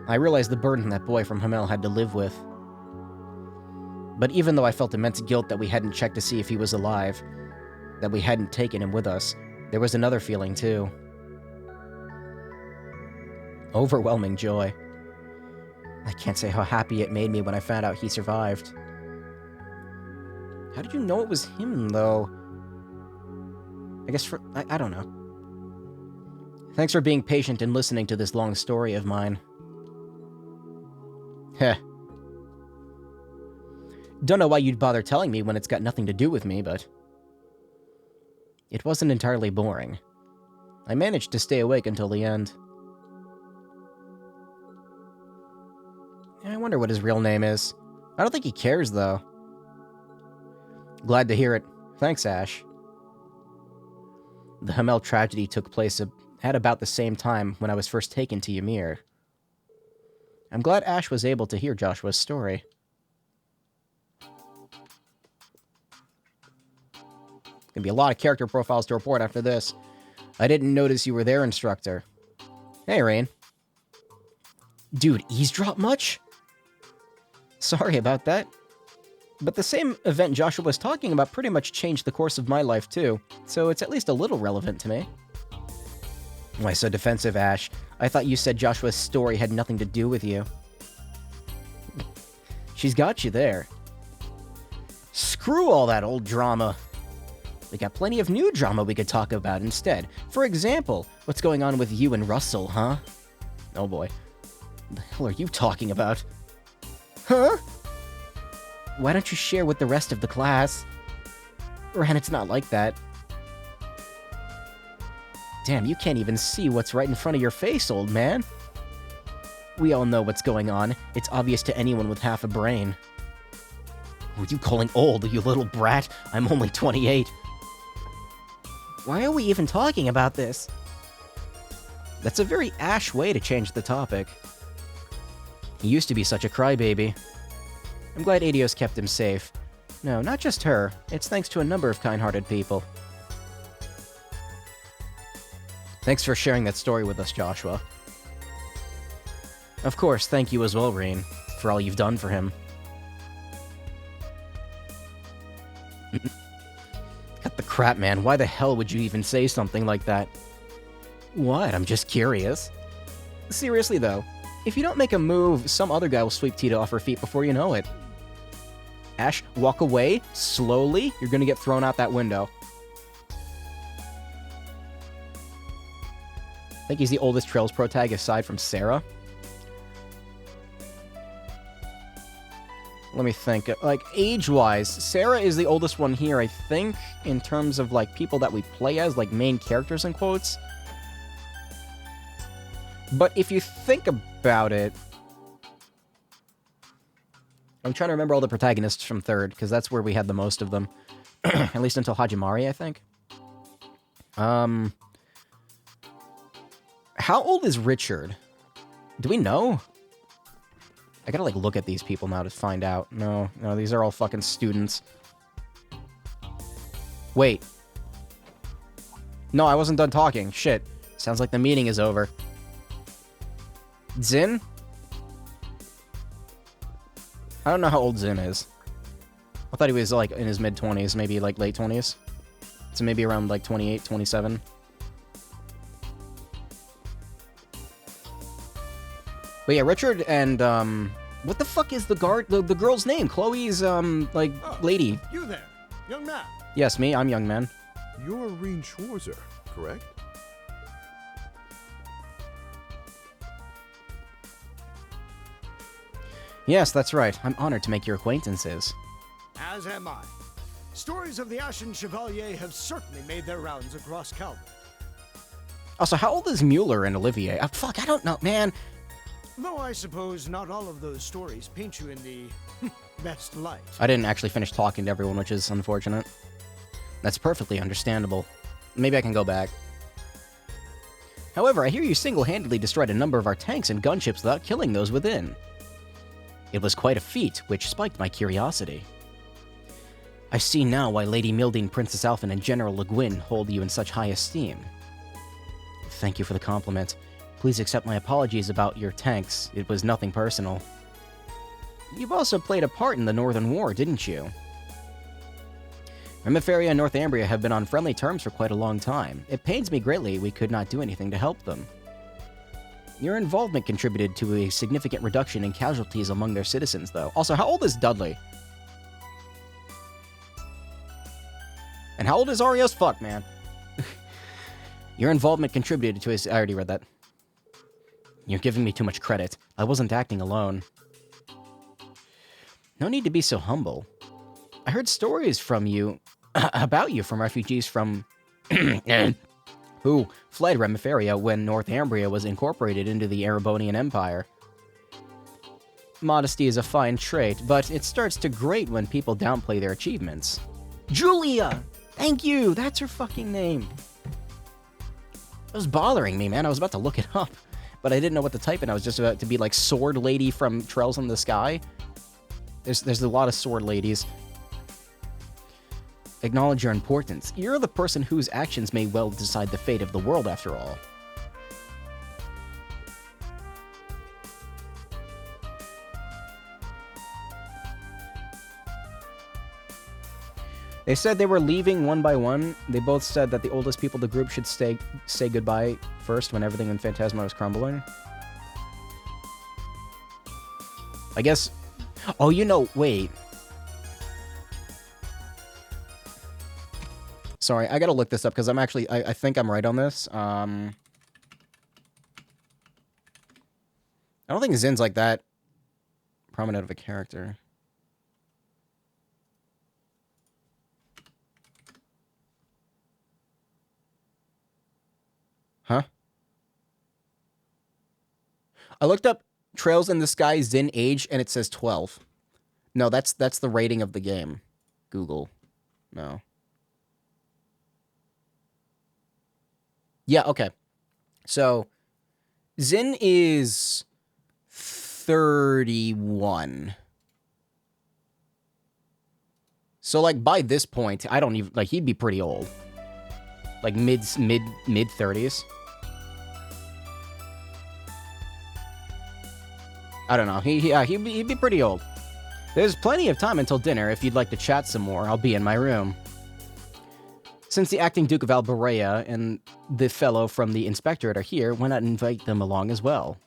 I realized the burden that boy from Hamel had to live with. But even though I felt immense guilt that we hadn't checked to see if he was alive, that we hadn't taken him with us, there was another feeling too. Overwhelming joy. I can't say how happy it made me when I found out he survived. How did you know it was him, though? I guess I don't know. Thanks for being patient and listening to this long story of mine. Heh. Don't know why you'd bother telling me when it's got nothing to do with me, but... It wasn't entirely boring. I managed to stay awake until the end. I wonder what his real name is. I don't think he cares, though. Glad to hear it. Thanks, Ash. The Hamel tragedy took place at about the same time when I was first taken to Ymir. I'm glad Ash was able to hear Joshua's story. Gonna be a lot of character profiles to report after this. I didn't notice you were there, instructor. Hey, Rain. Dude, eavesdrop much? Sorry about that. But the same event Joshua was talking about pretty much changed the course of my life, too. So it's at least a little relevant to me. Why so defensive, Ash? I thought you said Joshua's story had nothing to do with you. She's got you there. Screw all that old drama. We got plenty of new drama we could talk about instead. For example, what's going on with you and Russell, huh? Oh boy. What the hell are you talking about? Huh? Why don't you share with the rest of the class? Ren, it's not like that. Damn, you can't even see what's right in front of your face, old man. We all know what's going on. It's obvious to anyone with half a brain. Who are you calling old, you little brat? I'm only 28. Why are we even talking about this? That's a very Ash way to change the topic. He used to be such a crybaby. I'm glad Adios kept him safe. No, not just her. It's thanks to a number of kind-hearted people. Thanks for sharing that story with us, Joshua. Of course, thank you as well, Rain, for all you've done for him. Cut the crap, man. Why the hell would you even say something like that? What? I'm just curious. Seriously, though, if you don't make a move, some other guy will sweep Tita off her feet before you know it. Ash, walk away, slowly. You're gonna get thrown out that window. I think he's the oldest Trails Pro tag aside from Sarah. Let me think. Like, age-wise, Sarah is the oldest one here, I think, in terms of, like, people that we play as, like, main characters, in quotes. But if you think about it... I'm trying to remember all the protagonists from 3rd, because that's where we had the most of them. At least until Hajimari, I think. How old is Richard? Do we know? I gotta, like, look at these people now to find out. No, these are all fucking students. Wait. No, I wasn't done talking. Shit. Sounds like the meeting is over. Zin? I don't know how old Zin is. I thought he was, like, in his mid-20s, maybe, like, late 20s. So maybe around, like, 28, 27. But yeah, Richard and, what the fuck is the girl's name? Chloe's, lady. You there, young man. Yes, me. I'm young man. You're Rean Schwarzer, correct? Yes, that's right. I'm honored to make your acquaintances. As am I. Stories of the Ashen Chevalier have certainly made their rounds across Calvin. Also, how old is Mueller and Olivier? Fuck, I don't know, man. Though I suppose not all of those stories paint you in the best light. I didn't actually finish talking to everyone, which is unfortunate. That's perfectly understandable. Maybe I can go back. However, I hear you single-handedly destroyed a number of our tanks and gunships without killing those within. It was quite a feat, which spiked my curiosity. I see now why Lady Mildine, Princess Alphen, and General Le Guin hold you in such high esteem. Thank you for the compliment. Please accept my apologies about your tanks. It was nothing personal. You've also played a part in the Northern War, didn't you? Remiferia and Northumbria have been on friendly terms for quite a long time. It pains me greatly we could not do anything to help them. Your involvement contributed to a significant reduction in casualties among their citizens, though. Also, how old is Dudley? And how old is Arios? Fuck, man. Your involvement contributed to his... I already read that. You're giving me too much credit. I wasn't acting alone. No need to be so humble. I heard stories from you... about you from refugees from... who fled Remiferia when Northumbria was incorporated into the Erebonian Empire. Modesty is a fine trait, but it starts to grate when people downplay their achievements. Julia! Thank you! That's her fucking name. It was bothering me, man. I was about to look it up, but I didn't know what to type in. I was just about to be like Sword Lady from Trails in the Sky. There's a lot of sword ladies. Acknowledge your importance. You're the person whose actions may well decide the fate of the world, after all. They said they were leaving one by one. They both said that the oldest people of the group should say goodbye first when everything in Phantasma was crumbling. I guess... Oh, you know, wait. Sorry, I gotta look this up, because I'm actually... I think I'm right on this. I don't think Zin's like that prominent of a character. Huh? I looked up Trails in the Sky Zin age, and it says 12. No, that's the rating of the game. Google. No. Yeah, okay. So, Zin is 31. So, like, by this point, I don't even... Like, he'd be pretty old. Like, mid-30s. I don't know. He'd be pretty old. There's plenty of time until dinner. If you'd like to chat some more, I'll be in my room. Since the acting Duke of Alberea and the fellow from the Inspectorate are here, why not invite them along as well?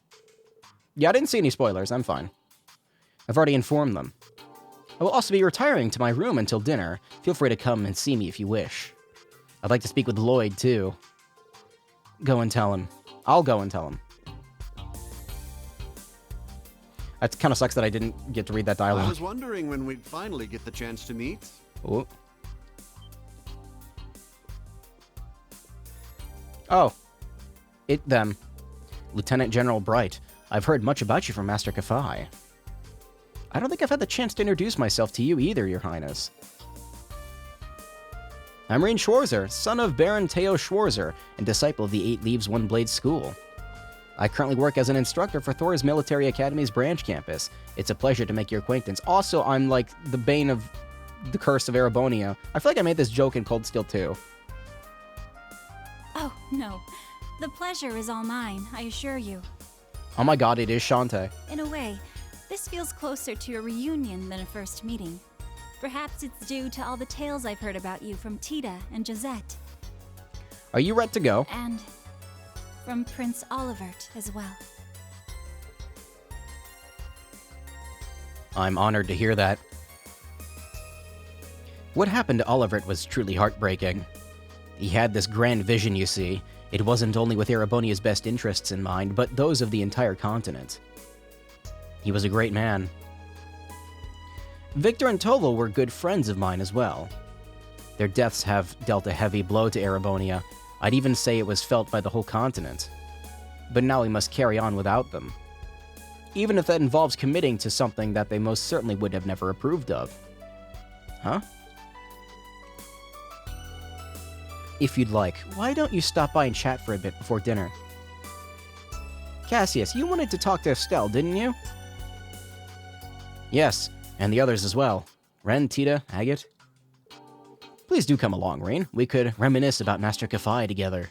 Yeah, I didn't see any spoilers. I'm fine. I've already informed them. I will also be retiring to my room until dinner. Feel free to come and see me if you wish. I'd like to speak with Lloyd, too. Go and tell him. I'll go and tell him. That kind of sucks that I didn't get to read that dialogue. I was wondering when we'd finally get the chance to meet. Oh. Oh. Them. Lieutenant General Bright. I've heard much about you from Master Kafai. I don't think I've had the chance to introduce myself to you either, Your Highness. I'm Rean Schwarzer, son of Baron Teo Schwarzer, and disciple of the Eight Leaves One Blade School. I currently work as an instructor for Thor's Military Academy's branch campus. It's a pleasure to make your acquaintance. Also, I'm like the bane of the curse of Erebonia. I feel like I made this joke in Cold Steel 2. Oh, no. The pleasure is all mine, I assure you. Oh my god, it is Shantae. In a way, this feels closer to a reunion than a first meeting. Perhaps it's due to all the tales I've heard about you from Tita and Josette. Are you ready to go? And from Prince Olivert as well. I'm honored to hear that. What happened to Olivert was truly heartbreaking. He had this grand vision, you see. It wasn't only with Erebonia's best interests in mind, but those of the entire continent. He was a great man. Victor and Toval were good friends of mine as well. Their deaths have dealt a heavy blow to Erebonia. I'd even say it was felt by the whole continent. But now we must carry on without them. Even if that involves committing to something that they most certainly would have never approved of. Huh? If you'd like, why don't you stop by and chat for a bit before dinner? Cassius, you wanted to talk to Estelle, didn't you? Yes, and the others as well. Ren, Tita, Agate. Please do come along, Rain. We could reminisce about Master Kafai together.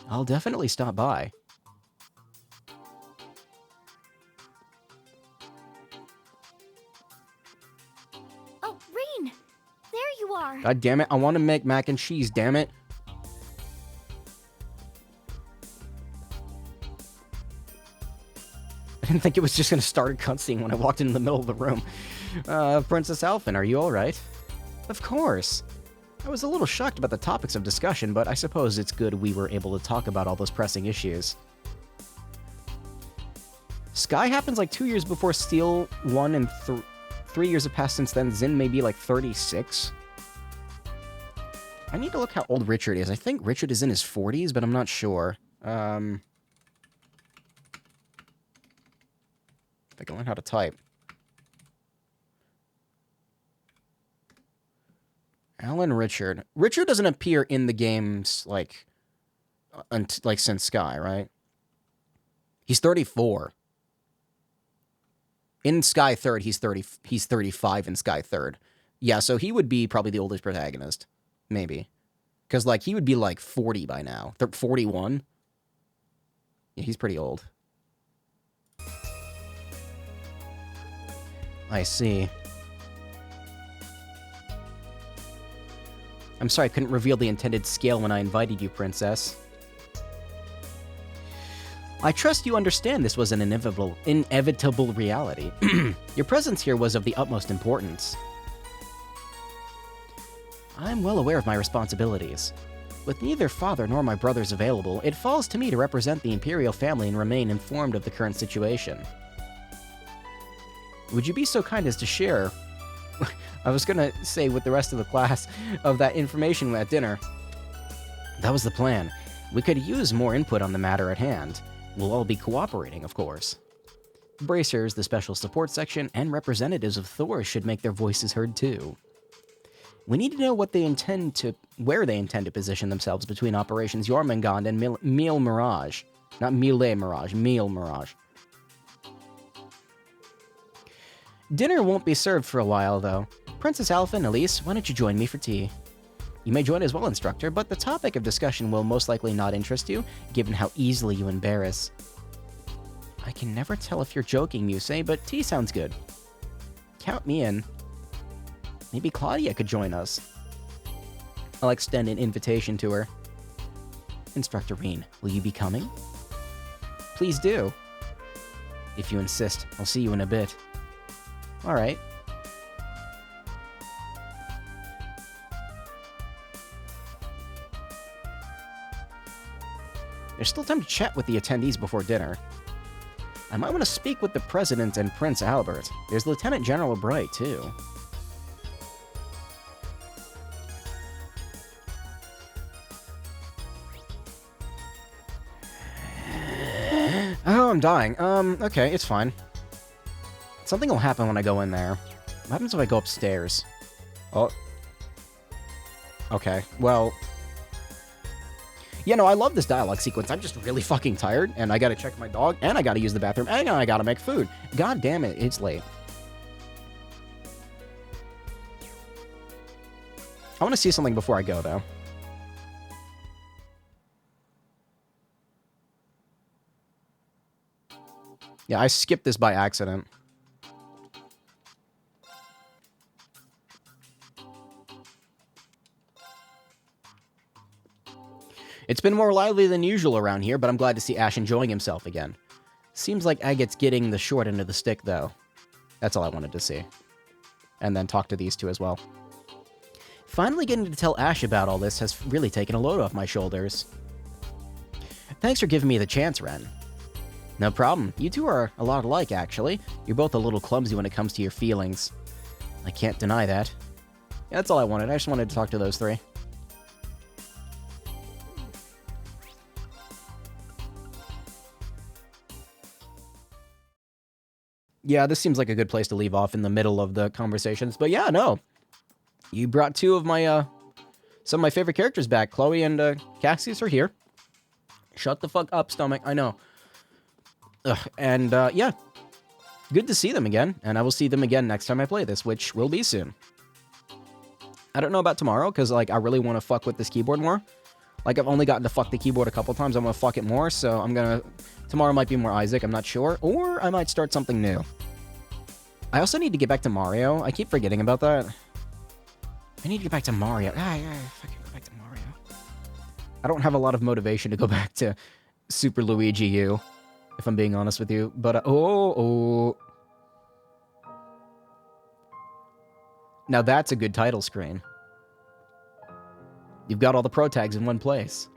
I'll definitely stop by. Oh, Rain! There you are! God damn it, I want to make mac and cheese, damn it. I didn't think it was just going to start a cutscene when I walked into the middle of the room. Princess Alphen, are you alright? Of course. I was a little shocked about the topics of discussion, but I suppose it's good we were able to talk about all those pressing issues. Sky happens like 2 years before Steel 1 and 3 years have passed since then. Zin may be like 36. I need to look how old Richard is. I think Richard is in his 40s, but I'm not sure. If I can learn how to type. Alan Richard. Richard doesn't appear in the games, like since Sky, right? He's 34. In Sky 3rd, he's 35 in Sky 3rd. Yeah, so he would be probably the oldest protagonist. Maybe. Because, like, he would be, like, 40 by now. 41? Yeah, he's pretty old. I see. I'm sorry I couldn't reveal the intended scale when I invited you, Princess. I trust you understand this was an inevitable reality. Your presence here was of the utmost importance. I'm well aware of my responsibilities. With neither father nor my brothers available, it falls to me to represent the Imperial family and remain informed of the current situation. Would you be so kind as to share, I was gonna say with the rest of the class, of that information at dinner? That was the plan. We could use more input on the matter at hand. We'll all be cooperating, of course. Bracers, the Special Support Section, and representatives of Thor should make their voices heard too. We need to know where they intend to position themselves between Operations Jormungand and Mille Mirage. Not Mille Mirage, Mille Mirage. Dinner won't be served for a while, though. Princess Alphen, Elise, why don't you join me for tea? You may join as well, Instructor, but the topic of discussion will most likely not interest you, given how easily you embarrass. I can never tell if you're joking, Muse, but tea sounds good. Count me in. Maybe Claudia could join us. I'll extend an invitation to her. Instructor Rean, will you be coming? Please do. If you insist, I'll see you in a bit. Alright. There's still time to chat with the attendees before dinner. I might want to speak with the President and Prince Albert. There's Lieutenant General Bright, too. Oh, I'm dying. Okay, it's fine. Something will happen when I go in there. What happens if I go upstairs? Oh. Okay, well... Yeah, no, I love this dialogue sequence. I'm just really fucking tired, and I gotta check my dog, and I gotta use the bathroom, and I gotta make food. God damn it, it's late. I want to see something before I go, though. Yeah, I skipped this by accident. It's been more lively than usual around here, but I'm glad to see Ash enjoying himself again. Seems like Agate's getting the short end of the stick, though. That's all I wanted to see. And then talk to these two as well. Finally getting to tell Ash about all this has really taken a load off my shoulders. Thanks for giving me the chance, Ren. No problem. You two are a lot alike, actually. You're both a little clumsy when it comes to your feelings. I can't deny that. Yeah, that's all I wanted. I just wanted to talk to those three. Yeah, this seems like a good place to leave off in the middle of the conversations. But yeah, no. You brought two of my, some of my favorite characters back. Chloe and, Cassius are here. Shut the fuck up, stomach. I know. And yeah, good to see them again, and I will see them again next time I play this, which will be soon. I don't know about tomorrow, because, like, I really want to fuck with this keyboard more. Like, I've only gotten to fuck the keyboard a couple times. I'm going to fuck it more, so I'm going to... Tomorrow might be more Isaac, I'm not sure. Or I might start something new. I also need to get back to Mario. I keep forgetting about that. I need to get back to Mario. Fucking go back to Mario. I don't have a lot of motivation to go back to Super Luigi U, if I'm being honest with you. But, Now that's a good title screen. You've got all the pro tags in one place.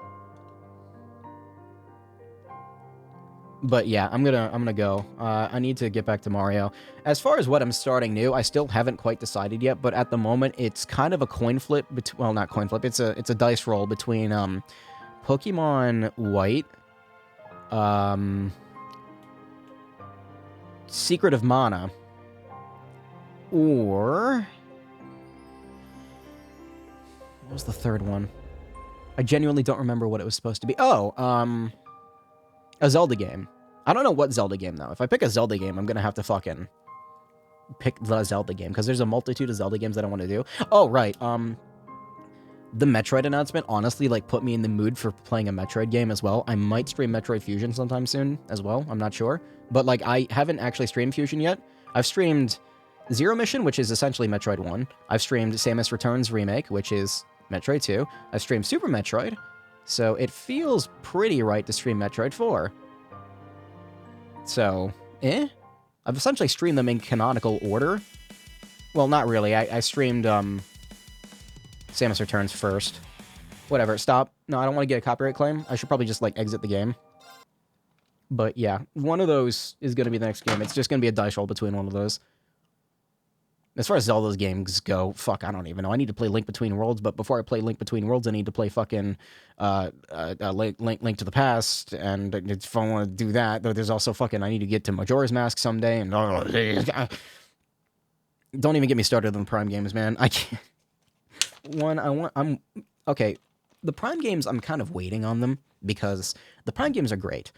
But yeah, I'm gonna go. I need to get back to Mario. As far as what I'm starting new, I still haven't quite decided yet. But at the moment, it's kind of a coin flip. Well, not coin flip. It's a dice roll between Pokemon White, Secret of Mana, or... What was the third one? I genuinely don't remember what it was supposed to be. Oh, a Zelda game. I don't know what Zelda game, though. If I pick a Zelda game, I'm gonna have to fucking pick the Zelda game, because there's a multitude of Zelda games that I want to do. Oh, right, the Metroid announcement honestly, like, put me in the mood for playing a Metroid game as well. I might stream Metroid Fusion sometime soon as well. I'm not sure. But, like, I haven't actually streamed Fusion yet. I've streamed Zero Mission, which is essentially Metroid 1. I've streamed Samus Returns Remake, which is Metroid 2. I've streamed Super Metroid, so it feels pretty right to stream Metroid 4. So, I've essentially streamed them in canonical order. Well, not really. I streamed Samus Returns first. Whatever, stop. No, I don't want to get a copyright claim. I should probably just, like, exit the game. But yeah, one of those is going to be the next game. It's just going to be a dice roll between one of those. As far as Zelda's games go, fuck, I don't even know. I need to play Link Between Worlds, but before I play Link Between Worlds, I need to play fucking Link to the Past, and if I want to do that, there's also fucking, I need to get to Majora's Mask someday, and don't even get me started on the Prime games, man. I can't. Okay, the Prime games, I'm kind of waiting on them, because the Prime games are great.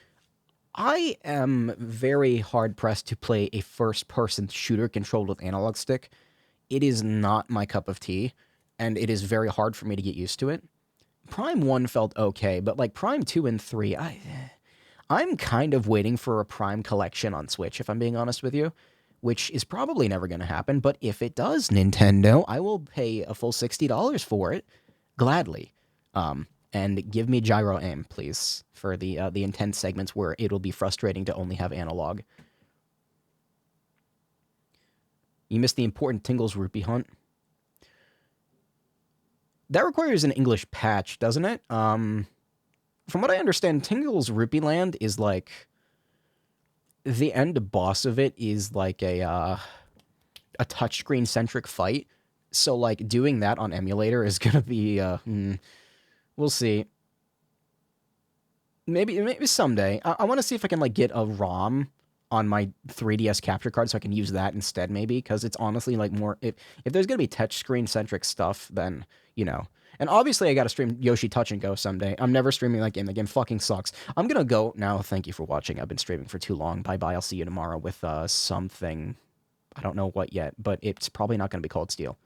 I am very hard-pressed to play a first-person shooter controlled with analog stick. It is not my cup of tea, and it is very hard for me to get used to it. Prime 1 felt okay, but like Prime 2 and 3, I'm kind of waiting for a Prime collection on Switch, if I'm being honest with you, which is probably never going to happen, but if it does, Nintendo, I will pay a full $60 for it, gladly. And give me gyro aim, please, for the intense segments where it'll be frustrating to only have analog. You missed the important Tingles Rupee hunt. That requires an English patch, doesn't it? From what I understand, Tingles Rupee Land is like... The end boss of it is like a touchscreen-centric fight. So, like, doing that on emulator is gonna be, we'll see. Maybe someday. I want to see if I can, like, get a ROM on my 3DS capture card so I can use that instead, maybe, because it's honestly, like, more... If there's going to be touchscreen-centric stuff, then, you know. And obviously, I got to stream Yoshi Touch and Go someday. I'm never streaming that game. The game fucking sucks. I'm going to go now. Thank you for watching. I've been streaming for too long. Bye-bye. I'll see you tomorrow with something. I don't know what yet, but it's probably not going to be Cold Steel.